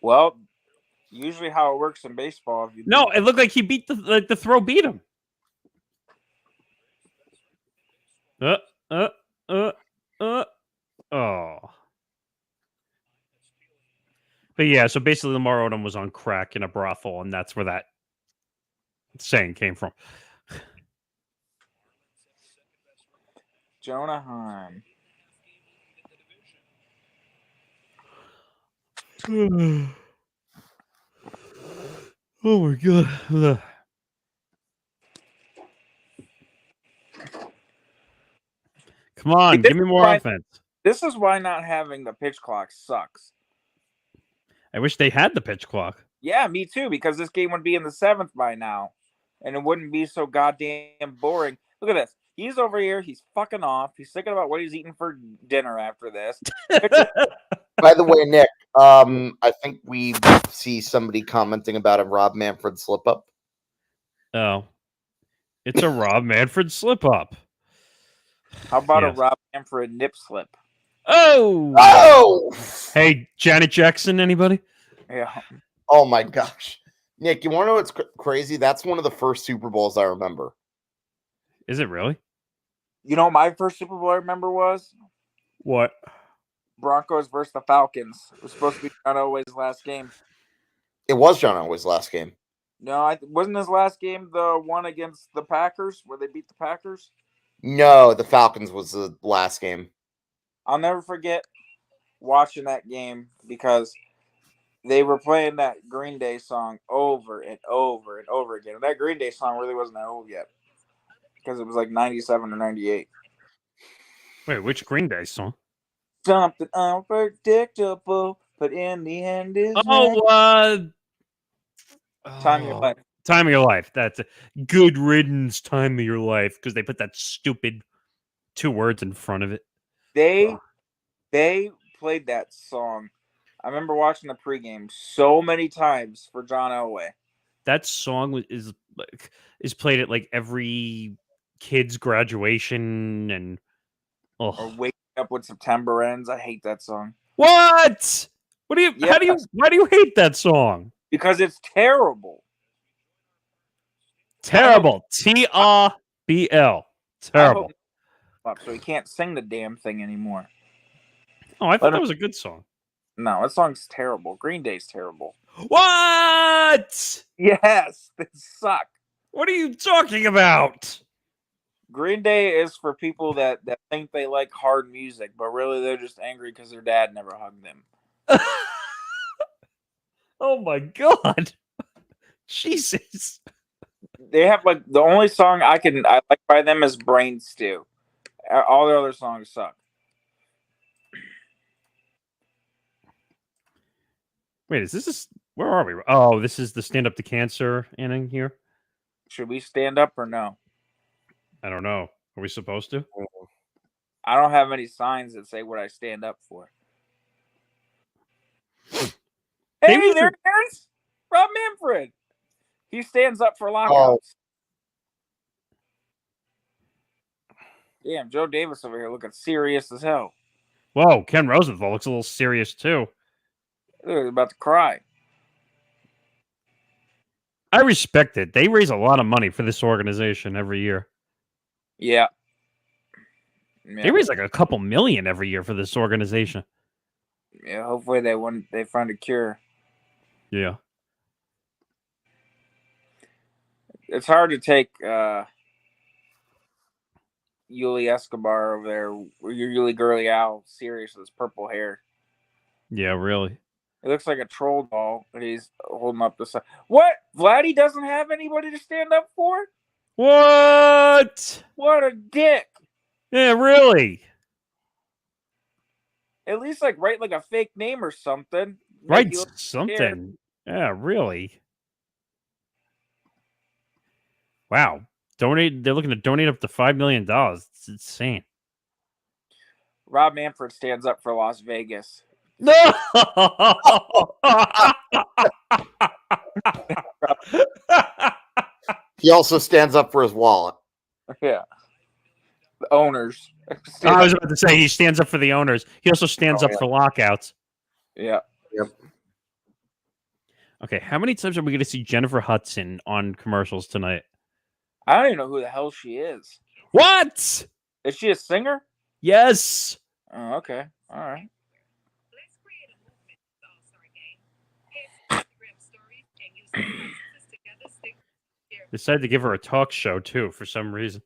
Speaker 3: Well, usually how it works in baseball.
Speaker 1: No, it looked like he beat the throw beat him. Oh. But yeah, so basically Lamar Odom was on crack in a brothel, and that's where that saying came from.
Speaker 3: Jonah Heim.
Speaker 1: Oh my god. Come on,
Speaker 3: This
Speaker 1: give me
Speaker 3: is
Speaker 1: more
Speaker 3: why-
Speaker 1: offense.
Speaker 3: This is why not having the pitch clock sucks.
Speaker 1: I wish they had the pitch clock.
Speaker 3: Yeah, me too, because this game would be in the 7th by now, and it wouldn't be so goddamn boring. Look at this. He's over here. He's fucking off. He's thinking about what he's eating for dinner after this.
Speaker 2: By the way, Nick, I think we see somebody commenting about a Rob Manfred slip up.
Speaker 1: Oh. It's a Rob Manfred slip up.
Speaker 3: How about
Speaker 1: Yes.
Speaker 3: a Rob Manfred nip slip?
Speaker 1: Oh!
Speaker 2: Oh!
Speaker 1: Hey, Janet Jackson, anybody?
Speaker 3: Yeah.
Speaker 2: Oh my gosh. Nick, you want to know what's crazy? That's one of the first Super Bowls I remember.
Speaker 1: Is it really?
Speaker 3: You know what my first Super Bowl I remember was?
Speaker 1: What?
Speaker 3: Broncos versus the Falcons. It was supposed to be John Elway's last game.
Speaker 2: It was John Elway's last game.
Speaker 3: No, wasn't his last game the one against the Packers where they beat the Packers?
Speaker 2: No, the Falcons was the last game.
Speaker 3: I'll never forget watching that game because they were playing that Green Day song over and over and over again. And that Green Day song really wasn't that old yet because it was like 97 or 98.
Speaker 1: Wait, which Green Day song?
Speaker 3: Something unpredictable, but in the end is Time of Your Life.
Speaker 1: Time of Your Life. That's a good riddance, Time of Your Life, because they put that stupid 2 words in front of it.
Speaker 3: They played that song. I remember watching the pregame so many times for John Elway.
Speaker 1: That song is played at like every kid's graduation and
Speaker 3: Or Waking Up When September Ends. I hate that song.
Speaker 1: What? What do you?
Speaker 3: Yes.
Speaker 1: Why do you hate that song?
Speaker 3: Because it's terrible.
Speaker 1: Terrible. TRBL. Terrible.
Speaker 3: So he can't sing the damn thing anymore.
Speaker 1: Oh, I thought that was a good song.
Speaker 3: No, that song's terrible. Green Day's terrible.
Speaker 1: What?
Speaker 3: Yes, they suck.
Speaker 1: What are you talking about?
Speaker 3: Green Day is for people that think they like hard music, but really they're just angry because their dad never hugged them.
Speaker 1: Oh my god. Jesus.
Speaker 3: They have like the only song I like by them is Brain Stew. All their other songs suck.
Speaker 1: Wait, is this where are we? Oh, this is the Stand Up to Cancer inning here?
Speaker 3: Should we stand up or no?
Speaker 1: I don't know. Are we supposed to?
Speaker 3: I don't have any signs that say what I stand up for. Hey, there it is! Rob Manfred. He stands up for lockouts. Damn, Joe Davis over here looking serious as hell.
Speaker 1: Whoa, Ken Rosenthal looks a little serious too.
Speaker 3: He's about to cry.
Speaker 1: I respect it. They raise a lot of money for this organization every year.
Speaker 3: Yeah.
Speaker 1: They raise like a couple million every year for this organization.
Speaker 3: Yeah, hopefully they find a cure.
Speaker 1: Yeah.
Speaker 3: It's hard to take Yuli Escobar over there, Yuli Girly Owl, serious with his purple hair.
Speaker 1: Yeah, really.
Speaker 3: It looks like a troll doll that he's holding up the side. What? Vladdy doesn't have anybody to stand up for?
Speaker 1: What?
Speaker 3: What a dick.
Speaker 1: Yeah, really.
Speaker 3: At least write like a fake name or something.
Speaker 1: Write something. Yeah, really. Wow. They're looking to donate up to $5 million. It's insane.
Speaker 3: Rob Manfred stands up for Las Vegas.
Speaker 1: No.
Speaker 2: He also stands up for his wallet.
Speaker 3: Yeah. The owners.
Speaker 1: I was about to say he stands up for the owners. He also stands up for lockouts.
Speaker 3: Yeah.
Speaker 2: Yep.
Speaker 1: Okay, how many times are we going to see Jennifer Hudson on commercials tonight?
Speaker 3: I don't even know who the hell she is.
Speaker 1: What?
Speaker 3: Is she a singer?
Speaker 1: Yes.
Speaker 3: Oh, okay. All right.
Speaker 4: Let's create a movement with the All-Star Game. Instagram stories and use sentences together.
Speaker 1: Decided to give her a talk show too for some reason.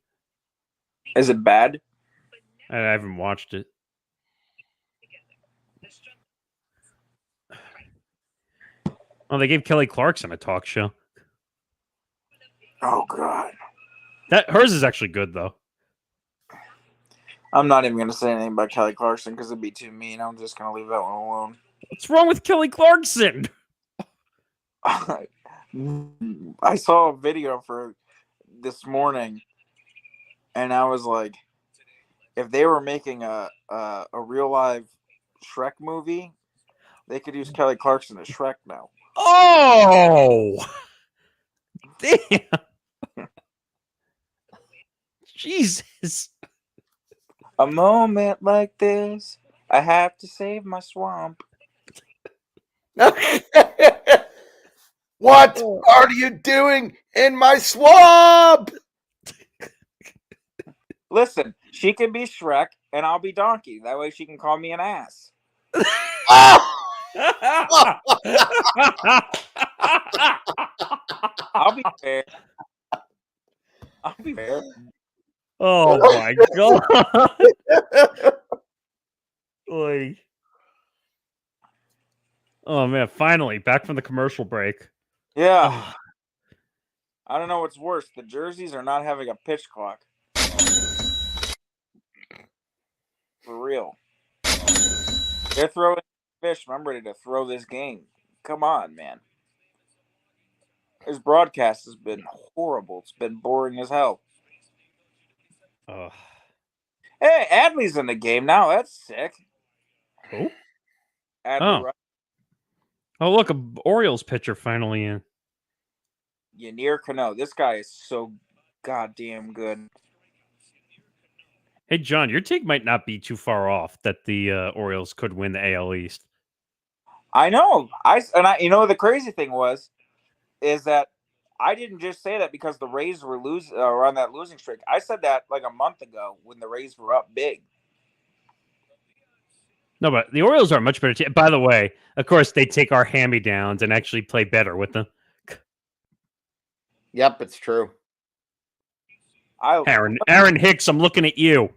Speaker 3: Is it bad?
Speaker 1: I haven't watched it. Oh, they gave Kelly Clarkson a talk show.
Speaker 3: Oh God.
Speaker 1: Hers is actually good though.
Speaker 3: I'm not even going to say anything about Kelly Clarkson because it'd be too mean. I'm just going to leave that one alone.
Speaker 1: What's wrong with Kelly Clarkson?
Speaker 3: I saw a video for this morning, and I was like, if they were making a real live Shrek movie, they could use Kelly Clarkson as Shrek now.
Speaker 1: Oh, damn! Jesus.
Speaker 3: A moment like this, I have to save my swamp.
Speaker 2: What are you doing in my swamp?
Speaker 3: Listen, she can be Shrek, and I'll be Donkey. That way she can call me an ass. I'll be fair. I'll be fair.
Speaker 1: Oh my god. Oy. Oh man, finally back from the commercial break.
Speaker 3: Yeah. I don't know what's worse, the jerseys or not having a pitch clock. For real. They're throwing fish. I'm ready to throw this game. Come on, man. This broadcast has been horrible. It's been boring as hell.
Speaker 1: Oh.
Speaker 3: Hey, Adley's in the game now. That's sick.
Speaker 1: Who?
Speaker 3: Adley, right?
Speaker 1: Oh, look, a Orioles pitcher finally in.
Speaker 3: Yanir Cano. This guy is so goddamn good.
Speaker 1: Hey, John, your take might not be too far off that the Orioles could win the AL East.
Speaker 3: I know. You know, the crazy thing is that I didn't just say that because the Rays were on that losing streak. I said that like a month ago when the Rays were up big.
Speaker 1: No, but the Orioles are a much better team. By the way, of course, they take our hand-me-downs and actually play better with them.
Speaker 2: Yep, it's true.
Speaker 1: Aaron Hicks, I'm looking at you.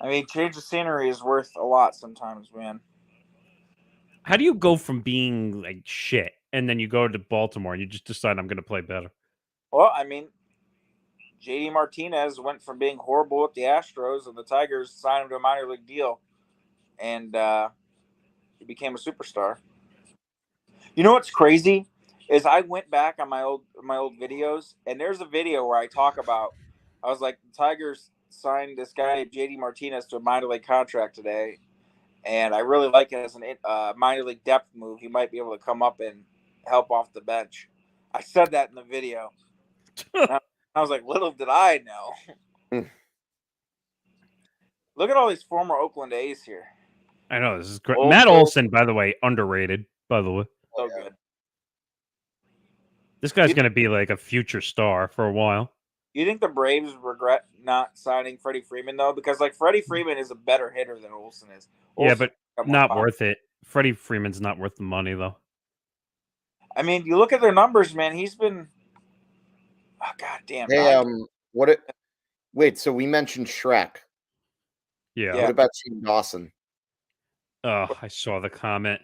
Speaker 3: I mean, change of scenery is worth a lot sometimes, man.
Speaker 1: How do you go from being like shit and then you go to Baltimore and you just decide I'm going to play better?
Speaker 3: Well, I mean, JD Martinez went from being horrible with the Astros and the Tigers signed him to a minor league deal, and he became a superstar. You know what's crazy is I went back on my old videos, and there's a video where I talk about. I was like, the Tigers signed this guy JD Martinez to a minor league contract today, and I really like it as a minor league depth move. He might be able to come up and help off the bench. I said that in the video. I was like, little did I know. Look at all these former Oakland A's here.
Speaker 1: I know, this is great. Matt Olson, by the way, underrated, by the way.
Speaker 3: So good.
Speaker 1: This guy's going to be like a future star for a while.
Speaker 3: You think the Braves regret not signing Freddie Freeman, though? Because, like, Freddie Freeman is a better hitter than Olson is.
Speaker 1: Yeah, but not worth it. Freddie Freeman's not worth the money, though.
Speaker 3: I mean, you look at their numbers, man. He's been... Oh, goddamn.
Speaker 2: Hey, wait, so we mentioned Shrek.
Speaker 1: Yeah.
Speaker 2: What about Shane Dawson?
Speaker 1: Oh, I saw the comment.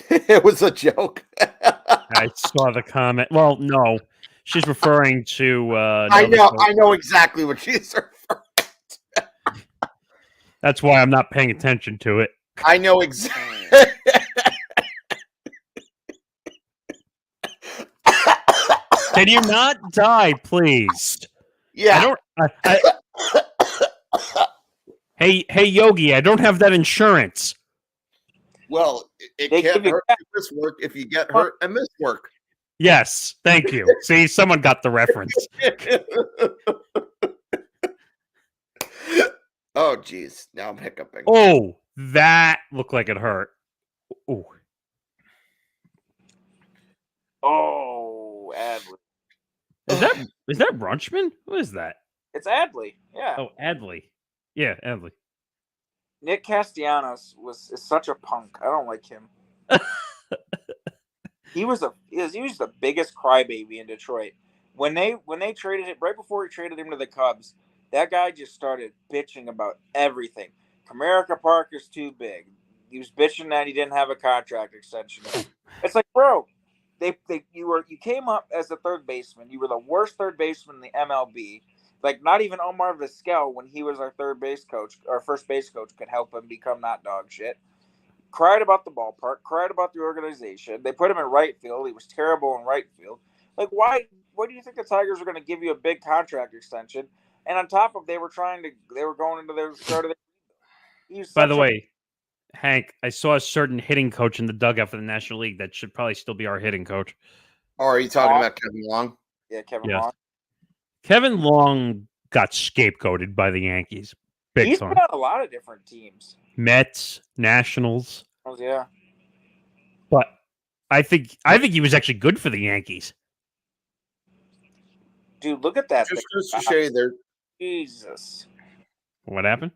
Speaker 2: It was a joke.
Speaker 1: I saw the comment. Well, no. She's referring to...
Speaker 2: I know exactly what she's referring to.
Speaker 1: That's why I'm not paying attention to it.
Speaker 2: I know exactly.
Speaker 1: Can you not die, please?
Speaker 2: Yeah.
Speaker 1: Hey, Yogi, I don't have that insurance.
Speaker 2: Well, it can't hurt to miss work if you get hurt and miss work.
Speaker 1: Yes, thank you. See, someone got the reference.
Speaker 2: Oh, geez. Now I'm hiccuping.
Speaker 1: Oh, that looked like it hurt. Ooh.
Speaker 3: Oh, Adley.
Speaker 1: Is that Brunchman? What is that?
Speaker 3: It's Adley. Yeah.
Speaker 1: Oh, Adley. Yeah, Adley.
Speaker 3: Nick Castellanos is such a punk. I don't like him. He was the biggest crybaby in Detroit. When they traded it right before he traded him to the Cubs, that guy just started bitching about everything. Comerica Park is too big. He was bitching that he didn't have a contract extension. It's like, bro, you came up as a third baseman. You were the worst third baseman in the MLB. Like, not even Omar Vizquel, when he was our third base coach, our first base coach, could help him become not dog shit. Cried about the ballpark, cried about the organization. They put him in right field. He was terrible in right field. Like, why do you think the Tigers are going to give you a big contract extension? And on top of, they were going into their start of the.
Speaker 1: By the way, Hank, I saw a certain hitting coach in the dugout for the National League that should probably still be our hitting coach.
Speaker 2: Oh, are you talking about Kevin Long?
Speaker 3: Yeah, Kevin
Speaker 1: Yes.
Speaker 3: Long.
Speaker 1: Kevin Long got scapegoated by the Yankees.
Speaker 3: He's
Speaker 1: Big
Speaker 3: been
Speaker 1: time.
Speaker 3: on a lot of different teams.
Speaker 1: Mets, Nationals.
Speaker 3: Oh, yeah.
Speaker 1: But I think he was actually good for the Yankees.
Speaker 3: Dude, look at that.
Speaker 2: Just
Speaker 3: thing.
Speaker 2: goes to show you there.
Speaker 3: Jesus.
Speaker 1: What happened?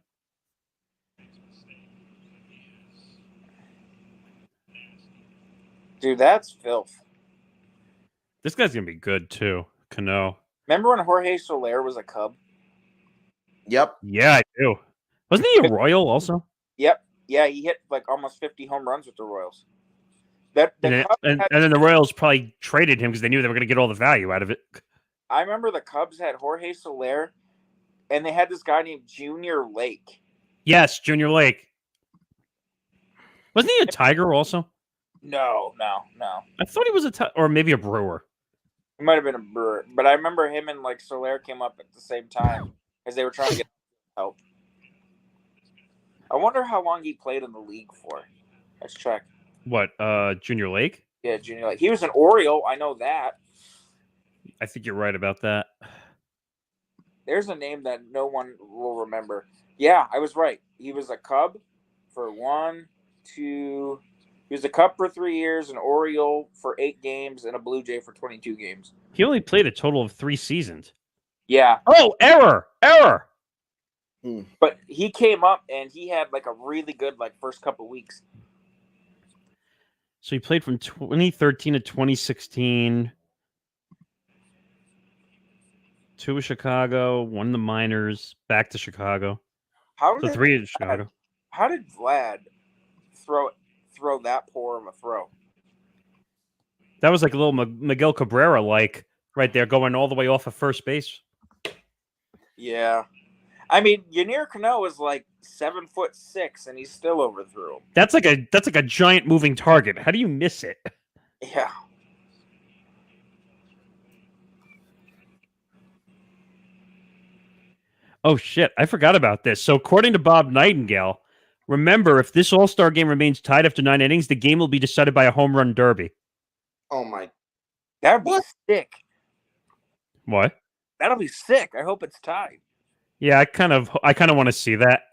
Speaker 3: Dude, that's filth.
Speaker 1: This guy's gonna be good too. Cano.
Speaker 3: Remember when Jorge Soler was a Cub?
Speaker 2: Yep.
Speaker 1: Yeah, I do. Wasn't he a Royal also?
Speaker 3: Yep. Yeah, he hit like almost 50 home runs with the Royals. That the
Speaker 1: And
Speaker 3: Cubs
Speaker 1: then,
Speaker 3: had,
Speaker 1: and then the Royals probably traded him because they knew they were going to get all the value out of it.
Speaker 3: I remember the Cubs had Jorge Soler, and they had this guy named Junior Lake.
Speaker 1: Yes, Junior Lake. Wasn't he a Tiger also?
Speaker 3: No.
Speaker 1: I thought he was or maybe a Brewer.
Speaker 3: He might have been a Brewer, but I remember him and like Soler came up at the same time as they were trying to get help. I wonder how long he played in the league for. Let's check.
Speaker 1: What, Junior Lake?
Speaker 3: Yeah, Junior Lake. He was an Oriole. I know that.
Speaker 1: I think you're right about that.
Speaker 3: There's a name that no one will remember. Yeah, I was right. He was a Cub for 1, 2. He was a Cub for 3 years, an Oriole for 8 games, and a Blue Jay for 22 games.
Speaker 1: He only played a total of 3 seasons.
Speaker 3: Yeah.
Speaker 1: Oh, error!
Speaker 3: But he came up and he had like a really good like first couple weeks.
Speaker 1: So he played from 2013 to 2016. 2 with Chicago, 1 in the minors, back to Chicago.
Speaker 3: How
Speaker 1: So
Speaker 3: did
Speaker 1: 3 in Chicago.
Speaker 3: How did Vlad throw that poor of a throw?
Speaker 1: That was like a little Miguel Cabrera, like right there, going all the way off of first base.
Speaker 3: Yeah. I mean, Yanier Cano is like 7'6", and he still overthrew him.
Speaker 1: That's like a giant moving target. How do you miss it?
Speaker 3: Yeah.
Speaker 1: Oh shit! I forgot about this. So according to Bob Nightingale, remember, if this All-Star game remains tied after 9 innings, the game will be decided by a home run derby.
Speaker 2: Oh my.
Speaker 3: That'd be sick.
Speaker 1: What?
Speaker 3: That'll be sick. I hope it's tied.
Speaker 1: Yeah, I kind of want to see that.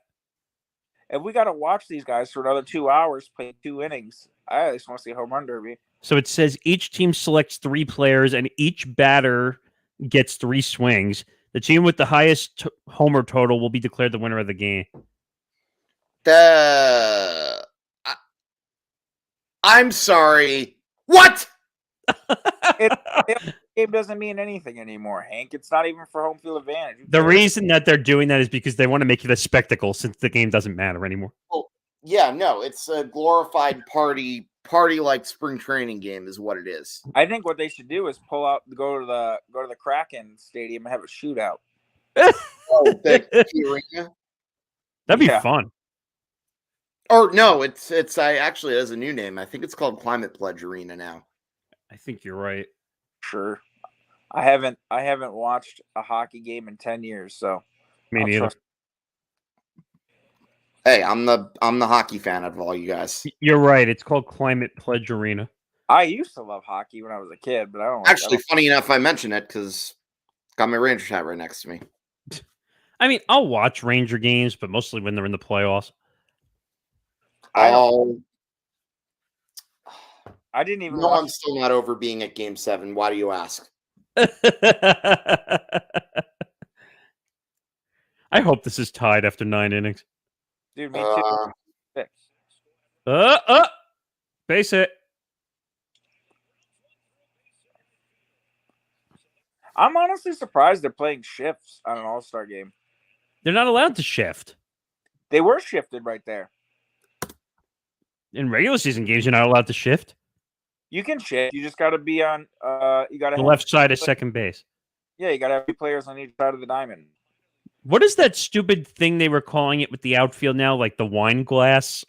Speaker 3: If we got to watch these guys for another 2 hours play 2 innings, I just want to see a home run derby.
Speaker 1: So it says each team selects 3 players, and each batter gets 3 swings. The team with the highest homer total will be declared the winner of the game.
Speaker 2: I'm sorry. What?
Speaker 3: The game doesn't mean anything anymore, Hank. It's not even for home field advantage.
Speaker 1: The reason that they're doing that is because they want to make it a spectacle since the game doesn't matter anymore.
Speaker 2: Well, yeah, no, it's a glorified party like spring training game is what it is.
Speaker 3: I think what they should do is go to the Kraken Stadium and have a shootout.
Speaker 2: Oh, the arena.
Speaker 1: That'd be
Speaker 3: Yeah.
Speaker 1: fun.
Speaker 2: Or no, it's actually has a new name. I think it's called Climate Pledge Arena now.
Speaker 1: I think you're right.
Speaker 3: Sure. I haven't watched a hockey game in 10 years, so
Speaker 1: Me
Speaker 3: I'll
Speaker 1: neither.
Speaker 3: trust-
Speaker 2: Hey, I'm the hockey fan of all you guys.
Speaker 1: You're right. It's called Climate Pledge Arena.
Speaker 3: I used to love hockey when I was a kid, but I don't.
Speaker 2: Actually, funny enough, I mention it because got my Rangers hat right next to me.
Speaker 1: I mean, I'll watch Ranger games, but mostly when they're in the playoffs.
Speaker 3: I didn't even.
Speaker 2: No,
Speaker 3: watch-
Speaker 2: I'm still not over being at Game 7. Why do you ask?
Speaker 1: I hope this is tied after 9 innings.
Speaker 3: Dude, me too.
Speaker 1: Base hit.
Speaker 3: I'm honestly surprised they're playing shifts on an All-Star game.
Speaker 1: They're not allowed to shift.
Speaker 3: They were shifted right there.
Speaker 1: In regular season games, you're not allowed to shift.
Speaker 3: You can shift. You just got to be on. You got to
Speaker 1: The left side of second base.
Speaker 3: Yeah, you got to have 2 players on each side of the diamond.
Speaker 1: What is that stupid thing they were calling it with the outfield now, like the wine glass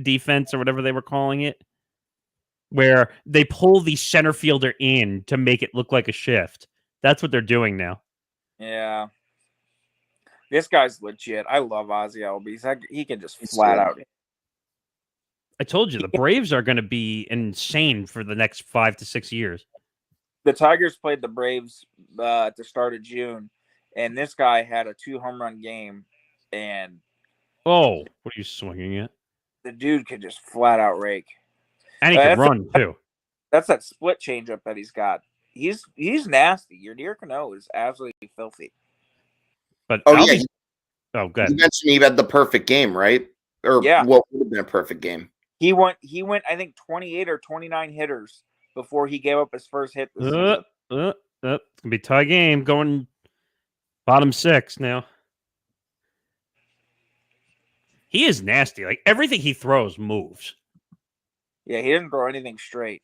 Speaker 1: defense or whatever they were calling it, where they pull the center fielder in to make it look like a shift? That's what they're doing now.
Speaker 3: Yeah. This guy's legit. I love Ozzy Albies. He can just
Speaker 2: He's
Speaker 3: flat
Speaker 2: good.
Speaker 3: out.
Speaker 1: I told you, the Braves are going to be insane for the next 5 to 6 years.
Speaker 3: The Tigers played the Braves at the start of June, and this guy had a 2 home run game, and
Speaker 1: Oh, what are you swinging at?
Speaker 3: the dude could just flat out rake.
Speaker 1: And he can run, too.
Speaker 3: That's that split changeup that he's got. He's nasty. Your deer Cano is absolutely filthy.
Speaker 1: But
Speaker 2: Oh,
Speaker 1: Albie's...
Speaker 2: yeah.
Speaker 1: Oh, good.
Speaker 2: You mentioned he had the perfect game, right? Or
Speaker 3: Yeah.
Speaker 2: what would have been a perfect game?
Speaker 3: He went, I think, 28 or 29 hitters before he gave up his first hit this season.
Speaker 1: It's going to be a tie game going bottom 6 now. He is nasty. Like, everything he throws moves.
Speaker 3: Yeah, he didn't throw anything straight.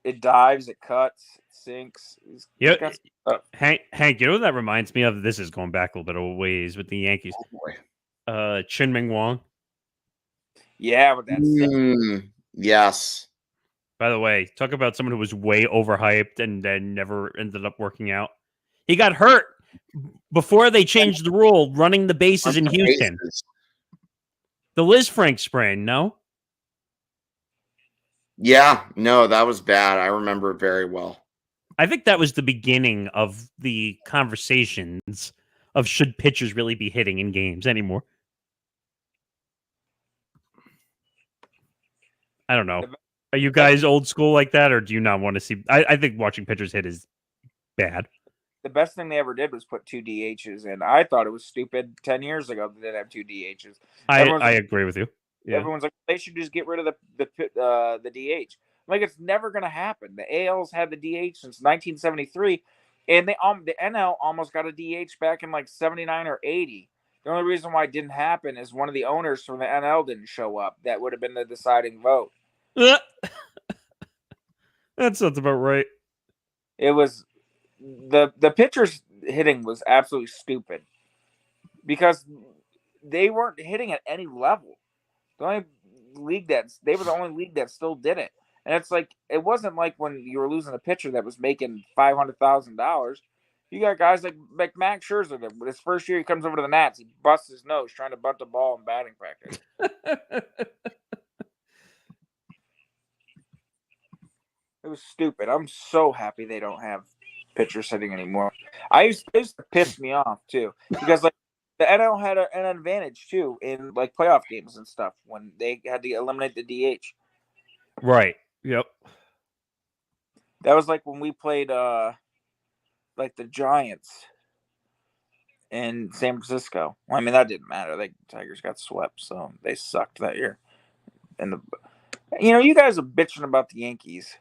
Speaker 3: It dives, it cuts, it sinks.
Speaker 1: Yeah, Hank, you know what that reminds me of? This is going back a little bit of ways with the Yankees.
Speaker 2: Oh, boy.
Speaker 1: Chin-Ming Wong.
Speaker 3: Yeah, but that's
Speaker 2: Yes.
Speaker 1: By the way, talk about someone who was way overhyped and then never ended up working out. He got hurt before they changed the rule, running the bases in Houston. The Liz Frank sprain, no?
Speaker 2: Yeah, no, that was bad. I remember it very well.
Speaker 1: I think that was the beginning of the conversations of should pitchers really be hitting in games anymore. I don't know. Are you guys old school like that, or do you not want to see? I think watching pitchers hit is bad.
Speaker 3: the best thing they ever did was put 2 DHs in. I thought it was stupid 10 years ago that they didn't have 2 DHs.
Speaker 1: I agree with you. Yeah.
Speaker 3: Everyone's like, they should just get rid of the DH. Like, it's never going to happen. The AL's had the DH since 1973, and the NL almost got a DH back in like 79 or 80. The only reason why it didn't happen is one of the owners from the NL didn't show up. That would have been the deciding vote.
Speaker 1: That sounds about right.
Speaker 3: It was the pitchers hitting was absolutely stupid because they weren't hitting at any level. They were the only league that still did it. And it's like, it wasn't like when you were losing a pitcher that was making $500,000. You got guys like Max Scherzer. His first year, he comes over to the Nats. He busts his nose trying to bunt the ball in batting practice. It was stupid. I'm so happy they don't have pitchers hitting anymore. It used to piss me off too, because like the NL had an advantage too in like playoff games and stuff when they had to eliminate the DH.
Speaker 1: Right. Yep.
Speaker 3: That was like when we played like the Giants in San Francisco. Well, I mean, that didn't matter. The Tigers got swept, so they sucked that year. And you guys are bitching about the Yankees.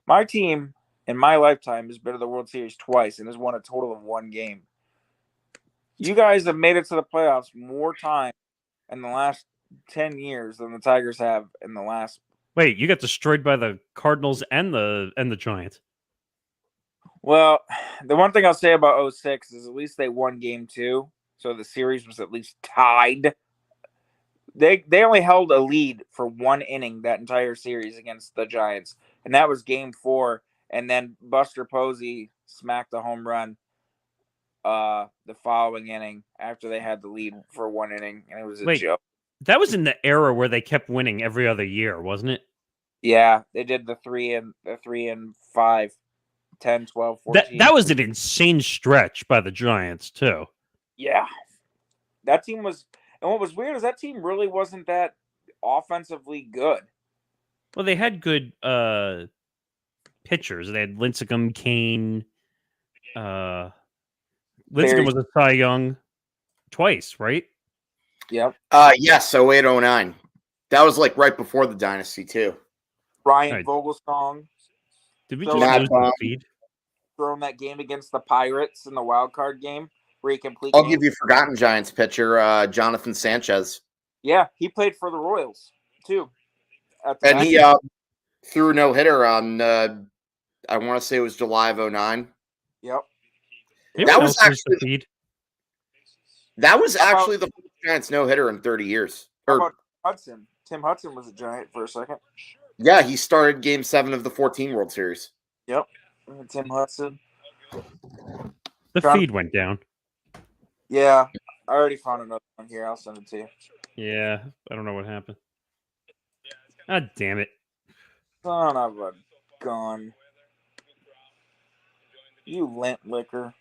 Speaker 3: My team in my lifetime has been to the World Series twice and has won a total of 1 game. You guys have made it to the playoffs more times in the last 10 years than the Tigers have in the last.
Speaker 1: Wait, you got destroyed by the Cardinals and the Giants.
Speaker 3: Well, the one thing I'll say about 06 is at least they won game 2, so the series was at least tied. They only held a lead for 1 inning that entire series against the Giants, and that was game 4. And then Buster Posey smacked a home run the following inning after they had the lead for 1 inning, and it was a joke.
Speaker 1: That was in the era where they kept winning every other year, wasn't it?
Speaker 3: Yeah, they did the 3 and 5, 10, 12, 14.
Speaker 1: That was an insane stretch by the Giants too.
Speaker 3: Yeah, that team was. And what was weird is that team really wasn't that offensively good.
Speaker 1: Well, they had good pitchers. They had Lincecum, Kane. Lincecum was a Cy Young twice, right?
Speaker 3: Yep.
Speaker 2: Yes, 08, 09. That was like right before the dynasty too.
Speaker 3: Ryan Vogelsong.
Speaker 1: Did we just lose the feed?
Speaker 3: Throwing that game against the Pirates in the wild card game where he completely.
Speaker 2: I'll give you forgotten Giants pitcher, Jonathan Sanchez.
Speaker 3: Yeah, he played for the Royals too.
Speaker 2: And he threw a no-hitter on I want to say it was July of 09.
Speaker 3: Yep.
Speaker 1: Anyone
Speaker 2: That
Speaker 1: else
Speaker 2: was
Speaker 1: use the feed?
Speaker 2: That was
Speaker 3: How about-
Speaker 2: actually the first Giants no-hitter in 30 years.
Speaker 3: How
Speaker 2: Or,
Speaker 3: about Hudson? Tim Hudson was a Giant for a second.
Speaker 2: yeah, he started Game 7 of the 14 World Series.
Speaker 3: Yep. Tim Hudson.
Speaker 1: The
Speaker 3: John-
Speaker 1: feed went down.
Speaker 3: Yeah. I already found another one here. I'll send it to you.
Speaker 1: Yeah, I don't know what happened. God damn it.
Speaker 3: Son of a gun. You lint liquor.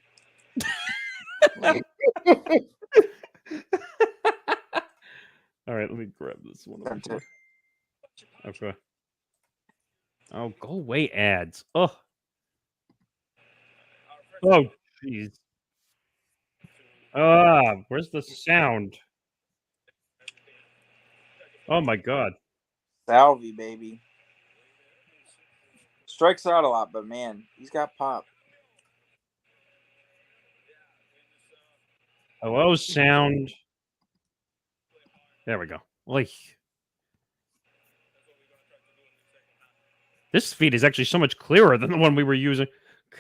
Speaker 1: All right, let me grab this one.
Speaker 3: Sent it.
Speaker 1: Okay. Oh, go away, ads. Oh. Oh, jeez. Where's the sound? Oh my god.
Speaker 3: Salvi, baby. Strikes out a lot, but man, he's got pop.
Speaker 1: Hello, sound. There we go. Oy. This feed is actually so much clearer than the one we were using.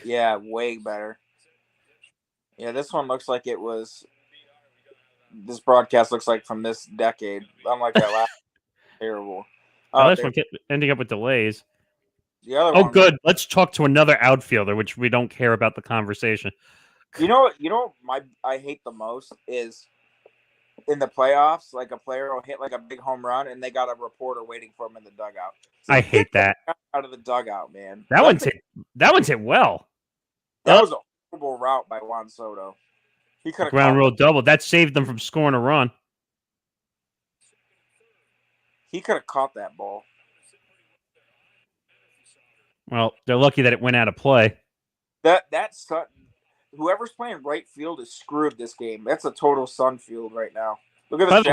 Speaker 3: Yeah, way better. Yeah, this one looks like it was. This broadcast looks like from this decade. Unlike that last. Terrible.
Speaker 1: Oh, this
Speaker 3: there-
Speaker 1: one kept ending up with delays.
Speaker 3: the other
Speaker 1: Oh,
Speaker 3: one.
Speaker 1: good. Let's talk to another outfielder, which we don't care about the conversation.
Speaker 3: You know what I hate the most is in the playoffs, like a player will hit like a big home run and they got a reporter waiting for him in the dugout. So
Speaker 1: I hate that.
Speaker 3: out of the dugout, man.
Speaker 1: That one's hit well.
Speaker 3: That was a horrible route by Juan Soto. He could have
Speaker 1: Ground rule double. That saved them from scoring a run.
Speaker 3: He could have caught that ball.
Speaker 1: Well, they're lucky that it went out of play.
Speaker 3: That's whoever's playing right field is screwed this game. That's a total sun field right now. Look at
Speaker 1: By
Speaker 3: this.
Speaker 1: the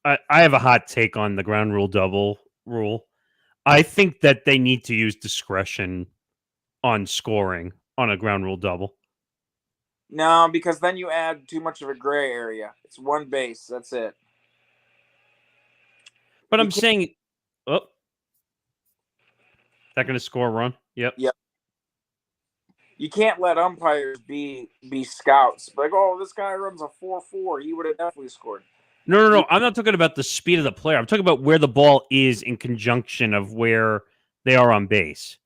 Speaker 1: way, I have a hot take on the ground rule double rule. I think that they need to use discretion on scoring on a ground rule double.
Speaker 3: No, because then you add too much of a gray area. It's one base. That's it.
Speaker 1: But
Speaker 3: You
Speaker 1: I'm
Speaker 3: can't-
Speaker 1: saying, oh, that going to score a run? Yep.
Speaker 3: You can't let umpires be scouts. Like, oh, this guy runs a 4.4. He would have definitely scored.
Speaker 1: No. I'm not talking about the speed of the player. I'm talking about where the ball is in conjunction of where they are on base.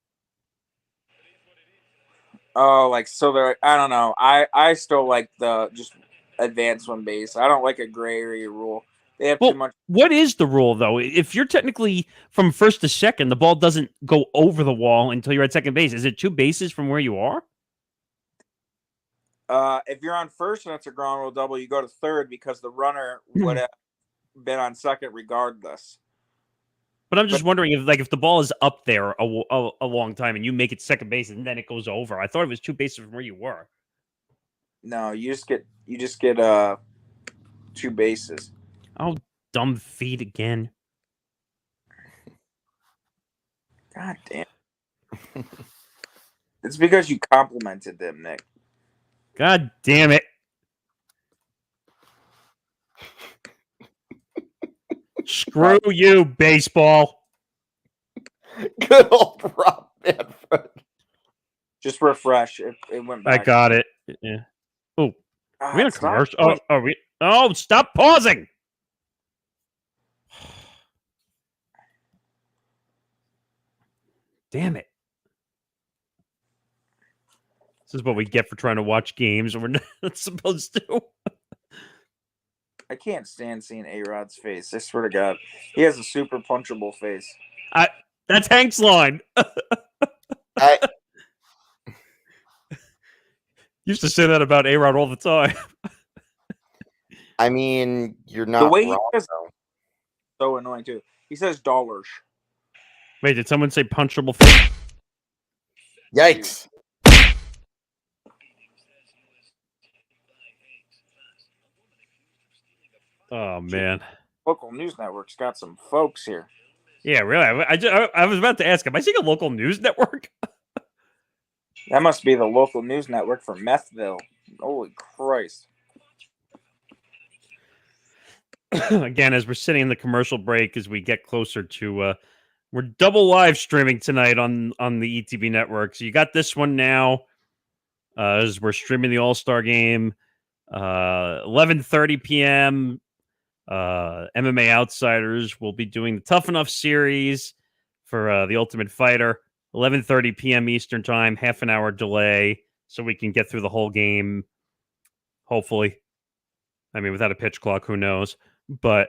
Speaker 3: Oh, like so they're. I don't know. I still like the just advanced one base. I don't like a gray area rule. They have
Speaker 1: Well,
Speaker 3: too much.
Speaker 1: what is the rule, though? If you're technically from first to second, the ball doesn't go over the wall until you're at second base. Is it 2 bases from where you are?
Speaker 3: If you're on first and it's a ground rule double, you go to third because the runner would have been on second regardless.
Speaker 1: But I'm just wondering if the ball is up there a long time and you make it second base and then it goes over. I thought it was 2 bases from where you were.
Speaker 3: No, you just get 2 bases.
Speaker 1: Oh, dumb feet again.
Speaker 3: God damn. It's because you complimented them, Nick.
Speaker 1: God damn it. Screw you, baseball.
Speaker 2: Good old Rob Manfred.
Speaker 3: Just refresh. It went
Speaker 1: I
Speaker 3: back.
Speaker 1: got it. Yeah. Oh, are we in a
Speaker 3: stop.
Speaker 1: commercial? Oh, are we? Oh, stop pausing. Damn it. This is what we get for trying to watch games we're not supposed to.
Speaker 3: I can't stand seeing A-Rod's face. I swear to God. He has a super punchable face.
Speaker 1: That's Hank's line.
Speaker 2: I,
Speaker 1: Used to say that about A-Rod all the time.
Speaker 2: I mean, you're not
Speaker 3: The way he
Speaker 2: wrong,
Speaker 3: says
Speaker 2: though.
Speaker 3: so annoying too. He says dollars.
Speaker 1: Wait, did someone say punchable face?
Speaker 2: Yikes.
Speaker 1: Oh, man.
Speaker 3: Local news network's got some folks here.
Speaker 1: Yeah, really. I was about to ask, am I seeing a local news network?
Speaker 3: That must be the local news network for Methville. Holy Christ.
Speaker 1: Again, as we're sitting in the commercial break, as we get closer to We're double live streaming tonight on the ETB network. So you got this one now. As we're streaming the All-Star Game, 11:30 p.m. MMA Outsiders will be doing the Tough Enough series for the Ultimate Fighter. 11:30 p.m. Eastern Time, half an hour delay, so we can get through the whole game. Hopefully, I mean, without a pitch clock, who knows? But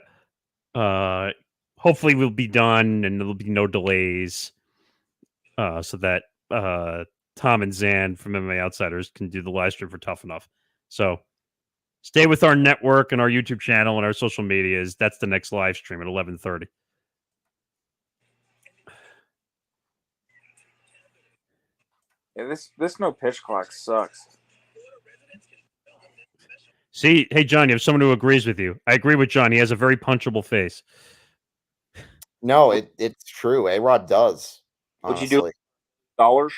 Speaker 1: hopefully, we'll be done and there'll be no delays, so that Tom and Zan from MMA Outsiders can do the live stream for Tough Enough. So stay with our network and our YouTube channel and our social medias. That's the next live stream at 11:30.
Speaker 3: Yeah, this no pitch clock sucks.
Speaker 1: See, hey, John, you have someone who agrees with you. I agree with John. He has a very punchable face.
Speaker 2: No, it's true. A-Rod does.
Speaker 3: Would you do dollars?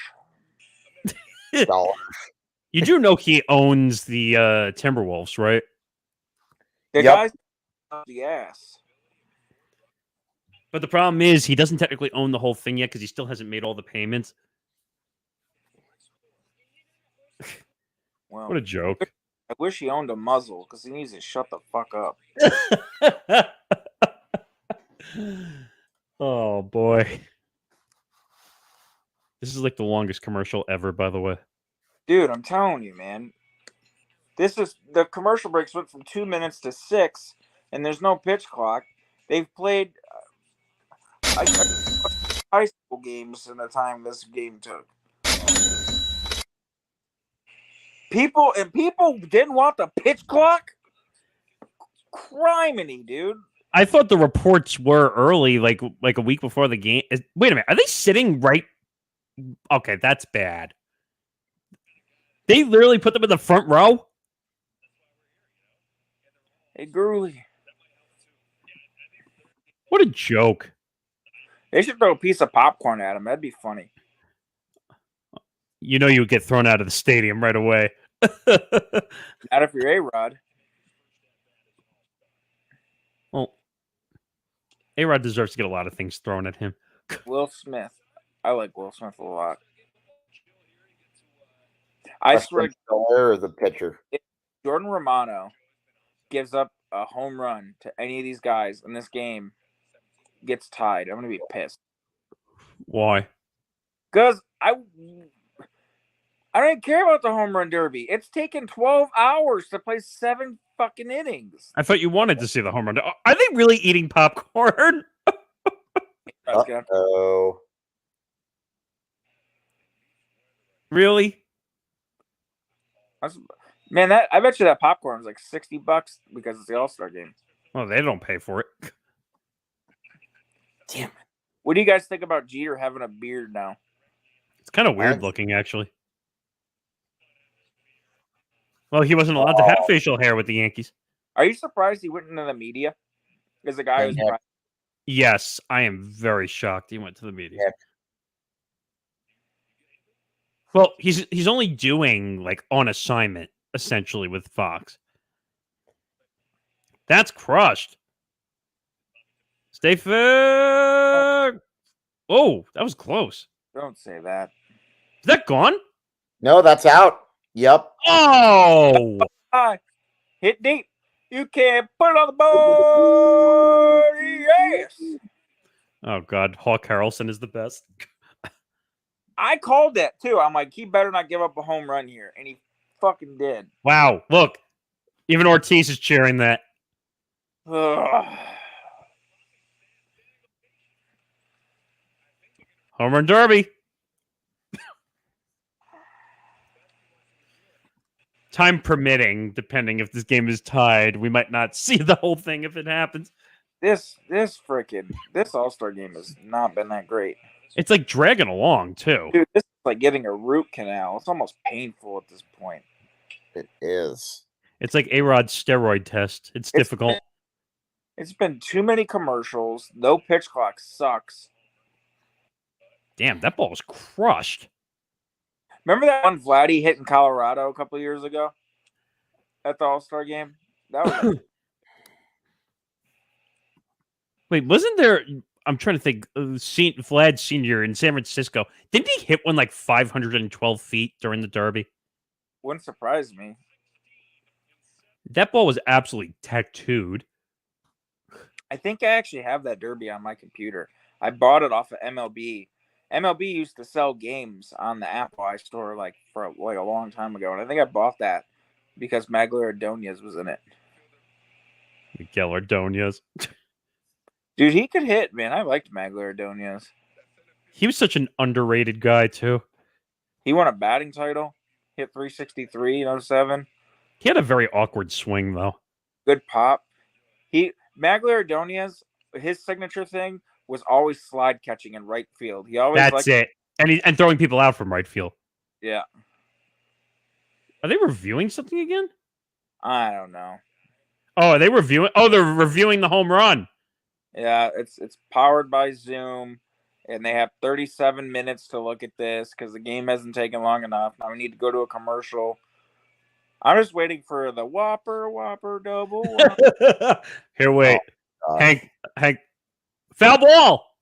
Speaker 2: Dollars.
Speaker 1: You do know he owns the Timberwolves, right?
Speaker 3: The
Speaker 2: Yep.
Speaker 3: guy's up the ass.
Speaker 1: But the problem is he doesn't technically own the whole thing yet because he still hasn't made all the payments.
Speaker 3: Well,
Speaker 1: What a joke.
Speaker 3: I wish he owned a muzzle because he needs to shut the fuck up.
Speaker 1: Oh, boy. This is like the longest commercial ever, by the way.
Speaker 3: Dude, I'm telling you, man. This is the commercial breaks went from 2 minutes to 6, and there's no pitch clock. They've played high school games in the time this game took. People didn't want the pitch clock. Criminy, dude.
Speaker 1: I thought the reports were early, like a week before the game. Wait a minute, are they sitting right? Okay, that's bad. They literally put them in the front row?
Speaker 3: Hey, Gurley.
Speaker 1: What a joke.
Speaker 3: They should throw a piece of popcorn at him. That'd be funny.
Speaker 1: You know you would get thrown out of the stadium right away.
Speaker 3: Not if you're A-Rod.
Speaker 1: Well, A-Rod deserves to get a lot of things thrown at him.
Speaker 3: Will Smith. I like Will Smith a lot. I swear,
Speaker 2: Or the pitcher.
Speaker 3: Jordan Romano gives up a home run to any of these guys in this game, gets tied. I'm going to be pissed.
Speaker 1: Why?
Speaker 3: Because I don't care about the home run derby. It's taken 12 hours to play 7 fucking innings.
Speaker 1: I thought you wanted to see the home run. Are they really eating popcorn?
Speaker 2: Uh-oh.
Speaker 1: Really?
Speaker 3: Man, I bet you that popcorn is like $60 because it's the All-Star Game.
Speaker 1: Well, they don't pay for it.
Speaker 3: Damn it. What do you guys think about Jeter having a beard now?
Speaker 1: It's kind of weird looking, actually. Well, he wasn't allowed to have facial hair with the Yankees.
Speaker 3: Are you surprised he went into the media? As a guy who's
Speaker 1: Yes, I am very shocked he went to the media.
Speaker 2: Yeah.
Speaker 1: Well, he's only doing like on assignment essentially with Fox. That's crushed. Stay fair. Oh, that was close.
Speaker 3: Don't say that.
Speaker 1: Is that gone?
Speaker 2: No, that's out. Yep.
Speaker 1: Oh,
Speaker 3: Hit deep. You can't put it on the board. Yes.
Speaker 1: oh God, Hawk Harrelson is the best.
Speaker 3: I called that too. I'm like, he better not give up a home run here. And he fucking did.
Speaker 1: Wow, look. Even Ortiz is cheering that.
Speaker 3: Ugh.
Speaker 1: Home run derby. Time permitting, depending if this game is tied, we might not see the whole thing if it happens.
Speaker 3: This All-Star game has not been that great.
Speaker 1: It's like dragging along, too.
Speaker 3: Dude, this is like getting a root canal. It's almost painful at this point.
Speaker 2: It is.
Speaker 1: It's like A-Rod's steroid test. It's difficult.
Speaker 3: It's been too many commercials. No pitch clock sucks.
Speaker 1: Damn, that ball was crushed.
Speaker 3: Remember that one Vladdy hit in Colorado a couple of years ago at the All-Star game? That was
Speaker 1: Wait, wasn't there... I'm trying to think. Vlad Senior in San Francisco, didn't he hit one like 512 feet during the Derby?
Speaker 3: Wouldn't surprise me.
Speaker 1: That ball was absolutely tattooed.
Speaker 3: I think I actually have that Derby on my computer. I bought it off of MLB. MLB used to sell games on the Apple iStore for a long time ago, and I think I bought that because Magler Ordonez was in it.
Speaker 1: Miguel Ordonez.
Speaker 3: Dude, he could hit, man. I liked Magler Ordonez.
Speaker 1: He was such an underrated guy too.
Speaker 3: He won a batting title, hit 363 in 07.
Speaker 1: He had a very awkward swing though.
Speaker 3: Good pop. Magler Ordonez, his signature thing was always slide catching in right field. He always
Speaker 1: That's it. And throwing people out from right field.
Speaker 3: Yeah.
Speaker 1: Are they reviewing something again?
Speaker 3: I don't know.
Speaker 1: Oh, are they reviewing? Oh, they're reviewing the home run.
Speaker 3: Yeah, it's powered by Zoom, and they have 37 minutes to look at this because the game hasn't taken long enough. Now we need to go to a commercial. I'm just waiting for the Whopper double. Whopper.
Speaker 1: Here, wait. Oh, Hank, foul ball.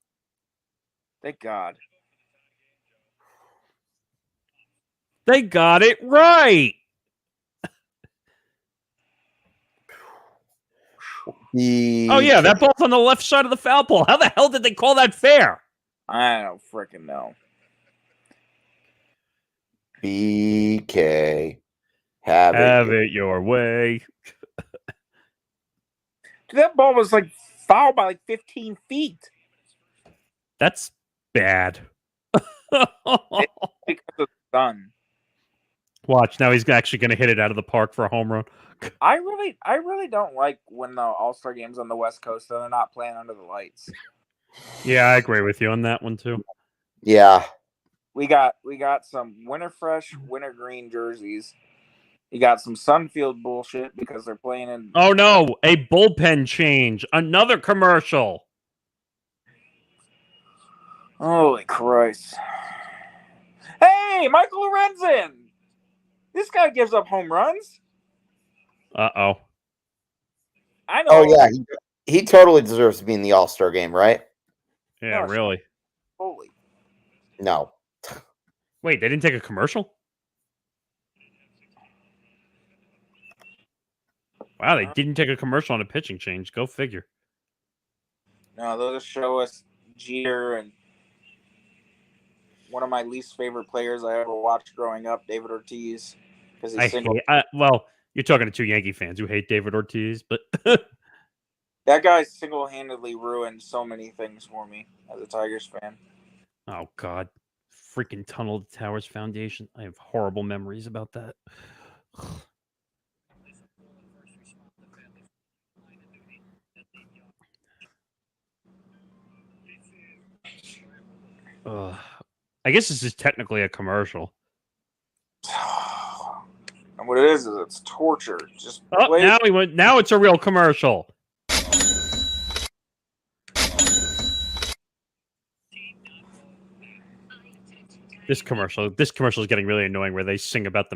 Speaker 3: Thank God.
Speaker 1: They got it right. Oh, yeah, that ball's on the left side of the foul pole. How the hell did they call that fair?
Speaker 3: I don't freaking know.
Speaker 2: BK. Have
Speaker 1: it your way.
Speaker 3: Dude, that ball was fouled by 15 feet.
Speaker 1: That's bad.
Speaker 3: Because it's done.
Speaker 1: Watch, now he's actually going to hit it out of the park for a home run.
Speaker 3: I really don't like when the All-Star Game's on the West Coast and they're not playing under the lights.
Speaker 1: Yeah, I agree with you on that one too.
Speaker 2: Yeah.
Speaker 3: We got some winter fresh, winter green jerseys. You got some Sunfield bullshit because they're playing in.
Speaker 1: Oh no, a bullpen change. Another commercial.
Speaker 3: Holy Christ. Hey, Michael Lorenzen! This guy gives up home runs.
Speaker 1: Uh-oh.
Speaker 3: I know.
Speaker 2: Oh, yeah. He totally deserves to be in the All-Star Game, right?
Speaker 1: Yeah,
Speaker 3: No,
Speaker 1: really.
Speaker 3: Holy.
Speaker 2: No.
Speaker 1: Wait, they didn't take a commercial? Wow, they didn't take a commercial on a pitching change. Go figure.
Speaker 3: No, they'll just show us Jeter and one of my least favorite players I ever watched growing up, David Ortiz. Because he's single.
Speaker 1: Well, you're talking to two Yankee fans who hate David Ortiz, but
Speaker 3: that guy single-handedly ruined so many things for me as a Tigers fan.
Speaker 1: Oh God, freaking Tunnel to Towers Foundation! I have horrible memories about that. I guess this is technically a commercial.
Speaker 3: And what it is it's torture. Just
Speaker 1: now it's a real commercial. This commercial is getting really annoying where they sing about the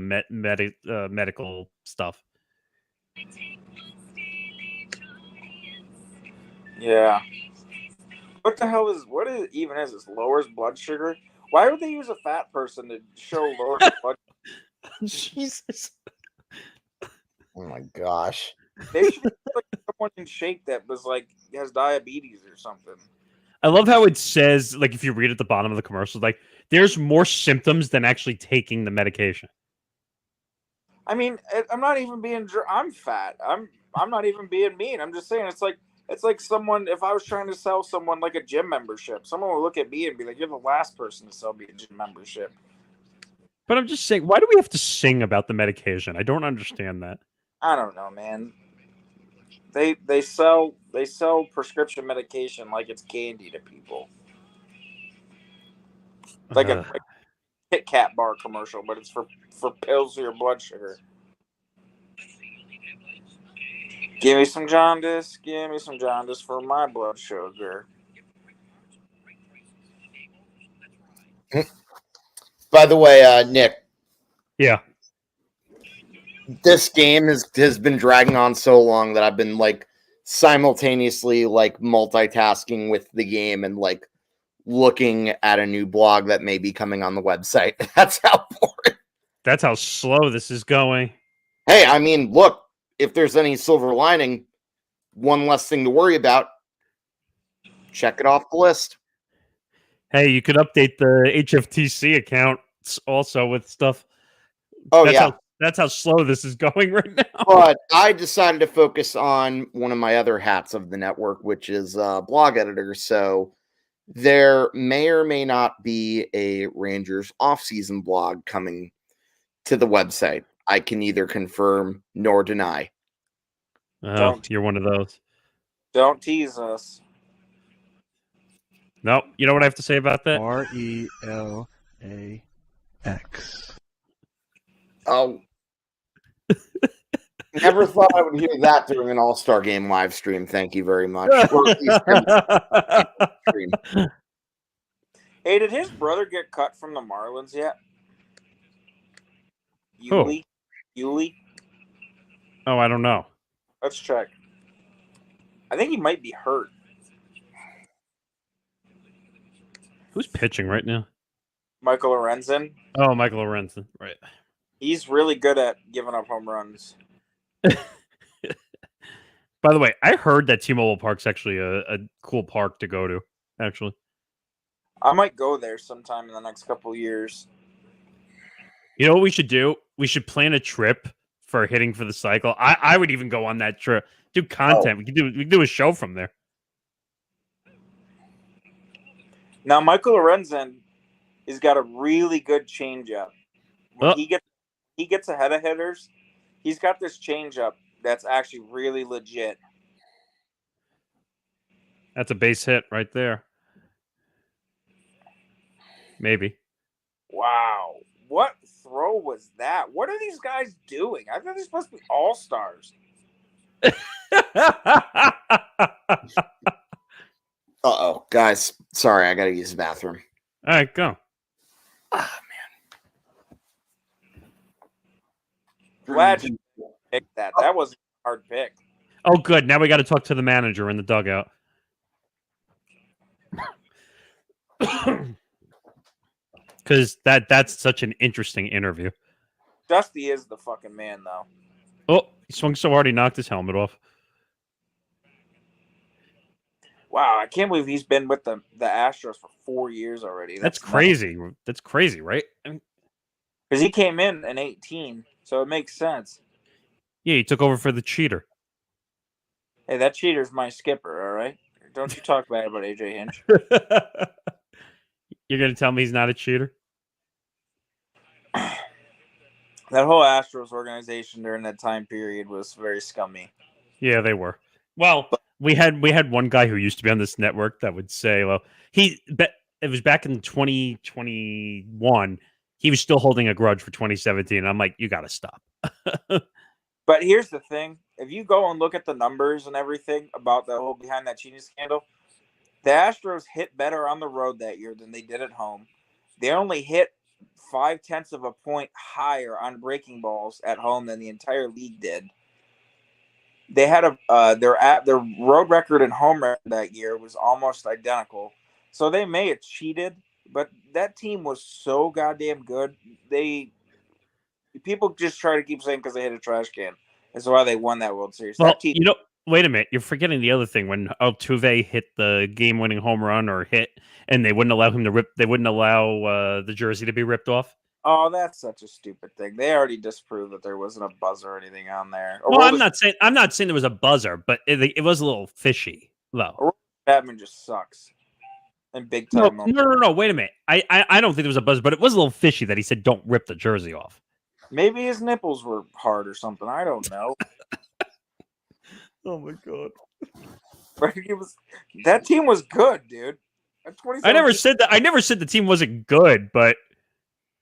Speaker 1: medical stuff.
Speaker 3: Yeah. What even is this? Lowers blood sugar? Why would they use a fat person to show lower blood sugar?
Speaker 1: Jesus.
Speaker 2: Oh my gosh.
Speaker 3: They should put someone in shape that was has diabetes or something.
Speaker 1: I love how it says, if you read at the bottom of the commercial, there's more symptoms than actually taking the medication.
Speaker 3: I mean, I'm not even being. I'm fat. I'm not even being mean. I'm just saying it's like someone. If I was trying to sell someone a gym membership, someone would look at me and be like, "You're the last person to sell me a gym membership."
Speaker 1: But I'm just saying, why do we have to sing about the medication? I don't understand that.
Speaker 3: I don't know, man. They sell prescription medication like it's candy to people. It's like a Kit Kat bar commercial, but it's for pills for your blood sugar. Give me some jaundice. Give me some jaundice for my blood sugar.
Speaker 2: By the way, Nick.
Speaker 1: Yeah.
Speaker 2: This game has been dragging on so long that I've been simultaneously like multitasking with the game and like looking at a new blog that may be coming on the website. That's how boring.
Speaker 1: That's how slow this is going.
Speaker 2: Hey, I mean, look, if there's any silver lining, one less thing to worry about. Check it off the list.
Speaker 1: Hey, you could update the HFTC accounts also with stuff.
Speaker 2: Oh,
Speaker 1: That's how slow this is going right now.
Speaker 2: But I decided to focus on one of my other hats of the network, which is blog editor. So there may or may not be a Rangers off-season blog coming to the website. I can neither confirm nor deny.
Speaker 1: Oh, you're one of those.
Speaker 3: Don't tease us.
Speaker 1: No, you know what I have to say about that?
Speaker 5: RELAX.
Speaker 2: Oh. Never thought I would hear that during an All-Star Game live stream. Thank you very much. Or at least stream.
Speaker 3: Hey, did his brother get cut from the Marlins yet?
Speaker 1: Who?
Speaker 3: Yuli?
Speaker 1: Oh, I don't know.
Speaker 3: Let's check. I think he might be hurt.
Speaker 1: Who's pitching right now?
Speaker 3: Michael Lorenzen.
Speaker 1: Oh, Michael Lorenzen. Right.
Speaker 3: He's really good at giving up home runs.
Speaker 1: By the way, I heard that T-Mobile Park's actually a cool park to go to, actually.
Speaker 3: I might go there sometime in the next couple of years.
Speaker 1: You know what we should do? We should plan a trip for Hitting for the Cycle. I would even go on that trip. Do content. We can do a show from there.
Speaker 3: Now, Michael Lorenzen has got a really good changeup. When he gets ahead of hitters, he's got this changeup that's actually really legit.
Speaker 1: That's a base hit right there. Maybe.
Speaker 3: Wow. What throw was that? What are these guys doing? I thought they're supposed to be all-stars.
Speaker 2: Uh-oh. Guys, sorry, I got to use the bathroom.
Speaker 1: All right, go.
Speaker 2: Ah,
Speaker 3: Glad you picked that. That was a hard pick.
Speaker 1: Oh, good. Now we got to talk to the manager in the dugout. Because that's such an interesting interview.
Speaker 3: Dusty is the fucking man, though.
Speaker 1: Oh, he swung so hard he knocked his helmet off.
Speaker 3: Wow, I can't believe he's been with the Astros for 4 years already.
Speaker 1: That's crazy. That's crazy, right? I mean,
Speaker 3: because he came in 18, so it makes sense.
Speaker 1: yeah, he took over for the cheater.
Speaker 3: Hey, that cheater's my skipper, all right? Don't you talk bad about AJ Hinch.
Speaker 1: You're going to tell me he's not a cheater?
Speaker 3: That whole Astros organization during that time period was very scummy.
Speaker 1: Yeah, they were. Well, we had one guy who used to be on this network that would say, well, it was back in 2021. He was still holding a grudge for 2017. And I'm like, you got to stop.
Speaker 3: But here's the thing. If you go and look at the numbers and everything about the whole behind that cheating scandal, the Astros hit better on the road that year than they did at home. They only hit 0.5 of a point higher on breaking balls at home than the entire league did. They had their road record and home record that year was almost identical. So they may have cheated, but that team was so goddamn good. People just try to keep saying because they hit a trash can. That's why they won that World Series.
Speaker 1: Well, wait a minute. You're forgetting the other thing. When Altuve hit the game-winning home run or hit, and they wouldn't allow him to rip. They wouldn't allow the jersey to be ripped off.
Speaker 3: Oh, that's such a stupid thing. They already disproved that there wasn't a buzzer or anything on there.
Speaker 1: Well, I'm not saying there was a buzzer, but it was a little fishy, though.
Speaker 3: Batman just sucks. And big time.
Speaker 1: No. Wait a minute. I don't think there was a buzzer, but it was a little fishy that he said, "Don't rip the jersey off."
Speaker 3: Maybe his nipples were hard or something. I don't know.
Speaker 1: Oh my god!
Speaker 3: But that team was good, dude.
Speaker 1: I never said that. I never said the team wasn't good, but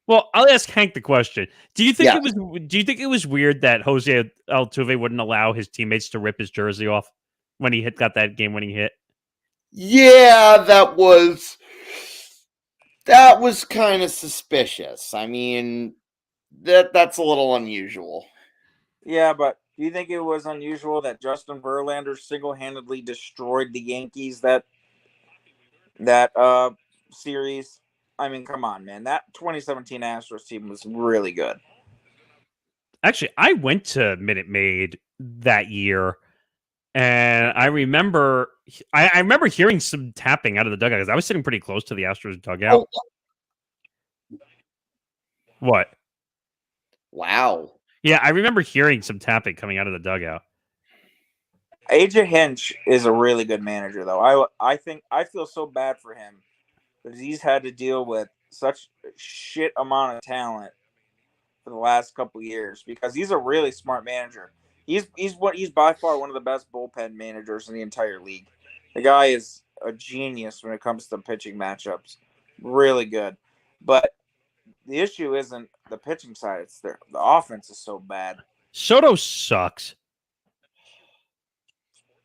Speaker 1: well, I'll ask Hank the question. Do you think it was weird that Jose Altuve wouldn't allow his teammates to rip his jersey off when he got that game-winning hit?
Speaker 2: Yeah, that was kind of suspicious. I mean, that's a little unusual.
Speaker 3: Yeah, but Do you think it was unusual that Justin Verlander single-handedly destroyed the Yankees that series? I mean, come on, man. That 2017 Astros team was really good.
Speaker 1: Actually, I went to Minute Maid that year, and I remember I remember hearing some tapping out of the dugout because I was sitting pretty close to the Astros dugout.
Speaker 2: Oh,
Speaker 1: What?
Speaker 2: wow.
Speaker 1: Yeah, I remember hearing some tapping coming out of the dugout.
Speaker 3: AJ Hinch is a really good manager, though. I think I feel so bad for him because he's had to deal with such a shit amount of talent for the last couple of years because he's a really smart manager. He's by far one of the best bullpen managers in the entire league. The guy is a genius when it comes to pitching matchups. Really good. But the issue isn't the pitching side, it's the offense is so bad.
Speaker 1: Soto sucks.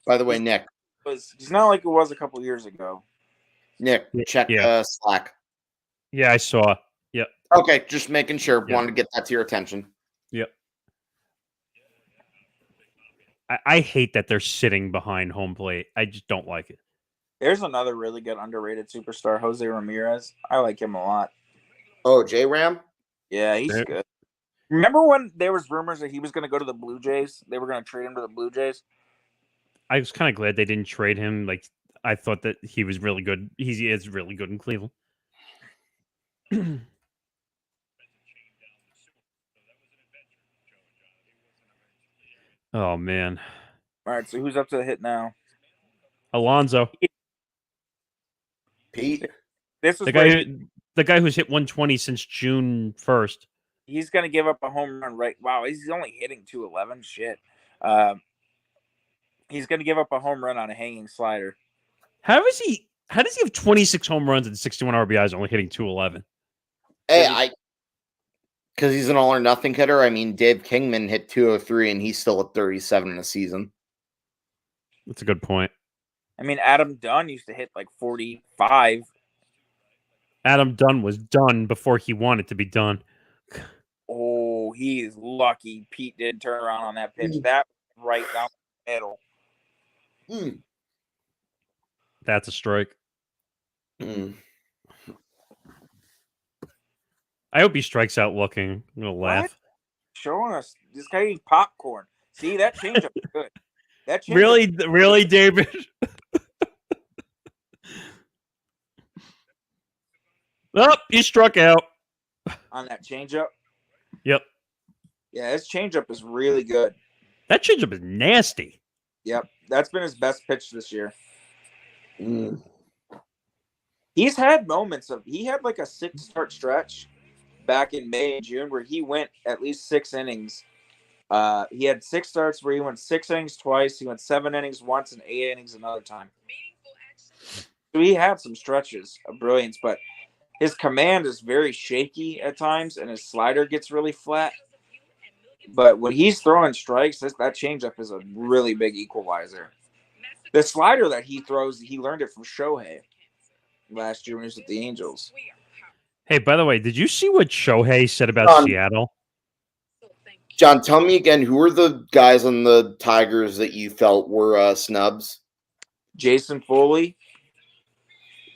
Speaker 2: By the way, Nick.
Speaker 3: He's not like it was a couple years ago.
Speaker 2: Nick, check Slack.
Speaker 1: Yeah, I saw. Yep.
Speaker 2: Okay, just making sure.
Speaker 1: Yep.
Speaker 2: Wanted to get that to your attention.
Speaker 1: Yep. I hate that they're sitting behind home plate. I just don't like it.
Speaker 3: There's another really good underrated superstar, Jose Ramirez. I like him a lot.
Speaker 2: Oh, J-Ram?
Speaker 3: Yeah, he's good. Remember when there was rumors that he was going to go to the Blue Jays? They were going to trade him to the Blue Jays?
Speaker 1: I was kind of glad they didn't trade him. Like, I thought that he was really good. He is really good in Cleveland. Oh, man.
Speaker 3: All right, so who's up to the hit now?
Speaker 1: Alonzo.
Speaker 2: Pete?
Speaker 3: This is
Speaker 1: the guy who's hit 120 since June 1st.
Speaker 3: He's going to give up a home run, right? Wow, he's only hitting 211. Shit. He's going to give up a home run on a hanging slider.
Speaker 1: How does he have 26 home runs and 61 RBIs, only hitting 211?
Speaker 2: Hey, because he's an all or nothing hitter. I mean, Dave Kingman hit 203 and he's still at 37 in a season.
Speaker 1: That's a good point.
Speaker 3: I mean, Adam Dunn used to hit like 45.
Speaker 1: Adam Dunn was done before he wanted to be done.
Speaker 3: Oh, he is lucky Pete did turn around on that pitch. That was right down the middle.
Speaker 1: That's a strike. I hope he strikes out looking. I'm going to laugh.
Speaker 3: What? Showing us this guy eating popcorn. See, that changeup is good. That
Speaker 1: Really, David? Oh, he struck out.
Speaker 3: On that changeup?
Speaker 1: Yep.
Speaker 3: Yeah, his changeup is really good.
Speaker 1: That changeup is nasty.
Speaker 3: Yep. That's been his best pitch this year. He's had moments he had like a 6-start stretch back in May and June where he went at least 6 innings. He had 6 starts where he went 6 innings twice. He went 7 innings once and 8 innings another time. So he had some stretches of brilliance, but his command is very shaky at times, and his slider gets really flat. But when he's throwing strikes, that changeup is a really big equalizer. The slider that he throws, he learned it from Shohei last year when he was with the Angels.
Speaker 1: Hey, by the way, did you see what Shohei said about Seattle?
Speaker 2: John, tell me again, who were the guys on the Tigers that you felt were snubs?
Speaker 3: Jason Foley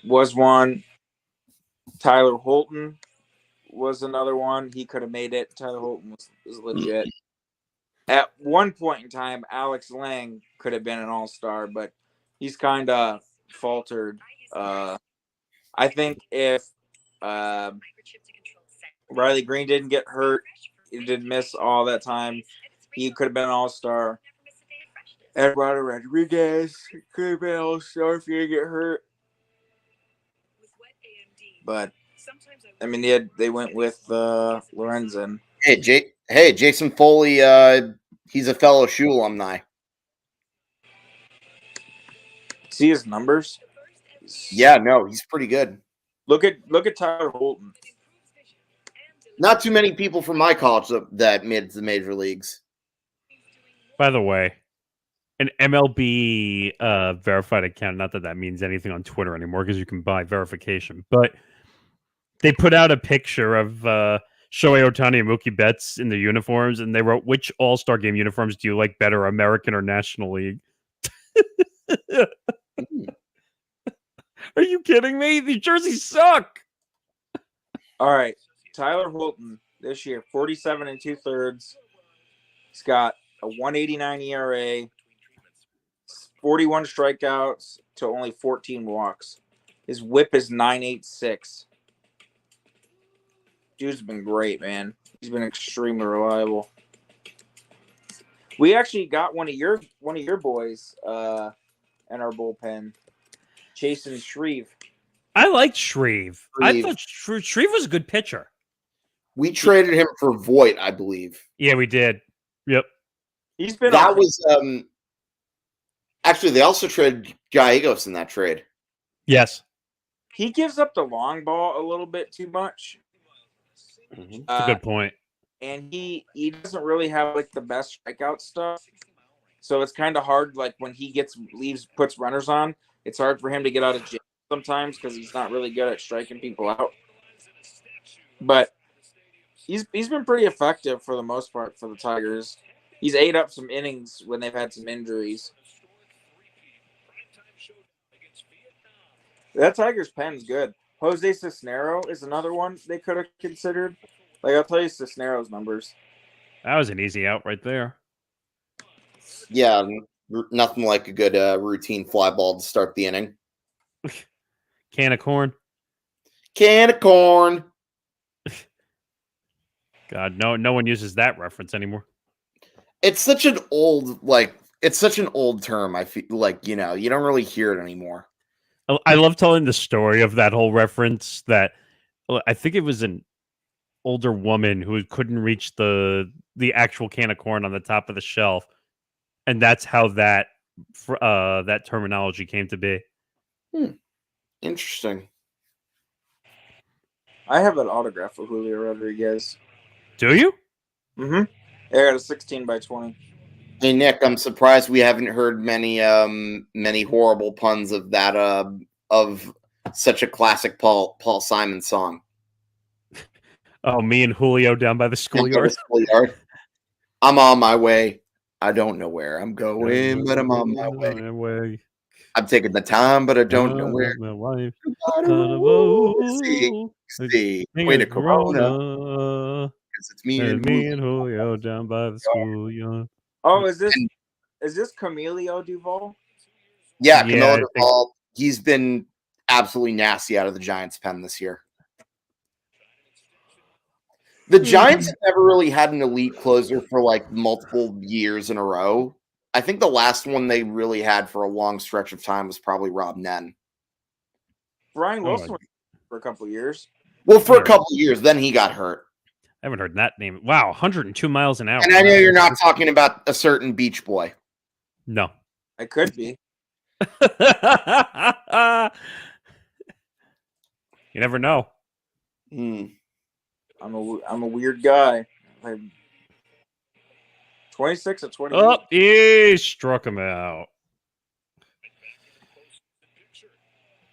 Speaker 3: was one. Tyler Holton was another one. He could have made it. Tyler Holton was legit. At one point in time, Alex Lang could have been an all-star, but he's kind of faltered. I think if Riley Green didn't get hurt, he didn't miss all that time, he could have been an all-star. Eduardo Rodriguez could have been an all-star if he didn't get hurt. But I mean, they went with Lorenzen.
Speaker 2: Hey, Jason Foley. He's a fellow SHU alumni.
Speaker 3: See his numbers?
Speaker 2: Yeah, no, he's pretty good.
Speaker 3: Look at Tyler Holton.
Speaker 2: Not too many people from my college that made the major leagues.
Speaker 1: By the way, an MLB verified account, not that that means anything on Twitter anymore because you can buy verification, but they put out a picture of Shohei Ohtani and Mookie Betts in the uniforms, and they wrote, "Which All-Star Game uniforms do you like better, American or National League?" Are you kidding me? These jerseys suck.
Speaker 3: All right, Tyler Holton this year, 47 2/3. He's got a 1.89 ERA, 41 strikeouts to only 14 walks. His WHIP is 9.86. Dude's been great, man. He's been extremely reliable. We actually got one of your boys in our bullpen, Chasen Shreve.
Speaker 1: I liked Shreve. I thought Shreve was a good pitcher.
Speaker 2: We traded him for Voigt, I believe.
Speaker 1: Yeah, we did. Yep.
Speaker 3: He's been
Speaker 2: That was actually they also traded Gallegos in that trade.
Speaker 1: Yes.
Speaker 3: He gives up the long ball a little bit too much.
Speaker 1: That's a good point.
Speaker 3: And he doesn't really have like the best strikeout stuff. So it's kind of hard, like when he puts runners on, it's hard for him to get out of jail sometimes because he's not really good at striking people out. But he's been pretty effective for the most part for the Tigers. He's ate up some innings when they've had some injuries. That Tigers pen's good. Jose Cisnero is another one they could have considered. Like, I'll tell you Cisnero's numbers.
Speaker 1: That was an easy out right there.
Speaker 2: Yeah, nothing like a good routine fly ball to start the inning.
Speaker 1: Can of corn.
Speaker 2: Can of corn.
Speaker 1: God, no one uses that reference anymore.
Speaker 2: It's such an old term. I feel like, you don't really hear it anymore.
Speaker 1: I love telling the story of that whole reference that I think it was an older woman who couldn't reach the actual can of corn on the top of the shelf. And that's how that terminology came to be.
Speaker 2: Interesting.
Speaker 3: I have an autograph of Julio Rodriguez.
Speaker 1: Do you?
Speaker 3: Mm-hmm. I got a 16/20.
Speaker 2: Hey Nick, I'm surprised we haven't heard many horrible puns of that of such a classic Paul Simon song.
Speaker 1: Oh, me and Julio down by the schoolyard.
Speaker 2: I'm on my way. I don't know where I'm going, but I'm on my way. I'm taking the time, but I don't know where. See, way to Corona. Because it's me and
Speaker 1: Julio down by the schoolyard.
Speaker 3: Oh, is this Camilo Duvall?
Speaker 2: Yeah, Camilo Duvall. He's been absolutely nasty out of the Giants' pen this year. The Giants have never really had an elite closer for like multiple years in a row. I think the last one they really had for a long stretch of time was probably Rob Nen.
Speaker 3: Brian Wilson for a couple of years.
Speaker 2: Well, for a couple of years, then he got hurt.
Speaker 1: I haven't heard that name. Wow, 102 miles an hour.
Speaker 2: And I know you're not talking about a certain Beach Boy.
Speaker 1: No.
Speaker 3: I could be.
Speaker 1: You never know.
Speaker 3: I'm a weird guy. 26/28.
Speaker 1: Oh, he struck him out.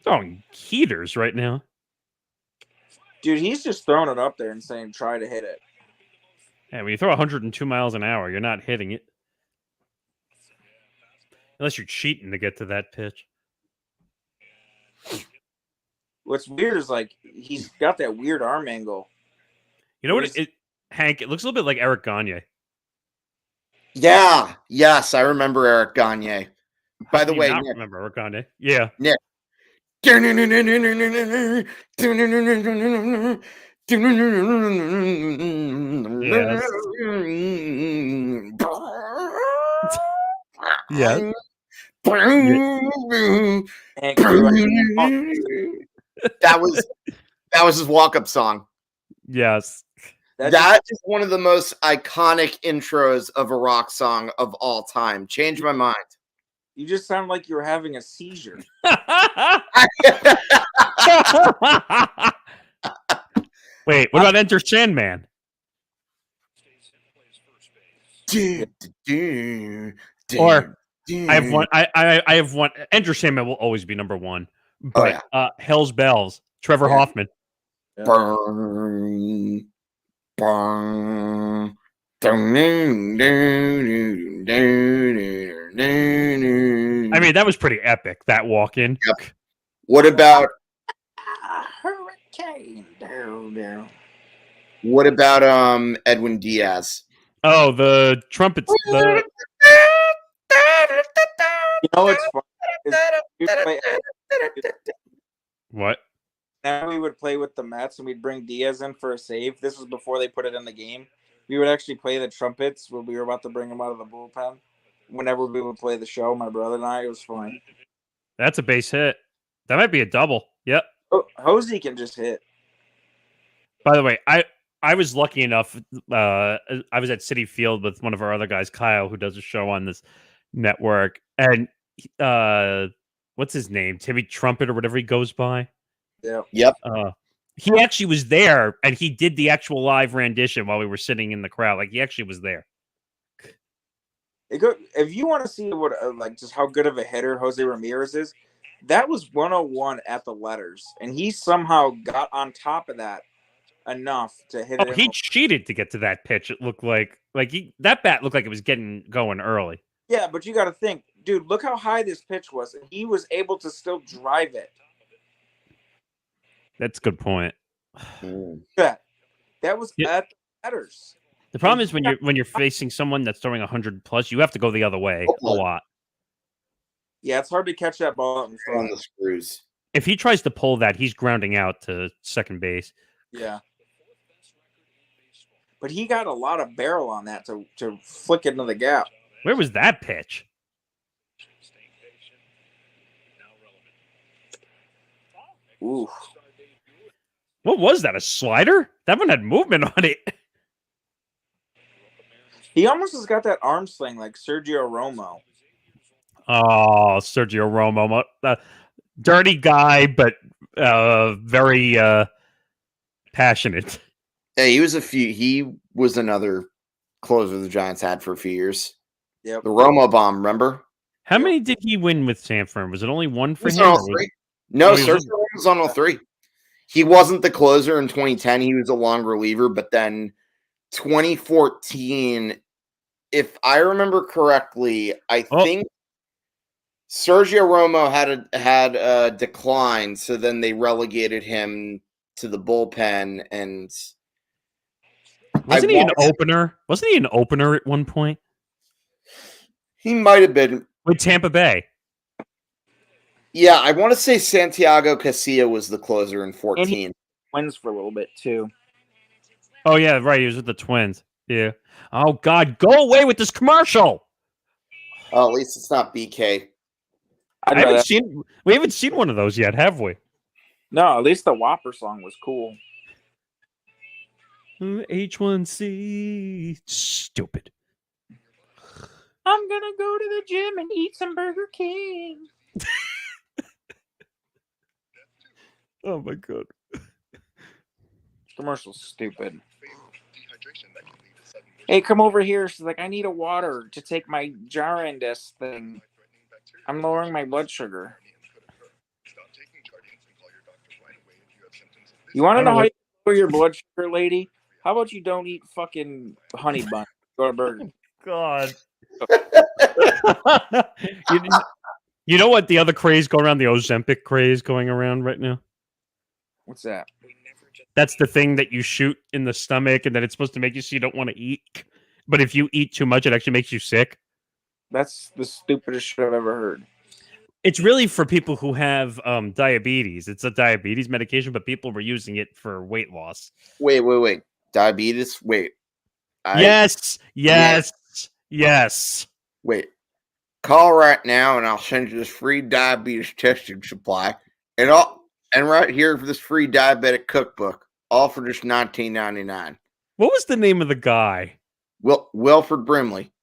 Speaker 1: Throwing heaters right now.
Speaker 3: Dude, he's just throwing it up there and saying, try to hit it.
Speaker 1: Yeah, when you throw 102 miles an hour, you're not hitting it. Unless you're cheating to get to that pitch.
Speaker 3: What's weird is, like, he's got that weird arm angle.
Speaker 1: You know what? Hank, it looks a little bit like Eric Gagne.
Speaker 2: Yeah. Yes, I remember Eric Gagne. By the way,
Speaker 1: I
Speaker 2: Nick,
Speaker 1: remember Eric Gagne. Yeah.
Speaker 2: Nick.
Speaker 1: Yes.
Speaker 2: That was his walk-up song.
Speaker 1: Yes.
Speaker 2: That is one of the most iconic intros of a rock song of all time. Changed my mind.
Speaker 3: You just sound like you were having a seizure.
Speaker 1: Wait, what about Enter Sandman? Or I have one. I have one. Enter Sandman will always be number one. But Hell's Bells, Trevor Hoffman.
Speaker 2: Burn. Bong.
Speaker 1: I mean, that was pretty epic, that walk-in.
Speaker 2: Yep. What about
Speaker 3: Hurricane.
Speaker 2: what about Edwin Diaz?
Speaker 1: Oh, the trumpets.
Speaker 3: You know what's fun?
Speaker 1: What?
Speaker 3: Now we would play with the Mets and we'd bring Diaz in for a save. This was before they put it in the game. We would actually play the trumpets when we were about to bring him out of the bullpen. Whenever we would play the show, my brother and I, it was fun.
Speaker 1: That's a base hit. That might be a double. Yep.
Speaker 3: Oh, Hosey can just hit.
Speaker 1: By the way, I was lucky enough. I was at Citi Field with one of our other guys, Kyle, who does a show on this network. And what's his name? Timmy Trumpet or whatever he goes by.
Speaker 3: Yeah.
Speaker 2: Yep.
Speaker 1: He actually was there, and he did the actual live rendition while we were sitting in the crowd. Like, he actually was there.
Speaker 3: If you want to see what like just how good of a hitter Jose Ramirez is, that was 101 at the letters, and he somehow got on top of that enough to hit it.
Speaker 1: He cheated to get to that pitch. It looked like that bat looked like it was getting going early.
Speaker 3: Yeah, but you got to think, dude. Look how high this pitch was, and he was able to still drive it.
Speaker 1: That's a good point.
Speaker 3: That was at the letters.
Speaker 1: The problem is when you're facing someone that's throwing 100 plus, you have to go the other way a lot.
Speaker 3: Yeah, it's hard to catch that ball out in front.
Speaker 2: On the screws.
Speaker 1: If he tries to pull that, he's grounding out to second base.
Speaker 3: Yeah. But he got a lot of barrel on that to flick into the gap.
Speaker 1: Where was that pitch?
Speaker 3: Ooh.
Speaker 1: What was that? A slider? That one had movement on it.
Speaker 3: He almost has got that arm sling like Sergio Romo.
Speaker 1: Oh, Sergio Romo. Dirty guy, but very passionate.
Speaker 2: Hey, he was another closer the Giants had for a few years.
Speaker 3: Yep.
Speaker 2: The Romo bomb, remember?
Speaker 1: How many did he win with Sanford? Was it only one for
Speaker 2: He was
Speaker 1: him?
Speaker 2: on all three. No,
Speaker 1: he was
Speaker 2: Sergio Romo was on all three. He wasn't the closer in 2010. He was a long reliever, but then 2014, if I remember correctly, I think Sergio Romo had a decline, so then they relegated him to the bullpen, and
Speaker 1: wasn't he an opener? Wasn't he an opener at one point?
Speaker 2: He might have been
Speaker 1: with Tampa Bay.
Speaker 2: Yeah, I want to say Santiago Casilla was the closer in 14.
Speaker 3: And he wins for a little bit too.
Speaker 1: Oh yeah, right. He was with the Twins. Yeah. Oh God, go away with this commercial.
Speaker 2: Oh, at least it's not BK.
Speaker 1: We haven't seen one of those yet, have we?
Speaker 3: No, at least the Whopper song was cool.
Speaker 1: H1C. Stupid.
Speaker 3: I'm gonna go to the gym and eat some Burger King.
Speaker 1: Oh my God.
Speaker 3: Commercial's stupid. Hey, come over here. She's like, I need a water to take my Jarandis thing. I'm lowering my blood sugar. You want to know how you lower your blood sugar, lady? How about you don't eat fucking honey bun? Go to Burger King.
Speaker 1: God. You know what the other craze going around, the Ozempic craze going around right now?
Speaker 3: What's that?
Speaker 1: That's the thing that you shoot in the stomach and that it's supposed to make you so you don't want to eat. But if you eat too much, it actually makes you sick.
Speaker 3: That's the stupidest shit I've ever heard.
Speaker 1: It's really for people who have diabetes. It's a diabetes medication, but people were using it for weight loss.
Speaker 2: Wait. Diabetes? Wait.
Speaker 1: Yes.
Speaker 2: Wait. Call right now and I'll send you this free diabetes testing supply. And right here for this free diabetic cookbook, all for just $19.99.
Speaker 1: What was the name of the guy?
Speaker 2: Wilford Brimley.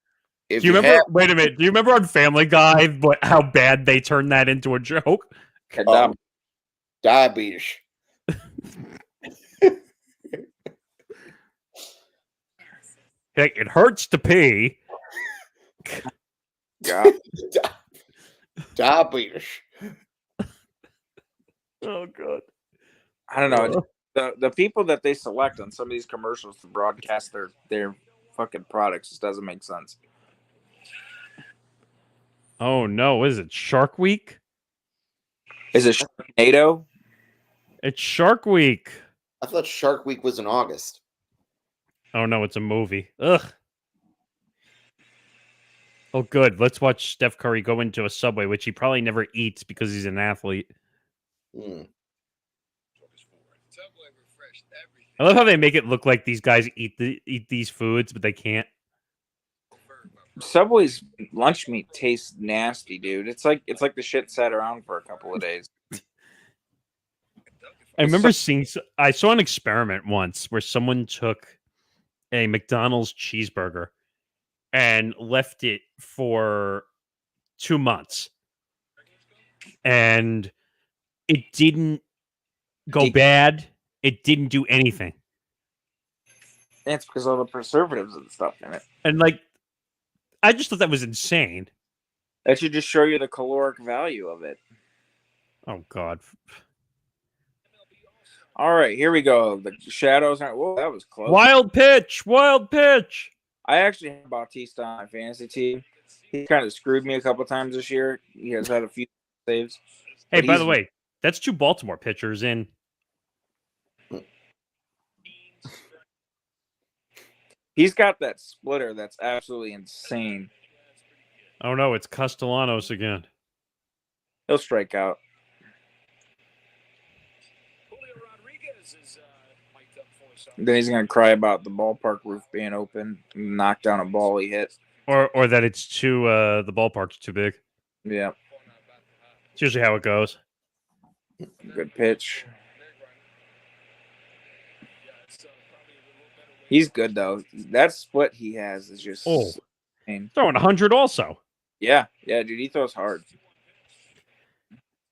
Speaker 1: Do you remember? Wait a minute. Do you remember on Family Guy how bad they turned that into a joke?
Speaker 2: Diabetes.
Speaker 1: Hey, it hurts to pee.
Speaker 2: Yeah. Diabetes.
Speaker 1: Oh God.
Speaker 3: I don't know. The people that they select on some of these commercials to broadcast their fucking products just doesn't make sense.
Speaker 1: Oh no, what is it? Shark Week?
Speaker 3: Is it Sharknado?
Speaker 1: It's Shark Week.
Speaker 2: I thought Shark Week was in August.
Speaker 1: Oh no, it's a movie. Ugh. Oh good. Let's watch Steph Curry go into a Subway, which he probably never eats because he's an athlete. I love how they make it look like these guys eat these foods, but they can't.
Speaker 3: Subway's lunch meat tastes nasty, dude. It's like the shit sat around for a couple of days.
Speaker 1: I remember I saw an experiment once where someone took a McDonald's cheeseburger and left it for 2 months. And it didn't go bad. It didn't do anything.
Speaker 3: It's because of all the preservatives and stuff in it.
Speaker 1: And like, I just thought that was insane.
Speaker 3: That should just show you the caloric value of it.
Speaker 1: Oh God.
Speaker 3: All right, here we go. The Shadows aren't. Whoa, that was close.
Speaker 1: Wild pitch. Wild pitch.
Speaker 3: I actually have Bautista on my fantasy team. He kind of screwed me a couple times this year. He has had a few saves.
Speaker 1: Hey, by the way, that's 2 Baltimore pitchers in.
Speaker 3: He's got that splitter that's absolutely insane.
Speaker 1: Oh no, it's Castellanos again.
Speaker 3: He'll strike out. Then he's gonna cry about the ballpark roof being open, and knock down a ball he hit.
Speaker 1: Or that it's too the ballpark's too big.
Speaker 3: Yeah,
Speaker 1: It's usually how it goes.
Speaker 3: good pitch. He's good though. That split he has is just insane.
Speaker 1: Throwing 100 also.
Speaker 3: Yeah, dude, he throws hard.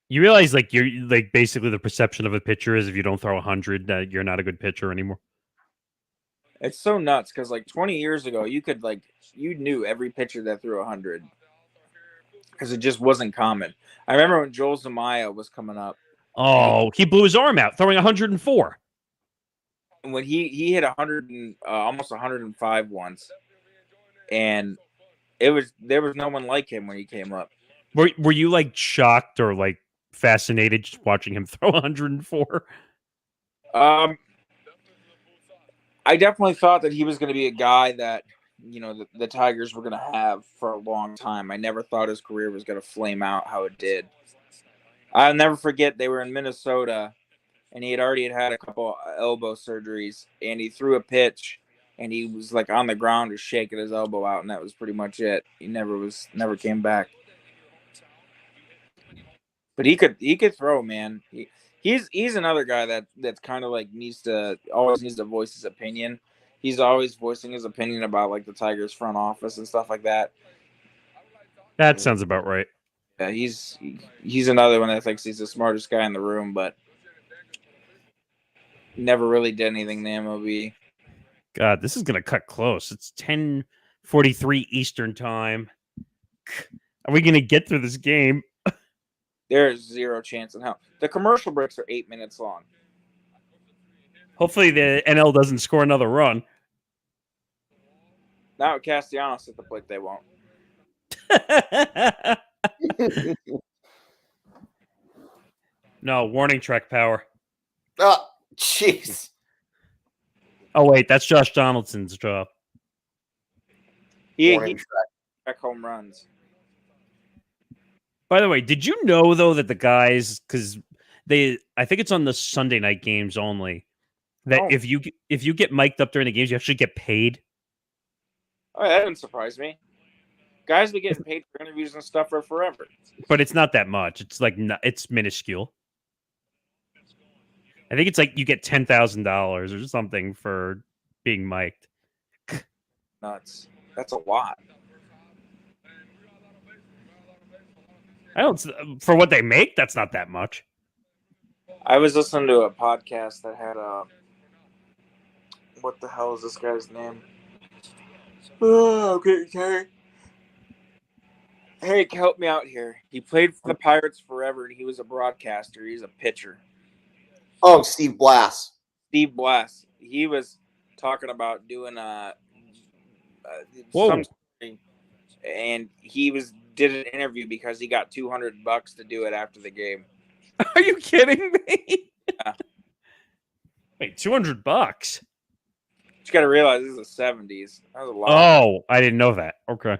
Speaker 1: You realize, like, you're like basically the perception of a pitcher is if you don't throw 100, that you're not a good pitcher anymore.
Speaker 3: It's so nuts because like 20 years ago, you knew every pitcher that threw 100 because it just wasn't common. I remember when Joel Zamaya was coming up.
Speaker 1: Oh, he blew his arm out throwing 104.
Speaker 3: When he hit 100 and almost 105 once, and there was no one like him when he came up.
Speaker 1: Were you like shocked or like fascinated just watching him throw 104?
Speaker 3: I definitely thought that he was going to be a guy that the Tigers were going to have for a long time. I never thought his career was going to flame out how it did. I'll never forget they were in Minnesota. And he had already had a couple elbow surgeries, and he threw a pitch, and he was like on the ground just shaking his elbow out, and that was pretty much it. He never came back. But he could throw, man. He's another guy that's kind of like always needs to voice his opinion. He's always voicing his opinion about like the Tigers front office and stuff like that.
Speaker 1: That sounds about right.
Speaker 3: Yeah, he's another one that thinks he's the smartest guy in the room, but never really did anything in the MLB.
Speaker 1: God, this is gonna cut close. It's 10:43 Eastern time. Are we gonna get through this game?
Speaker 3: There's zero chance in hell. The commercial breaks are 8 minutes long.
Speaker 1: Hopefully the NL doesn't score another run.
Speaker 3: Now with Castellanos at the plate, they won't.
Speaker 1: No, warning track power.
Speaker 2: Oh, jeez.
Speaker 1: Oh wait, that's Josh Donaldson's job.
Speaker 3: He track home runs.
Speaker 1: By the way, did you know though that the guys, because I think it's on the Sunday night games only, that if you get mic'd up during the games, you actually get paid.
Speaker 3: Oh, that didn't surprise me. Guys be getting paid for interviews and stuff for forever.
Speaker 1: But it's not that much. It's like it's minuscule. I think it's like you get $10,000 or something for being mic'd.
Speaker 3: Nuts. That's a lot.
Speaker 1: I don't. For what they make, that's not that much.
Speaker 3: I was listening to a podcast that had what the hell is this guy's name? Oh, okay, Terry. Hey, help me out here. He played for the Pirates forever, and he was a broadcaster. He's a pitcher.
Speaker 2: Oh, Steve Blass.
Speaker 3: Steve Blass. He was talking about doing
Speaker 1: Whoa.
Speaker 3: some, and he did an interview because he got $200 to do it after the game.
Speaker 1: Are you kidding me?
Speaker 3: Yeah.
Speaker 1: Wait, $200?
Speaker 3: You got to realize this is the 70s. That was a lot.
Speaker 1: Oh, I didn't know that. Okay.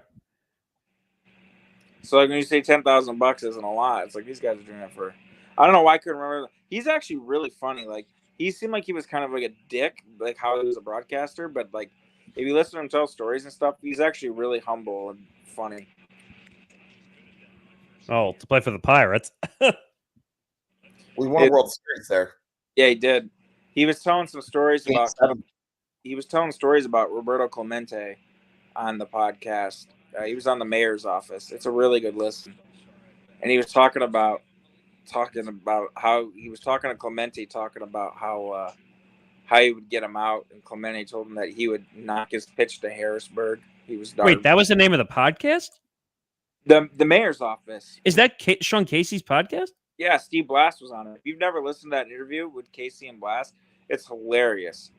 Speaker 3: So like when you say $10,000 isn't a lot, it's like these guys are doing it for. I don't know why I couldn't remember. He's actually really funny. Like he seemed like he was kind of like a dick, like how he was a broadcaster. But like if you listen to him tell stories and stuff, he's actually really humble and funny.
Speaker 1: Oh, to play for the Pirates.
Speaker 2: We won a World Series there.
Speaker 3: Yeah, he did. He was telling some stories
Speaker 2: Game
Speaker 3: about.
Speaker 2: 7.
Speaker 3: He was telling stories about Roberto Clemente on the podcast. He was on the mayor's office. It's a really good listen. And he was talking about how he was talking to Clemente, talking about how he would get him out. And Clemente told him that he would knock his pitch to Harrisburg. He was
Speaker 1: Wait, that was the name of the podcast?
Speaker 3: the mayor's office.
Speaker 1: Is that Sean Casey's podcast?
Speaker 3: Yeah, Steve Blass was on it. If you've never listened to that interview with Casey and Blass, it's hilarious.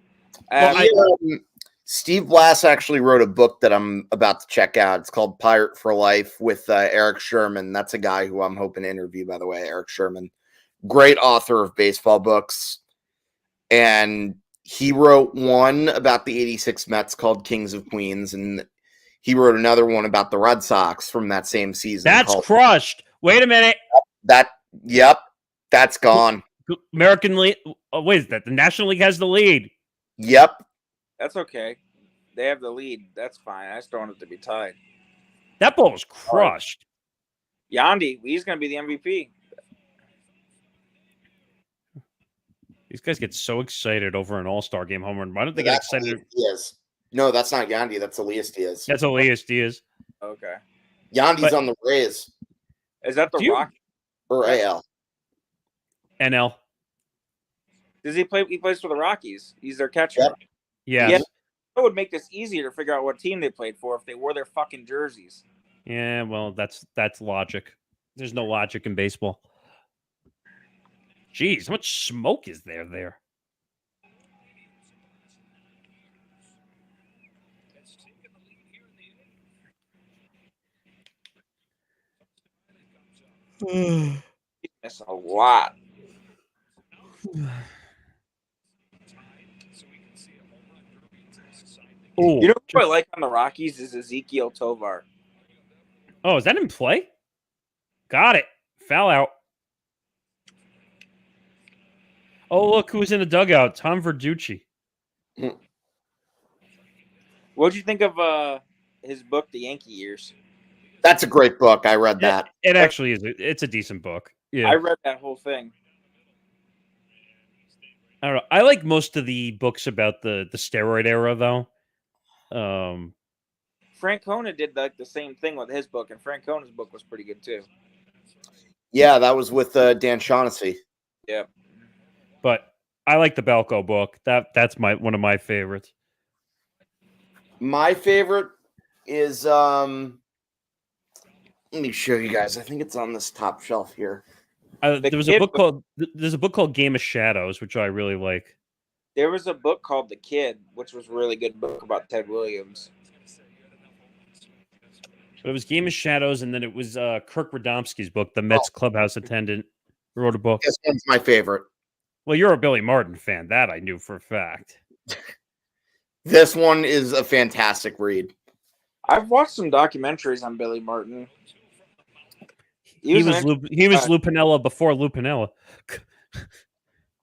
Speaker 2: Steve Blass actually wrote a book that I'm about to check out. It's called Pirate for Life with Eric Sherman. That's a guy who I'm hoping to interview, by the way, Eric Sherman. Great author of baseball books. And he wrote one about the 86 Mets called Kings of Queens. And he wrote another one about the Red Sox from that same season.
Speaker 1: That's crushed. Wait a minute.
Speaker 2: Yep, that's gone.
Speaker 1: American League. Oh, wait, is that the National League has the lead?
Speaker 2: Yep.
Speaker 3: That's okay. They have the lead. That's fine. I just don't want it to be tied.
Speaker 1: That ball was crushed.
Speaker 3: Yandy, he's going to be the MVP.
Speaker 1: These guys get so excited over an All-Star Game home run. Why don't they get excited?
Speaker 2: Diaz. No, that's not Yandy. That's Elias Diaz.
Speaker 1: That's Elias Diaz.
Speaker 3: Okay.
Speaker 2: Yandy's on the Rays.
Speaker 3: Is that the Rock?
Speaker 2: Or AL.
Speaker 1: NL.
Speaker 3: Does he play? He plays for the Rockies. He's their catcher.
Speaker 2: Yep.
Speaker 1: Yes.
Speaker 3: Yeah. It would make this easier to figure out what team they played for if they wore their fucking jerseys.
Speaker 1: Yeah, well, that's logic. There's no logic in baseball. Jeez, how much smoke is there?
Speaker 3: That's a lot.
Speaker 1: Oh,
Speaker 3: you know who I like on the Rockies is Ezekiel Tovar.
Speaker 1: Oh, is that in play? Got it. Foul out. Oh, look who's in the dugout. Tom Verducci.
Speaker 3: What'd you think of his book, The Yankee Years?
Speaker 2: That's a great book. I read that.
Speaker 1: It actually is. It's a decent book. Yeah,
Speaker 3: I read that whole thing.
Speaker 1: I don't know. I like most of the books about the steroid era, though.
Speaker 3: Francona did like the same thing with his book, and Francona's book was pretty good too.
Speaker 2: Yeah, that was with Dan Shaughnessy.
Speaker 3: Yeah,
Speaker 1: but I like the Belko book. That's one of my favorites.
Speaker 2: My favorite is let me show you guys. I think it's on this top shelf here.
Speaker 1: There's a book called Game of Shadows, which I really like.
Speaker 3: There was a book called The Kid, which was a really good book about Ted Williams.
Speaker 1: But it was Game of Shadows, and then it was Kirk Radomski's book, The Mets Clubhouse Attendant, wrote a book.
Speaker 2: This one's my favorite.
Speaker 1: Well, you're a Billy Martin fan. That I knew for a fact.
Speaker 2: This one is a fantastic read.
Speaker 3: I've watched some documentaries on Billy Martin.
Speaker 1: He was Lou Piniella before Lou Piniella.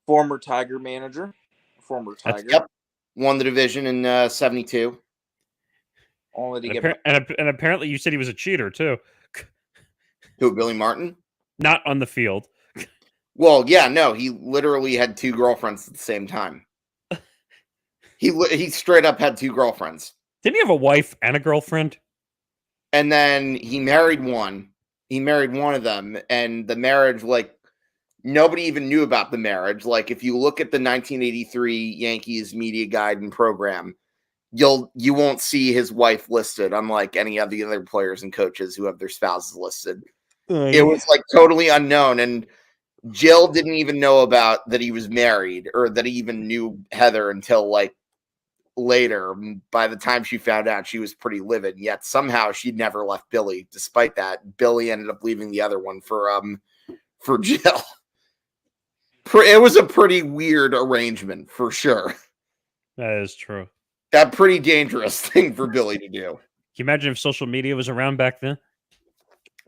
Speaker 3: Former Tiger manager. Former Tiger.
Speaker 2: Yep. Won the division in 72.
Speaker 3: Only to get
Speaker 1: and apparently you said he was a cheater too.
Speaker 2: Who, Billy Martin?
Speaker 1: Not on the field.
Speaker 2: Well, yeah, no, he literally had 2 girlfriends at the same time. He straight up had 2 girlfriends.
Speaker 1: Didn't he have a wife and a girlfriend?
Speaker 2: And then he married one. He married one of them, and the marriage, like, nobody even knew about the marriage. Like, if you look at the 1983 Yankees media guide and program, you won't see his wife listed, unlike any of the other players and coaches who have their spouses listed. It was like totally unknown. And Jill didn't even know about that he was married or that he even knew Heather until like later. By the time she found out, she was pretty livid. Yet somehow she never left Billy. Despite that, Billy ended up leaving the other one for Jill. It was a pretty weird arrangement for sure.
Speaker 1: That is true.
Speaker 2: That pretty dangerous thing for Billy to do.
Speaker 1: Can you imagine if social media was around back then?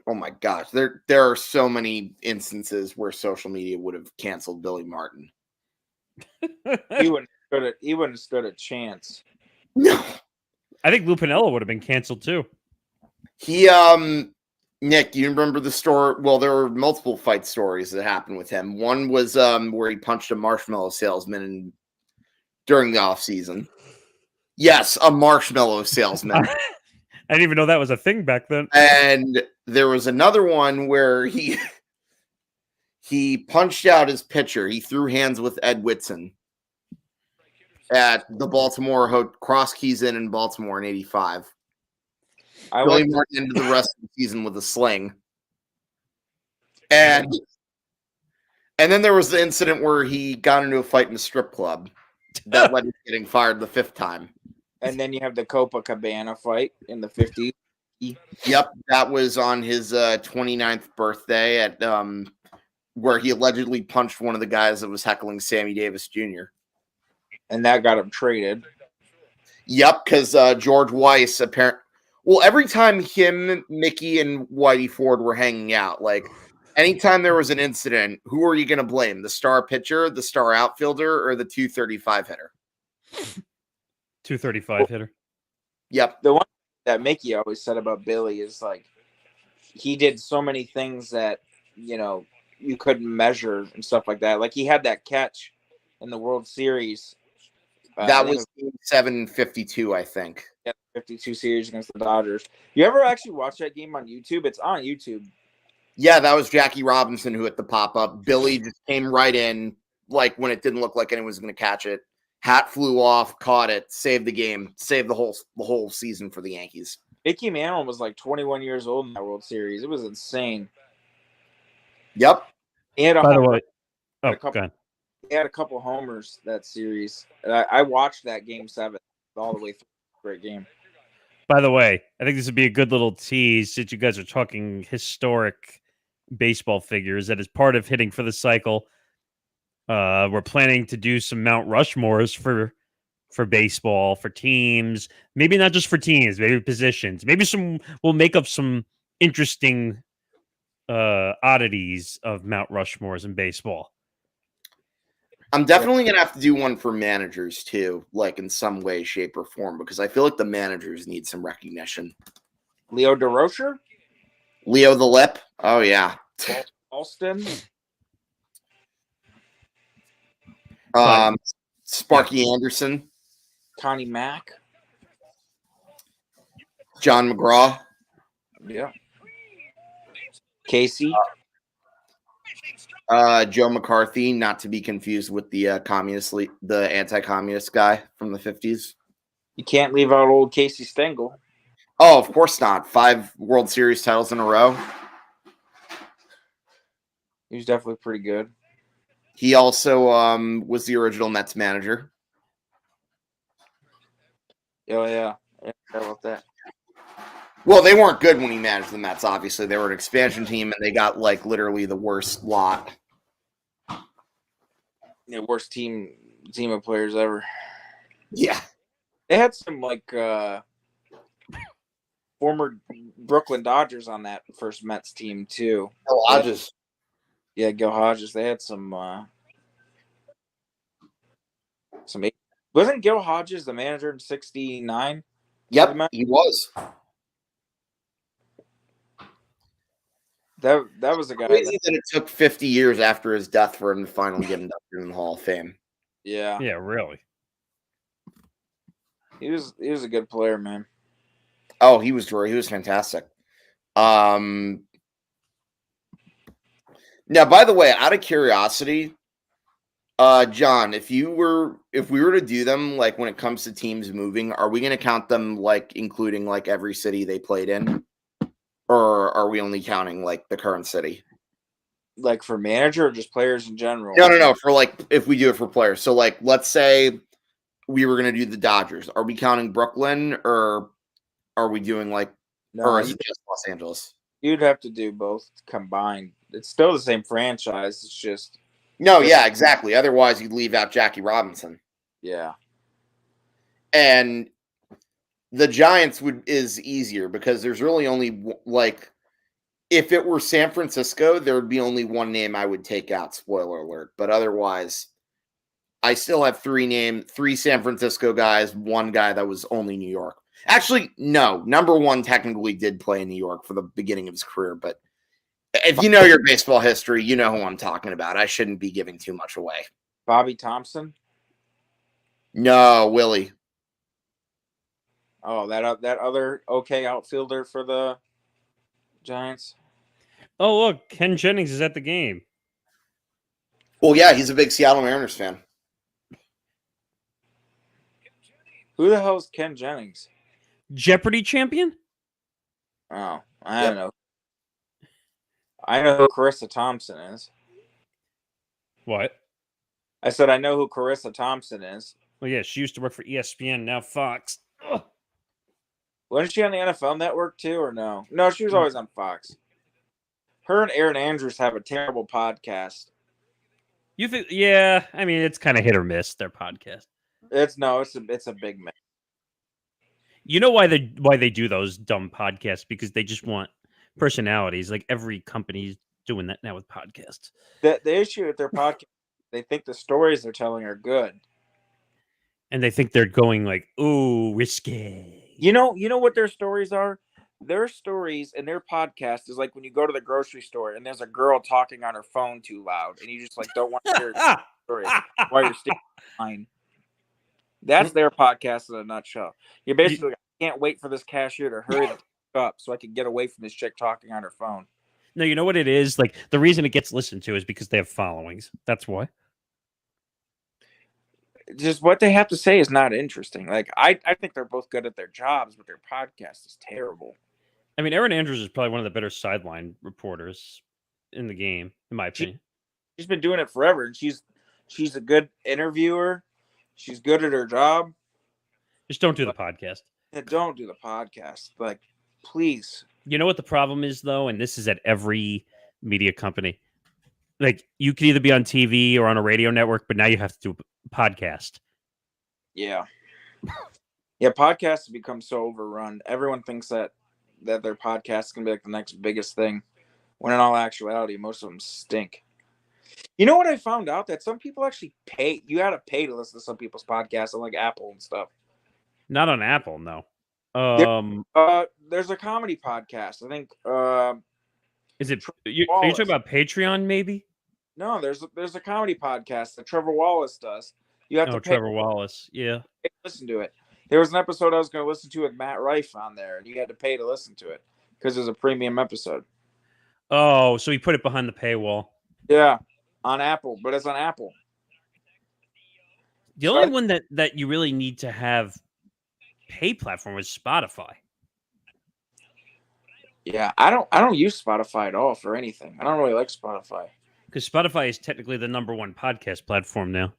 Speaker 2: Oh my gosh, there are so many instances where social media would have canceled Billy Martin.
Speaker 3: He wouldn't have stood a chance.
Speaker 2: No,
Speaker 1: I think Lou Piniella would have been canceled too.
Speaker 2: he Nick, you remember the story? Well, there were multiple fight stories that happened with him. One was where he punched a marshmallow salesman during the off season. Yes, a marshmallow salesman.
Speaker 1: I didn't even know that was a thing back then.
Speaker 2: And there was another one where he punched out his pitcher. He threw hands with Ed Whitson at the Baltimore Cross Keys Inn in Baltimore in '85. Billy Martin into the rest of the season with a sling. And then there was the incident where he got into a fight in a strip club that led to getting fired the 5th time.
Speaker 3: And then you have the Copacabana fight in the 50s.
Speaker 2: Yep, that was on his 29th birthday at where he allegedly punched one of the guys that was heckling Sammy Davis Jr.
Speaker 3: And that got him traded.
Speaker 2: Yep, because George Weiss apparently. Well, every time him, Mickey, and Whitey Ford were hanging out, like anytime there was an incident, who are you going to blame? The star pitcher, the star outfielder, or the 235 hitter?
Speaker 1: 235 hitter.
Speaker 2: Yep.
Speaker 3: The one that Mickey always said about Billy is like he did so many things that, you know, you couldn't measure and stuff like that. Like he had that catch in the World Series.
Speaker 2: That was 752, I think.
Speaker 3: Yeah, 52 series against the Dodgers. You ever actually watch that game on YouTube? It's on YouTube.
Speaker 2: Yeah, that was Jackie Robinson who hit the pop-up. Billy just came right in, like when it didn't look like anyone was going to catch it. Hat flew off, caught it, saved the game, saved the whole season for the Yankees.
Speaker 3: Mickey Mantle was like 21 years old in that World Series. It was insane.
Speaker 2: Yep.
Speaker 3: He had
Speaker 1: By the way, go ahead.
Speaker 3: He had a couple homers that series. I watched that Game 7 all the way through. Great game.
Speaker 1: By the way, I think this would be a good little tease since you guys are talking historic baseball figures. That is part of Hitting for the Cycle. We're planning to do some Mount Rushmores for baseball, for teams. Maybe not just for teams, maybe positions. Maybe we'll make up some interesting oddities of Mount Rushmores in baseball.
Speaker 2: I'm definitely going to have to do one for managers too, like in some way, shape, or form, because I feel like the managers need some recognition.
Speaker 3: Leo DeRocher?
Speaker 2: Leo the Lip? Oh, yeah.
Speaker 3: Alston?
Speaker 2: Sparky Anderson?
Speaker 3: Connie Mack?
Speaker 2: John McGraw?
Speaker 3: Yeah. Casey?
Speaker 2: Joe McCarthy, not to be confused with the the anti-communist guy from the 50s.
Speaker 3: You can't leave out old Casey Stengel.
Speaker 2: Oh, of course not. 5 World Series titles in a row.
Speaker 3: He was definitely pretty good.
Speaker 2: He also was the original Mets manager.
Speaker 3: Oh, yeah. I forgot about that.
Speaker 2: Well, they weren't good when he managed the Mets, obviously. They were an expansion team, and they got, like, literally the worst lot.
Speaker 3: Yeah, worst team of players ever.
Speaker 2: Yeah.
Speaker 3: They had some, like, former Brooklyn Dodgers on that first Mets team, too.
Speaker 2: Gil Hodges.
Speaker 3: Yeah, Gil Hodges. They had some. Wasn't Gil Hodges the manager in '69?
Speaker 2: Yep, he was.
Speaker 3: That was a guy.
Speaker 2: Crazy that it took 50 years after his death for him to finally get inducted in the Hall of Fame.
Speaker 3: Yeah.
Speaker 1: Yeah, really.
Speaker 3: He was a good player, man.
Speaker 2: Oh, he was fantastic. Now, by the way, out of curiosity, John, if we were to do them, like when it comes to teams moving, are we going to count them like including like every city they played in, or are we only counting like the current city?
Speaker 3: Like for manager or just players in general?
Speaker 2: No. For like, if we do it for players. So like, let's say we were going to do the Dodgers. Are we counting Brooklyn or are we doing like, or is it just Los Angeles?
Speaker 3: You'd have to do both combined. It's still the same franchise. It's just
Speaker 2: No, yeah, exactly. Otherwise, you'd leave out Jackie Robinson.
Speaker 3: yeah.
Speaker 2: And the Giants is easier because there's really only like, if it were San Francisco, there would be only one name I would take out. Spoiler alert. But otherwise, I still have three San Francisco guys, one guy that was only New York. Actually, no. Number one technically did play in New York for the beginning of his career, but if you know your baseball history, you know who I'm talking about. I shouldn't be giving too much away.
Speaker 3: Bobby Thompson?
Speaker 2: No, Willie.
Speaker 3: Oh, that other okay outfielder for the Giants.
Speaker 1: Oh, look, Ken Jennings is at the game.
Speaker 2: Well, yeah, he's a big Seattle Mariners fan.
Speaker 3: Who the hell is Ken Jennings?
Speaker 1: Jeopardy champion?
Speaker 3: Oh, I don't know. I know who Carissa Thompson is.
Speaker 1: What?
Speaker 3: I said I know who Carissa Thompson is.
Speaker 1: Well, yeah, she used to work for ESPN, now Fox. Ugh.
Speaker 3: Wasn't she on the NFL Network too, or no? No, she was always on Fox. Her and Aaron Andrews have a terrible podcast.
Speaker 1: You think? Yeah, I mean, it's kind of hit or miss, their podcast.
Speaker 3: It's a big mess.
Speaker 1: You know why they do those dumb podcasts? Because they just want personalities. Like every company's doing that now with podcasts.
Speaker 3: The issue with their podcast, they think the stories they're telling are good.
Speaker 1: And they think they're going like, ooh, risque.
Speaker 3: You know what their stories are? Their stories and their podcast is like when you go to the grocery store and there's a girl talking on her phone too loud and you just like don't want to hear her story while you're standing in line. That's their podcast in a nutshell. You're basically like, I can't wait for this cashier to hurry up so I can get away from this chick talking on her phone.
Speaker 1: No, you know what it is? Like the reason it gets listened to is because they have followings. That's why.
Speaker 3: Just what they have to say is not interesting. Like I think they're both good at their jobs, but their podcast is terrible.
Speaker 1: I mean, Aaron Andrews is probably one of the better sideline reporters in the game, in my opinion.
Speaker 3: She's been doing it forever, and she's a good interviewer. She's good at her job.
Speaker 1: Just don't do the podcast.
Speaker 3: And don't do the podcast. Like, please.
Speaker 1: You know what the problem is, though? And this is at every media company. Like, you could either be on TV or on a radio network, but now you have to do a podcast.
Speaker 3: Yeah. Yeah, podcasts have become so overrun. Everyone thinks that their podcast is going to be like the next biggest thing, when in all actuality, most of them stink. You know what I found out? That some people actually pay. You got to pay to listen to some people's podcasts on like Apple and stuff.
Speaker 1: Not on Apple, no.
Speaker 3: There's a comedy podcast. I think.
Speaker 1: Is it? Are you talking about Patreon? Maybe.
Speaker 3: No, there's a comedy podcast that Trevor Wallace does. You have to pay
Speaker 1: Trevor Wallace. Yeah.
Speaker 3: to listen to it. There was an episode I was going to listen to with Matt Rife on there, and you had to pay to listen to it because it was a premium episode.
Speaker 1: Oh, so he put it behind the paywall.
Speaker 3: Yeah, on Apple, but it's on Apple.
Speaker 1: The only one that you really need to have pay platform is Spotify.
Speaker 3: Yeah, I don't use Spotify at all for anything. I don't really like Spotify.
Speaker 1: Because Spotify is technically the number one podcast platform now.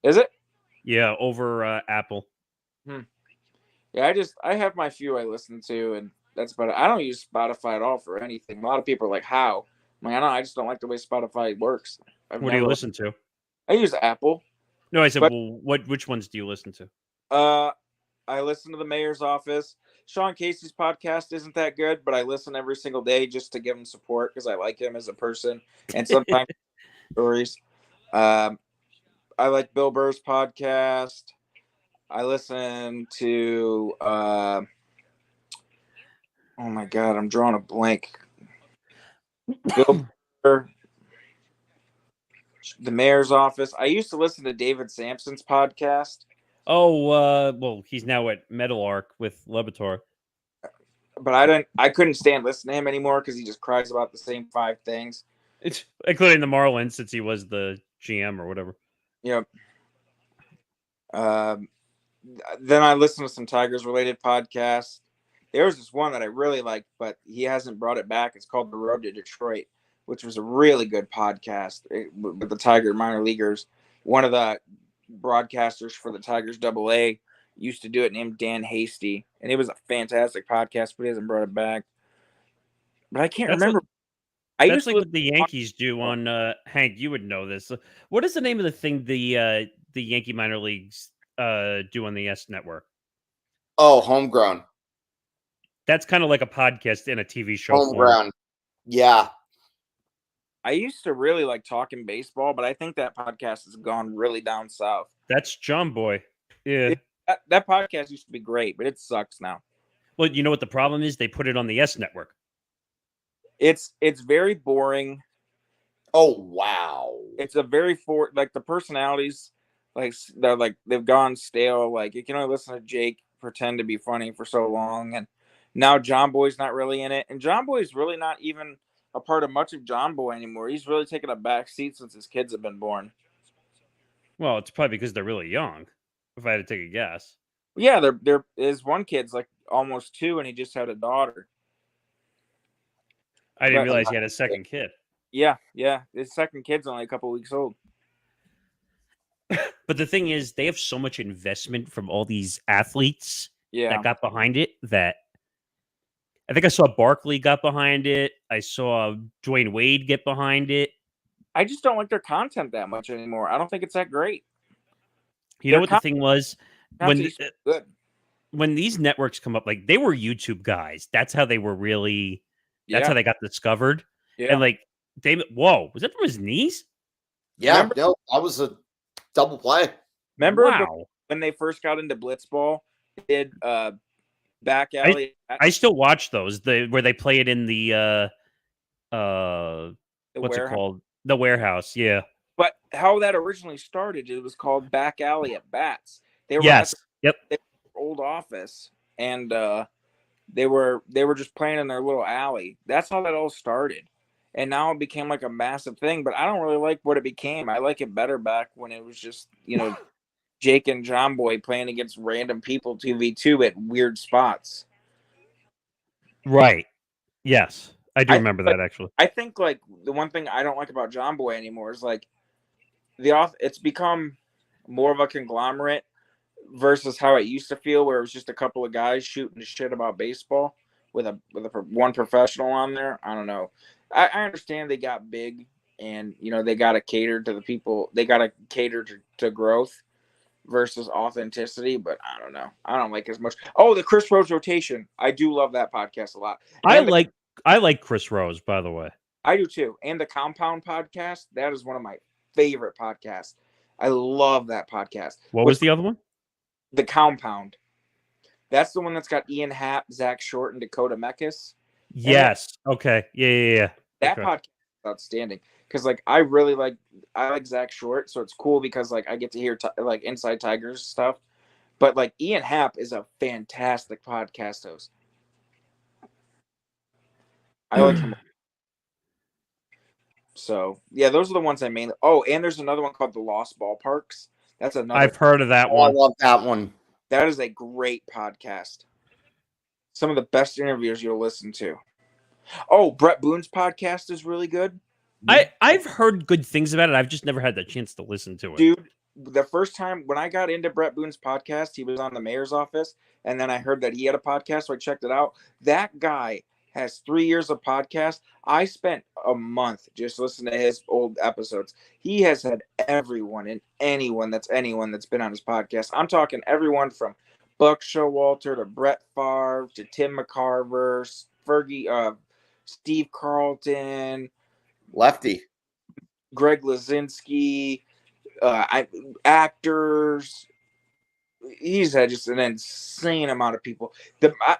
Speaker 3: Is it?
Speaker 1: Yeah, over Apple.
Speaker 3: Yeah, I have my few I listen to, and that's about it. I don't use Spotify at all for anything. A lot of people are like, how? I'm like, I just don't like the way Spotify works.
Speaker 1: What do you listen to?
Speaker 3: I use Apple.
Speaker 1: No, I said, which ones do you listen to?
Speaker 3: I listen to the Mayor's Office. Sean Casey's podcast isn't that good, but I listen every single day just to give him support because I like him as a person and sometimes stories. I like Bill Burr's podcast. I listen to oh my god, I'm drawing a blank. Bill Burr, the Mayor's Office. I used to listen to David Sampson's podcast.
Speaker 1: Oh, well, he's now at Metal Arc with Levitor.
Speaker 3: But I couldn't stand listening to him anymore because he just cries about the same 5 things.
Speaker 1: It's including the Marlins since he was the GM or whatever.
Speaker 3: Yep. Then I listened to some Tigers related podcasts. There was this one that I really liked, but he hasn't brought it back. It's called The Road to Detroit, which was a really good podcast with the Tiger minor leaguers. One of the broadcasters for the Tigers AA used to do it, named Dan Hasty, and it was a fantastic podcast, but he hasn't brought it back. But I can't
Speaker 1: That's
Speaker 3: remember.
Speaker 1: That's like what the Yankees do on Hank. You would know this. What is the name of the thing the Yankee minor leagues do on the S Network?
Speaker 2: Oh, Homegrown.
Speaker 1: That's kind of like a podcast in a TV show form.
Speaker 2: Homegrown. Yeah.
Speaker 3: I used to really like talking baseball, but I think that podcast has gone really down south.
Speaker 1: That's John Boy. Yeah.
Speaker 3: That podcast used to be great, but it sucks now.
Speaker 1: Well, you know what the problem is? They put it on the S Network.
Speaker 3: It's very boring.
Speaker 2: Oh, wow.
Speaker 3: It's a very like the personalities, like they're like they've gone stale. Like you can only listen to Jake pretend to be funny for so long, and now John Boy's not really in it, and John Boy's really not even a part of much of John Boy anymore. He's really taken a back seat since his kids have been born.
Speaker 1: Well, it's probably because they're really young. If I had to take a guess.
Speaker 3: Yeah, his one kid's like almost 2, and he just had a daughter.
Speaker 1: I didn't realize he had a second kid.
Speaker 3: Yeah. His second kid's only a couple weeks old.
Speaker 1: But the thing is, they have so much investment from all these athletes
Speaker 3: Yeah.
Speaker 1: that got behind it that I think I saw Barkley got behind it. I saw Dwayne Wade get behind it.
Speaker 3: I just don't like their content that much anymore. I don't think it's that great.
Speaker 1: You know what the thing was?
Speaker 3: Good.
Speaker 1: When these networks come up, like they were YouTube guys. That's how they were really. That's how they got discovered.
Speaker 3: Yeah.
Speaker 1: And like David, whoa, was that from his knees?
Speaker 2: Yeah, no, that was a double play.
Speaker 3: Remember when they first got into Blitzball? They did back alley.
Speaker 1: I still watch those. Where they play it in the what's it called? The warehouse. Yeah.
Speaker 3: But how that originally started, it was called Back Alley at Bats. They were
Speaker 1: at
Speaker 3: their old office, and they were just playing in their little alley. That's how that all started, and now it became like a massive thing. But I don't really like what it became. I like it better back when it was just Jake and John Boy playing against random people 2v2 at weird spots.
Speaker 1: Right. Yes, I do remember that actually.
Speaker 3: I think like the one thing I don't like about John Boy anymore is like it's become more of a conglomerate versus how it used to feel, where it was just a couple of guys shooting shit about baseball with one professional on there. I don't know. I understand they got big, and they got to cater to the people. They got to cater to growth versus authenticity, but I don't know. I don't like as much. Oh, the Chris Rose rotation. I do love that podcast a lot. And
Speaker 1: I like Chris Rose, by the way.
Speaker 3: I do too. And the Compound podcast. That is one of my favorite podcasts. I love that podcast.
Speaker 1: What was the other one?
Speaker 3: The Compound. That's the one that's got Ian Happ, Zach Short, and Dakota Mekas.
Speaker 1: Yes. Okay. Yeah.
Speaker 3: That podcast is outstanding because I like Zach Short, so it's cool because I get to hear like Inside Tigers stuff. But Ian Happ is a fantastic podcast host. I like him. So yeah, those are the ones I mainly. Oh, and there's another one called The Lost Ballparks. That's another.
Speaker 1: I've heard of that one.
Speaker 2: I love that one.
Speaker 3: That is a great podcast. Some of the best interviews you'll listen to. Oh, Brett Boone's podcast is really good.
Speaker 1: I've heard good things about it. I've just never had the chance to listen to it.
Speaker 3: Dude, the first time when I got into Brett Boone's podcast, he was on the mayor's office, and then I heard that he had a podcast, so I checked it out. That guy has 3 years of podcast. I spent a month just listening to his old episodes. He has had everyone and anyone that's been on his podcast. I'm talking everyone from Buck Showalter to Brett Favre to Tim McCarver, Fergie, Steve Carlton,
Speaker 2: Lefty,
Speaker 3: Greg Lazinski, actors. He's had just an insane amount of people.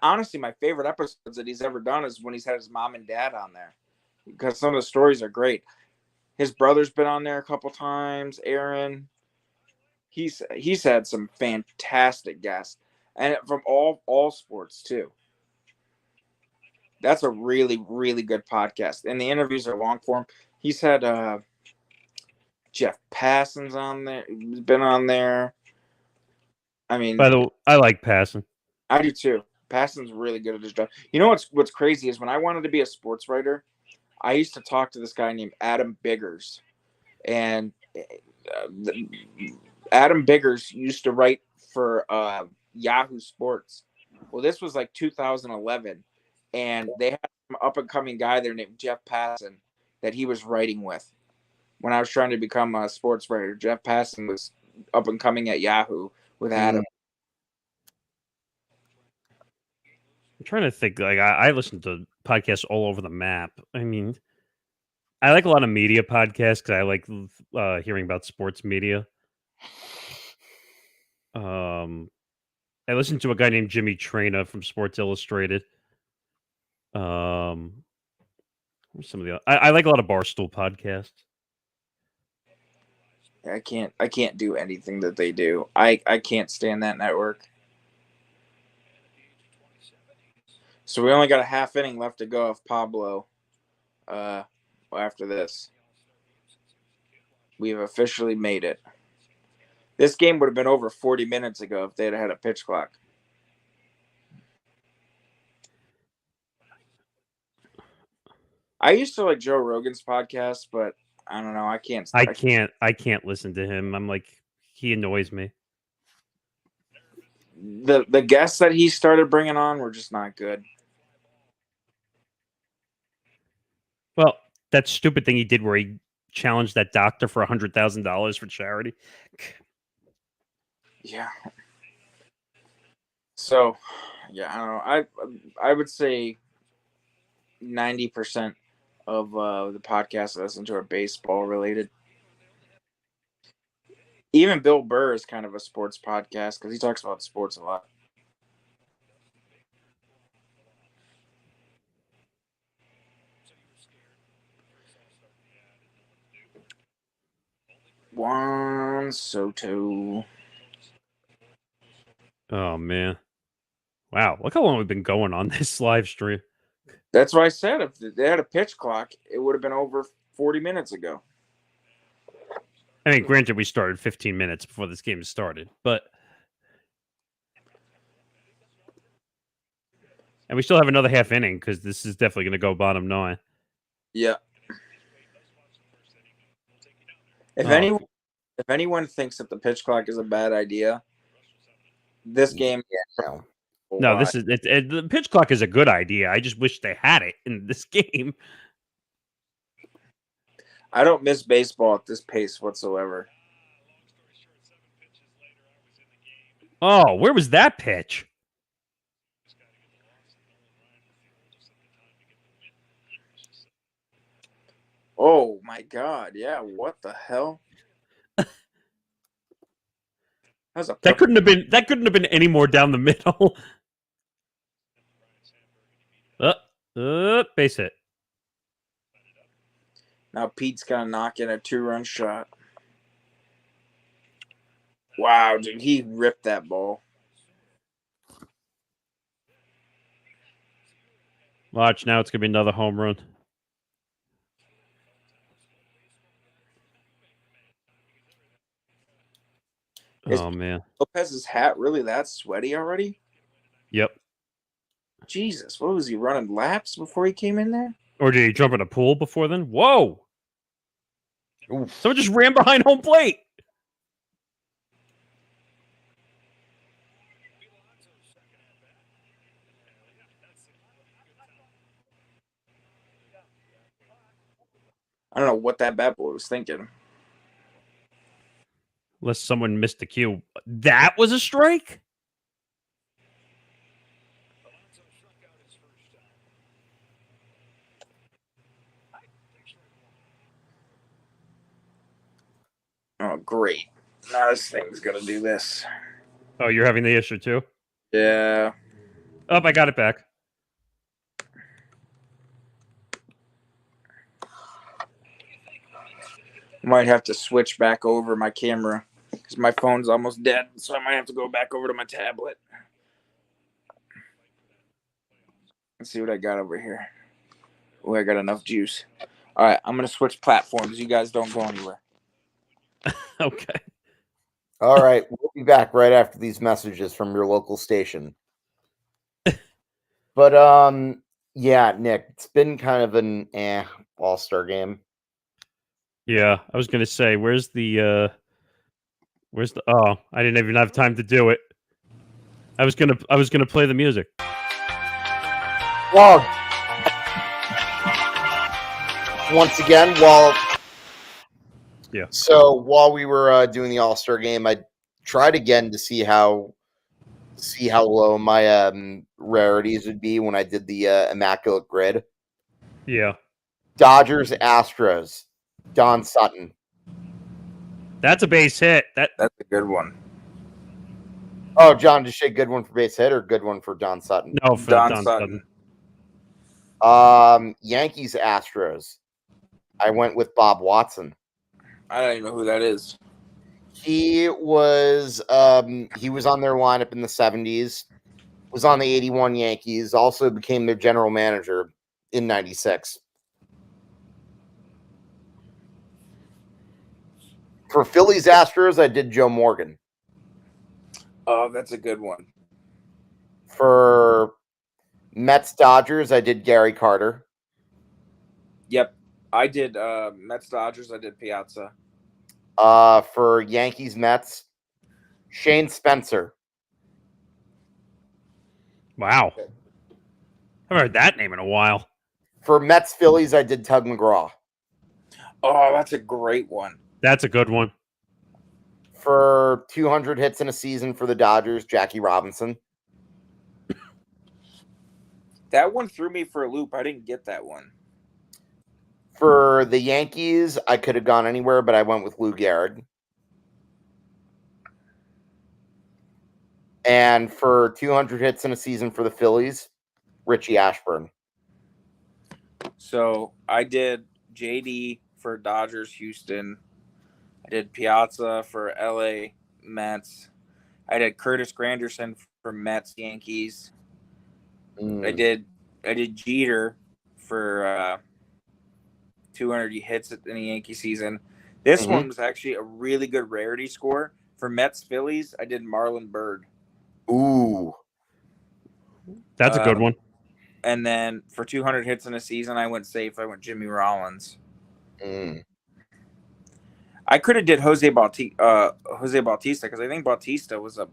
Speaker 3: Honestly, my favorite episodes that he's ever done is when he's had his mom and dad on there, because some of the stories are great. His brother's been on there a couple times. Aaron, he's had some fantastic guests, and from all sports too. That's a really, really good podcast, and the interviews are long form. He's had Jeff Passon's on there. He's been on there. I mean,
Speaker 1: by the way, I like Passon.
Speaker 3: I do too. Passon's really good at his job. You know what's crazy is when I wanted to be a sports writer, I used to talk to this guy named Adam Biggers, and Adam Biggers used to write for Yahoo Sports. Well, this was like 2011, and they had an up and coming guy there named Jeff Passan that he was writing with. When I was trying to become a sports writer, Jeff Passan was up and coming at Yahoo with Adam.
Speaker 1: I'm trying to think. Like I listen to podcasts all over the map. I mean, I like a lot of media podcasts because I like hearing about sports media. I listened to a guy named Jimmy Traina from Sports Illustrated. Some of the I like a lot of Barstool podcasts.
Speaker 3: I can't do anything that they do. I can't stand that network. So we only got a half inning left to go of Pablo. After this, we have officially made it. This game would have been over 40 minutes ago if they had had a pitch clock. I used to like Joe Rogan's podcast, but I don't know. I can't
Speaker 1: listen to him. I'm like, he annoys me.
Speaker 3: The guests that he started bringing on were just not good.
Speaker 1: Well, that stupid thing he did where he challenged that doctor for $100,000 for charity.
Speaker 3: Yeah. So, yeah, I don't know. I would say 90% of the podcasts I listen to are baseball related. Even Bill Burr is kind of a sports podcast because he talks about sports a lot. Juan Soto.
Speaker 1: Oh man. Wow, look how long we've been going on this live stream.
Speaker 3: That's why I said if they had a pitch clock, it would have been over 40 minutes ago.
Speaker 1: I mean, granted, we started 15 minutes before this game started, but and we still have another half inning because this is definitely going to go bottom 9.
Speaker 3: Yeah. If anyone thinks that the pitch clock is a bad idea, this game.
Speaker 1: No, this is the pitch clock is a good idea. I just wish they had it in this game.
Speaker 3: I don't miss baseball at this pace whatsoever.
Speaker 1: Oh, where was that pitch?
Speaker 3: Oh my God! Yeah, what the hell?
Speaker 1: That couldn't have been any more down the middle. Base hit.
Speaker 3: Now Pete's gonna knock in a 2-run shot. Wow, dude, he ripped that ball.
Speaker 1: Watch, now it's gonna be another home run. Oh man,
Speaker 3: Lopez's hat really that sweaty already?
Speaker 1: Yep.
Speaker 3: Jesus, what was he running laps before he came in there?
Speaker 1: Or did he jump in a pool before then? Whoa! Oof. Someone just ran behind home plate.
Speaker 3: I don't know what that bat boy was thinking.
Speaker 1: Unless someone missed the cue. That was a strike?
Speaker 3: Oh, great. Now this thing's going to do this.
Speaker 1: Oh, you're having the issue too?
Speaker 3: Yeah.
Speaker 1: Oh, I got it back.
Speaker 3: Might have to switch back over my camera because my phone's almost dead, so I might have to go back over to my tablet. Let's see what I got over here. Oh, I got enough juice. All right, I'm going to switch platforms. You guys don't go anywhere.
Speaker 1: Okay.
Speaker 2: All right, we'll be back right after these messages from your local station. But Yeah, Nick, it's been kind of an All-Star game.
Speaker 1: Yeah, I was gonna say, where's the? Oh, I didn't even have time to do it. I was gonna play the music.
Speaker 2: Well, once again, while we were doing the All-Star game, I tried again to see how low my rarities would be when I did the Immaculate Grid.
Speaker 1: Yeah,
Speaker 2: Dodgers, Astros, Don Sutton.
Speaker 1: that's a base hit.
Speaker 3: That's a good one.
Speaker 2: Oh, John, did you say good one for base hit or good one for Don Sutton?
Speaker 1: No, for
Speaker 3: Don Sutton.
Speaker 2: Yankees, Astros. I went with Bob Watson.
Speaker 3: I don't even know who that is.
Speaker 2: He was on their lineup in the 70s. Was on the 81 Yankees. Also became their general manager in 96. For Phillies, Astros, I did Joe Morgan.
Speaker 3: Oh, that's a good one.
Speaker 2: For Mets, Dodgers, I did Gary Carter.
Speaker 3: Yep. I did Mets, Dodgers. I did Piazza.
Speaker 2: For Yankees, Mets, Shane Spencer.
Speaker 1: Wow, I haven't heard that name in a while.
Speaker 2: For Mets, Phillies, I did Tug McGraw.
Speaker 3: Oh, that's a great one.
Speaker 1: That's a good one.
Speaker 2: For 200 hits in a season for the Dodgers, Jackie Robinson.
Speaker 3: That one threw me for a loop. I didn't get that one.
Speaker 2: For the Yankees, I could have gone anywhere, but I went with Lou Gehrig. And for 200 hits in a season for the Phillies, Richie Ashburn.
Speaker 3: So I did JD for Dodgers, Houston. I did Piazza for LA Mets. I did Curtis Granderson for Mets, Yankees. I did Jeter for 200 hits in the Yankee season. This one was actually a really good rarity score. For Mets, Phillies, I did Marlon Byrd.
Speaker 2: Ooh.
Speaker 1: That's a good one.
Speaker 3: And then for 200 hits in a season, I went safe. I went Jimmy Rollins. I could have did Jose Bautista because I think Bautista was a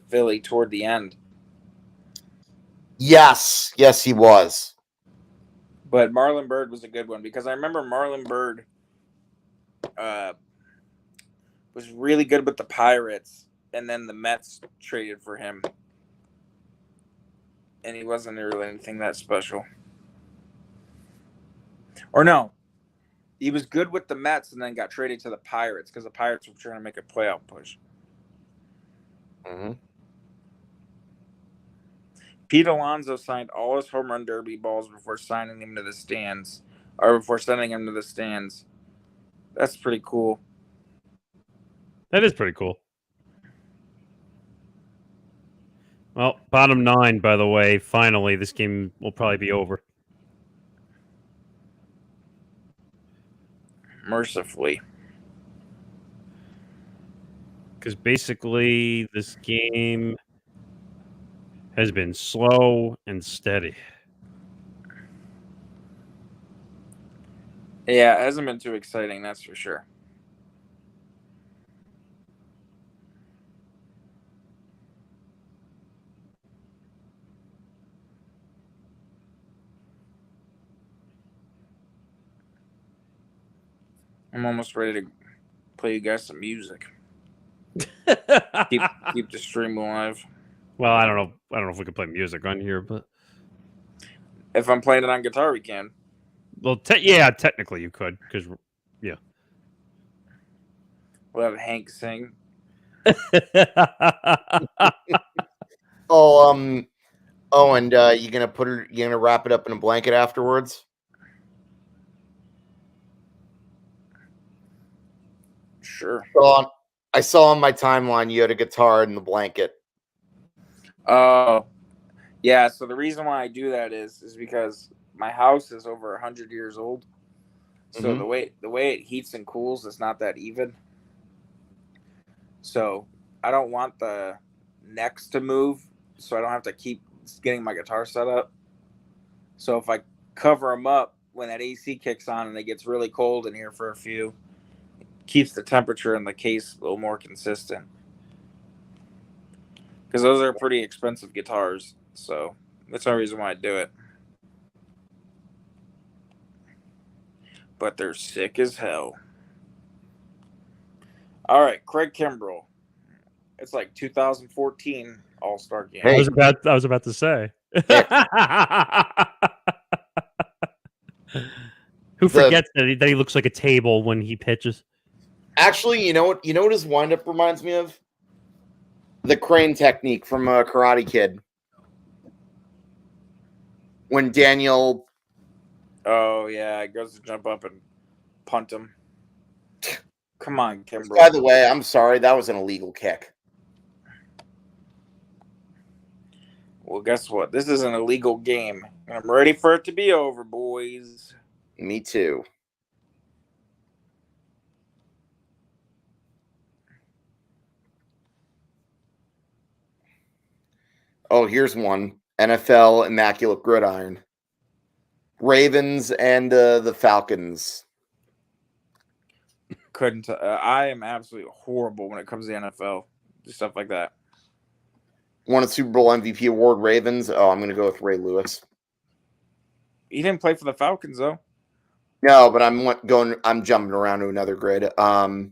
Speaker 3: Philly toward the end.
Speaker 2: Yes, he was.
Speaker 3: But Marlon Byrd was a good one because I remember Marlon Byrd was really good with the Pirates, and then the Mets traded for him, and he wasn't really anything that special. Or no, he was good with the Mets and then got traded to the Pirates because the Pirates were trying to make a playoff push. Pete Alonso signed all his home run derby balls before signing him to the stands, or before sending him to the stands. That's pretty cool.
Speaker 1: That is pretty cool. Well, bottom 9, by the way, finally, this game will probably be over.
Speaker 3: Mercifully.
Speaker 1: Because basically, this game has been slow and steady.
Speaker 3: Yeah, it hasn't been too exciting, that's for sure. I'm almost ready to play you guys some music. keep the stream alive.
Speaker 1: Well, I don't know if we can play music on here, but
Speaker 3: if I'm playing it on guitar, we can.
Speaker 1: Well, technically you could, because yeah.
Speaker 3: We'll have Hank sing.
Speaker 2: And you gonna wrap it up in a blanket afterwards?
Speaker 3: Sure.
Speaker 2: I saw on my timeline you had a guitar in the blanket.
Speaker 3: Oh, yeah. So the reason why I do that is because my house is over 100 years old. So the way it heats and cools is not that even. So I don't want the necks to move, so I don't have to keep getting my guitar set up. So if I cover them up when that AC kicks on and it gets really cold in here for a few, it keeps the temperature in the case a little more consistent. Because those are pretty expensive guitars, so that's the reason why I do it. But they're sick as hell. All right, Craig Kimbrell. It's like 2014 All-Star Game.
Speaker 2: Hey.
Speaker 1: I was about to say. Who forgets that he looks like a table when he pitches?
Speaker 2: Actually, you know what his windup reminds me of? The crane technique from Karate Kid. When Daniel...
Speaker 3: Oh, yeah, it goes to jump up and punt him. Come on, Kimbrell.
Speaker 2: By the way, I'm sorry, that was an illegal kick.
Speaker 3: Well, guess what? This is an illegal game. And I'm ready for it to be over, boys.
Speaker 2: Me too. Oh, here's one. NFL Immaculate Gridiron. Ravens and the Falcons.
Speaker 3: Couldn't. I am absolutely horrible when it comes to NFL. Stuff like that.
Speaker 2: Won a Super Bowl MVP award, Ravens. Oh, I'm going to go with Ray Lewis.
Speaker 3: He didn't play for the Falcons, though.
Speaker 2: No, but I'm jumping around to another grid.
Speaker 3: Oh.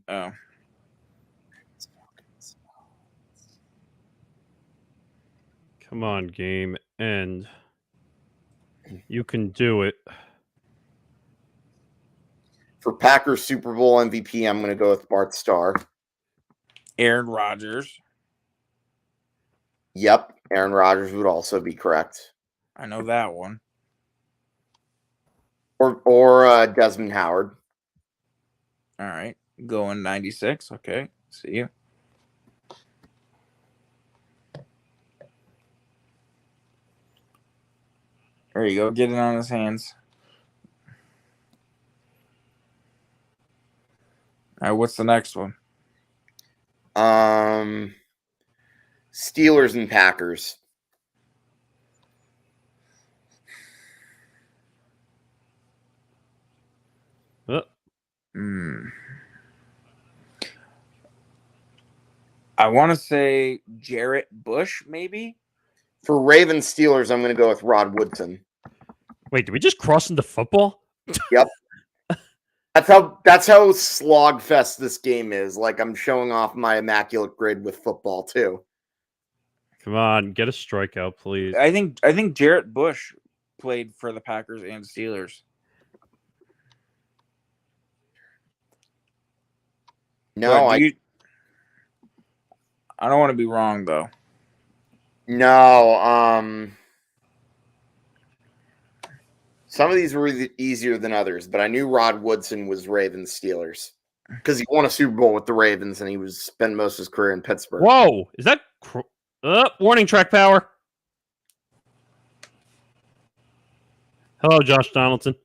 Speaker 1: Come on, game end. You can do it.
Speaker 2: For Packers Super Bowl MVP, I'm going to go with Bart Starr.
Speaker 3: Aaron Rodgers.
Speaker 2: Yep, Aaron Rodgers would also be correct.
Speaker 3: I know that one.
Speaker 2: Or Desmond Howard.
Speaker 3: All right. Going 96. Okay. See you. There you go. Get it on his hands. All right. What's the next one?
Speaker 2: Steelers and Packers.
Speaker 3: I want to say Jarrett Bush, maybe.
Speaker 2: For Ravens Steelers, I'm going to go with Rod Woodson.
Speaker 1: Wait, did we just cross into football?
Speaker 2: Yep. That's how slogfest this game is. Like, I'm showing off my immaculate grid with football too.
Speaker 1: Come on, get a strikeout, please.
Speaker 3: I think Jarrett Bush played for the Packers and Steelers.
Speaker 2: No,
Speaker 3: I don't want to be wrong though.
Speaker 2: No, some of these were easier than others, but I knew Rod Woodson was Ravens Steelers because he won a Super Bowl with the Ravens and he was spent most of his career in Pittsburgh.
Speaker 1: Whoa, is that warning track power? Hello, Josh Donaldson.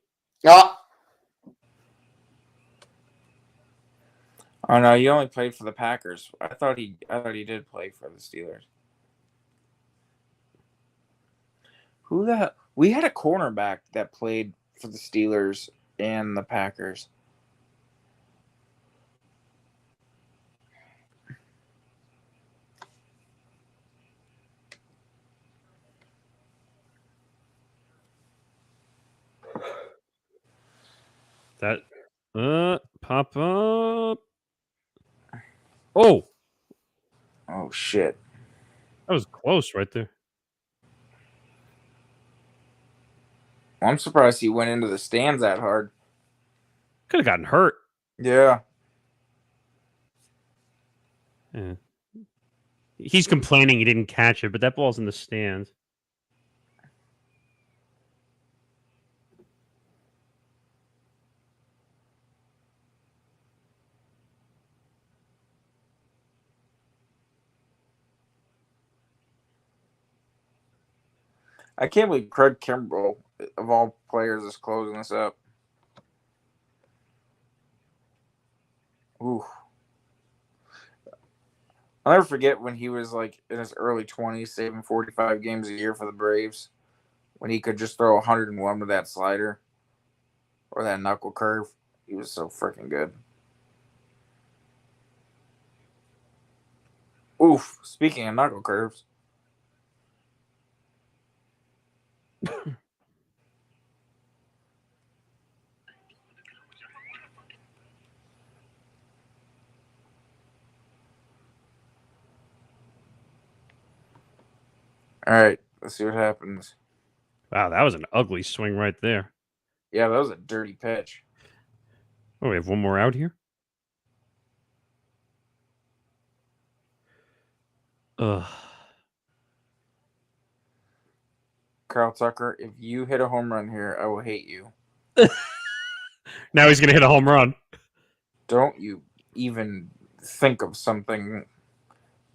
Speaker 3: Oh no, you only played for the Packers. I thought he did play for the Steelers. Who the hell? We had a cornerback that played for the Steelers and the Packers.
Speaker 1: That pop up. Oh
Speaker 3: Shit.
Speaker 1: That was close right there.
Speaker 3: I'm surprised he went into the stands that hard.
Speaker 1: Could have gotten hurt.
Speaker 3: Yeah.
Speaker 1: He's complaining he didn't catch it, but that ball's in the stands.
Speaker 3: I can't believe Craig Kimbrell, of all players, is closing this up. Ooh. I'll never forget when he was like in his early 20s, saving 45 games a year for the Braves. when he could just throw 101 with that slider or that knuckle curve. He was so freaking good. Oof. Speaking of knuckle curves. All right, let's see what happens.
Speaker 1: Wow, that was an ugly swing right there.
Speaker 3: Yeah, that was a dirty pitch.
Speaker 1: Oh, we have one more out here? Ugh.
Speaker 3: Carl Tucker, if you hit a home run here, I will hate you.
Speaker 1: Now he's going to hit a home run.
Speaker 3: Don't you even think of something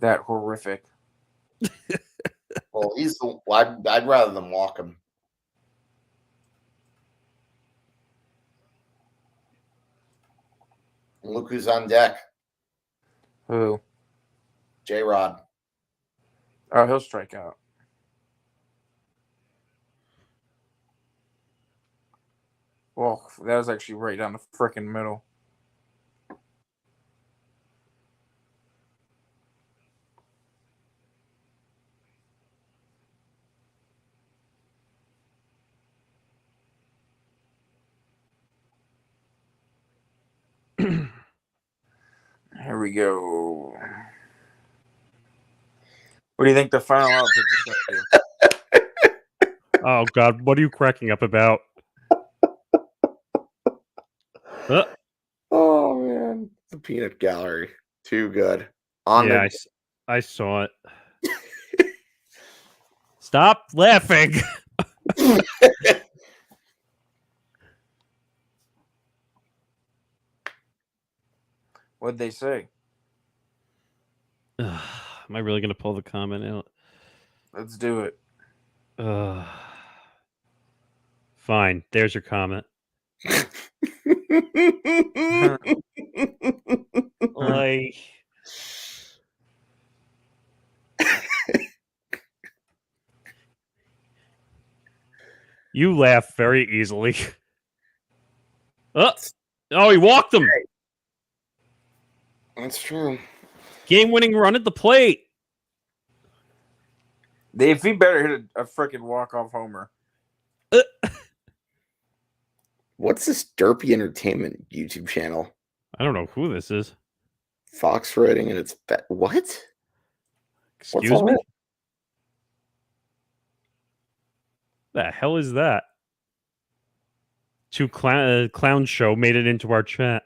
Speaker 3: that horrific.
Speaker 2: Well, I'd rather than walk him. And look who's on deck.
Speaker 3: Who?
Speaker 2: J-Rod.
Speaker 3: Oh, he'll strike out. Well, that was actually right down the frickin' middle. Here we go. What do you think the final output is going to be?
Speaker 1: Oh, God. What are you cracking up about?
Speaker 2: Oh, man. The peanut gallery. Too good.
Speaker 1: Yeah, I saw it. Stop laughing.
Speaker 3: What'd they say?
Speaker 1: Am I really going to pull the comment out?
Speaker 3: Let's do it.
Speaker 1: Fine. There's your comment. Like... You laugh very easily. Oh, he walked him.
Speaker 2: That's true.
Speaker 1: Game-winning run at the plate.
Speaker 3: If he better hit a freaking walk-off homer.
Speaker 2: What's this Derpy Entertainment YouTube channel?
Speaker 1: I don't know who this is.
Speaker 2: Fox Writing and it's... What?
Speaker 1: Excuse me? The hell is that? Two clown show made it into our chat.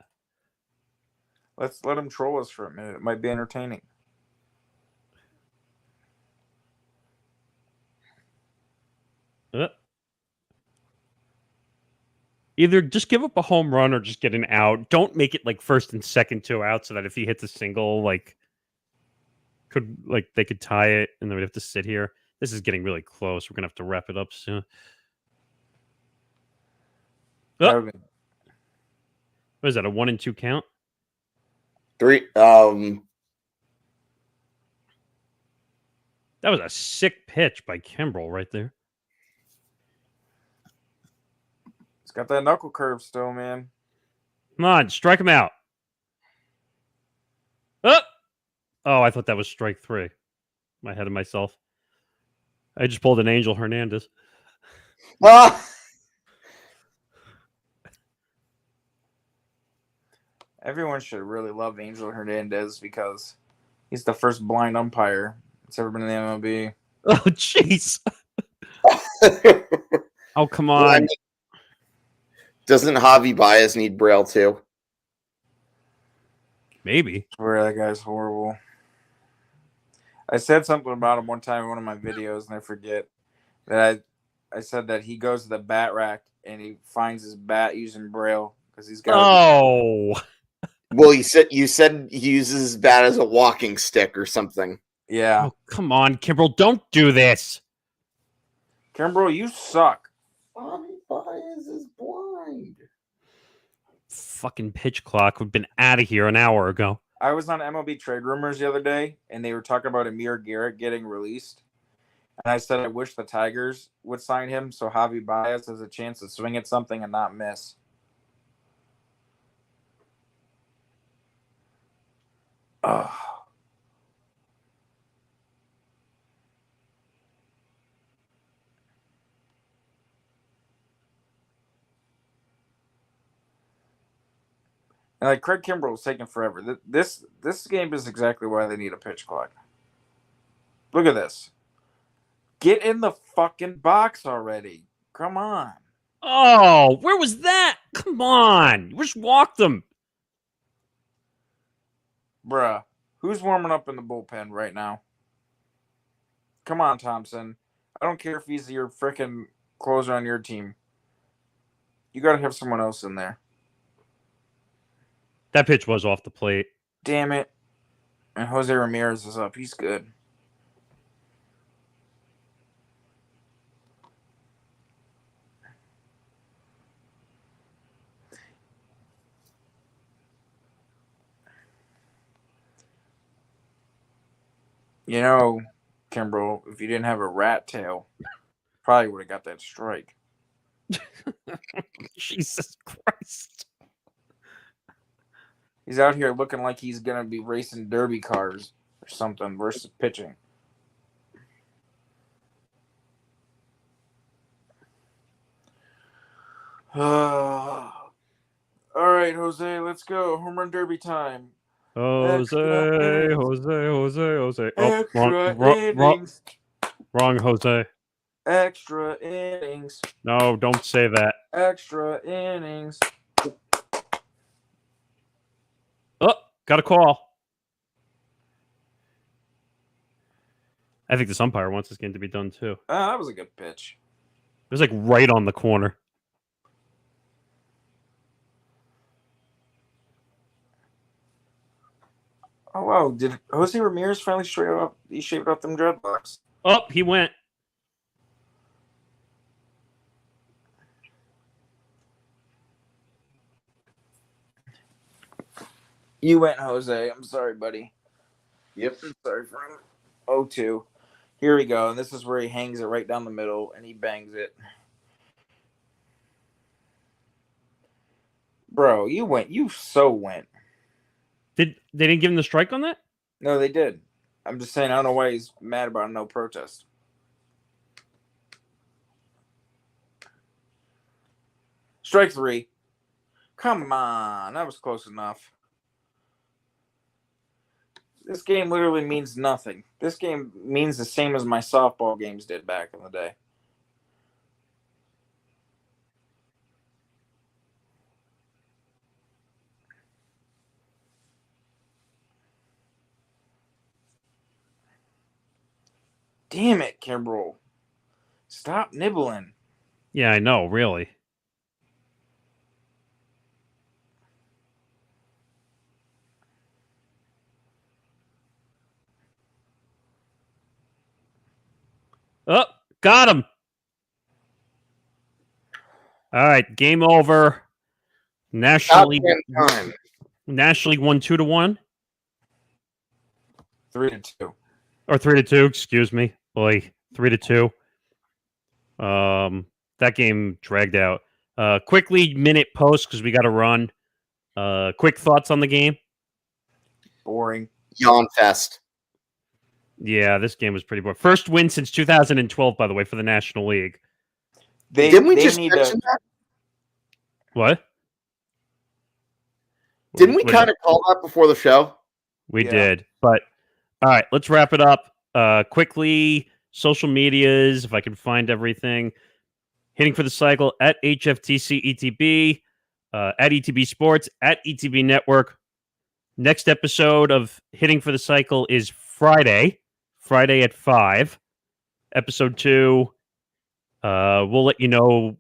Speaker 3: Let's let him troll us for a minute. It might be entertaining.
Speaker 1: Either just give up a home run or just get an out. Don't make it like first and second 2 outs so that if he hits a single, they could tie it and then we'd have to sit here. This is getting really close. We're gonna have to wrap it up soon. Oh. What is that? A 1-2 count?
Speaker 2: 3.
Speaker 1: That was a sick pitch by Kimbrel right there.
Speaker 3: He's got that knuckle curve still, man.
Speaker 1: Come on, strike him out. Oh, I thought that was strike 3. I'm ahead of myself. I just pulled an Angel Hernandez.
Speaker 3: Everyone should really love Angel Hernandez because he's the first blind umpire that's ever been in the MLB.
Speaker 1: Oh, jeez. Oh, come on. Well, I mean,
Speaker 2: doesn't Javi Baez need Braille too?
Speaker 1: Maybe.
Speaker 3: Where that guy's horrible. I said something about him one time in one of my videos, and I forget that I said that he goes to the bat rack and he finds his bat using Braille because he's got.
Speaker 1: Oh.
Speaker 2: Well, you said he uses his bat as a walking stick or something.
Speaker 3: Yeah.
Speaker 1: Oh, come on, Kimbrel, don't do this.
Speaker 3: Kimbrel, you suck.
Speaker 2: Javi Baez is blind.
Speaker 1: Fucking pitch clock would have been out of here an hour ago.
Speaker 3: I was on MLB Trade Rumors the other day, and they were talking about Amir Garrett getting released. And I said I wish the Tigers would sign him so Javi Baez has a chance to swing at something and not miss. Oh. And like Craig Kimbrell was taking forever. This game is exactly why they need a pitch clock. Look at this. Get in the fucking box already. Come on.
Speaker 1: Oh, where was that? Come on. You just walked him.
Speaker 3: Bruh. Who's warming up in the bullpen right now? Come on, Thompson. I don't care if he's your freaking closer on your team. You got to have someone else in there.
Speaker 1: That pitch was off the plate.
Speaker 3: Damn it. And Jose Ramirez is up. He's good. You know, Kimbrel, if you didn't have a rat tail, probably would have got that strike.
Speaker 1: Jesus Christ.
Speaker 3: He's out here looking like he's going to be racing derby cars or something versus pitching. All right, Jose, let's go. Home run derby time.
Speaker 1: Jose. Oh, wrong, Jose.
Speaker 3: Extra innings.
Speaker 1: No, don't say that.
Speaker 3: Extra innings.
Speaker 1: Oh, got a call. I think this umpire wants this game to be done too.
Speaker 3: That was a good pitch.
Speaker 1: It was like right on the corner.
Speaker 3: Oh, wow. Did Jose Ramirez finally straight up? He shaved up them dreadlocks.
Speaker 1: Oh, he went.
Speaker 3: You went, Jose. I'm sorry, buddy.
Speaker 2: Yep.
Speaker 3: I'm sorry for him. 0-2. Here we go. And this is where he hangs it right down the middle and he bangs it. Bro, you went. You so went.
Speaker 1: They didn't give him the strike on that?
Speaker 3: No, they did. I'm just saying, I don't know why he's mad about no protest. Strike 3. Come on. That was close enough. This game literally means nothing. This game means the same as my softball games did back in the day. Damn it, Kimbrel. Stop nibbling.
Speaker 1: Yeah, I know, really. Oh, got him. All right, game over. National League won 2-1.
Speaker 3: 3-2.
Speaker 1: Or 3-2, excuse me. Boy, 3-2. That game dragged out. Quickly, minute post because we got to run. Quick thoughts on the game?
Speaker 3: Boring.
Speaker 2: Yawn fest.
Speaker 1: Yeah, this game was pretty boring. First win since 2012, by the way, for the National League.
Speaker 2: Didn't we just mention that?
Speaker 1: What?
Speaker 2: Didn't we kind of call that before the show?
Speaker 1: We did. But, all right, let's wrap it up. Quickly, social medias, if I can find everything. Hitting for the Cycle at HFTC ETB, at ETB Sports, at ETB Network. Next episode of Hitting for the Cycle is Friday at 5. Episode 2. We'll let you know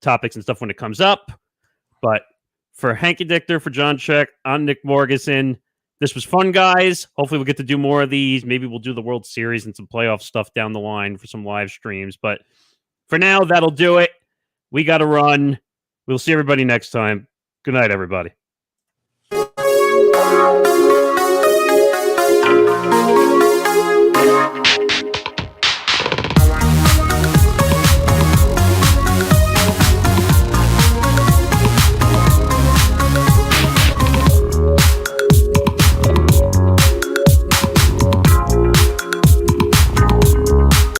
Speaker 1: topics and stuff when it comes up. But for Hank Indictor, for John Czech, I'm Nick Morgeson. This was fun, guys. Hopefully we'll get to do more of these. Maybe we'll do the World Series and some playoff stuff down the line for some live streams. But for now, that'll do it. We got to run. We'll see everybody next time. Good night, everybody.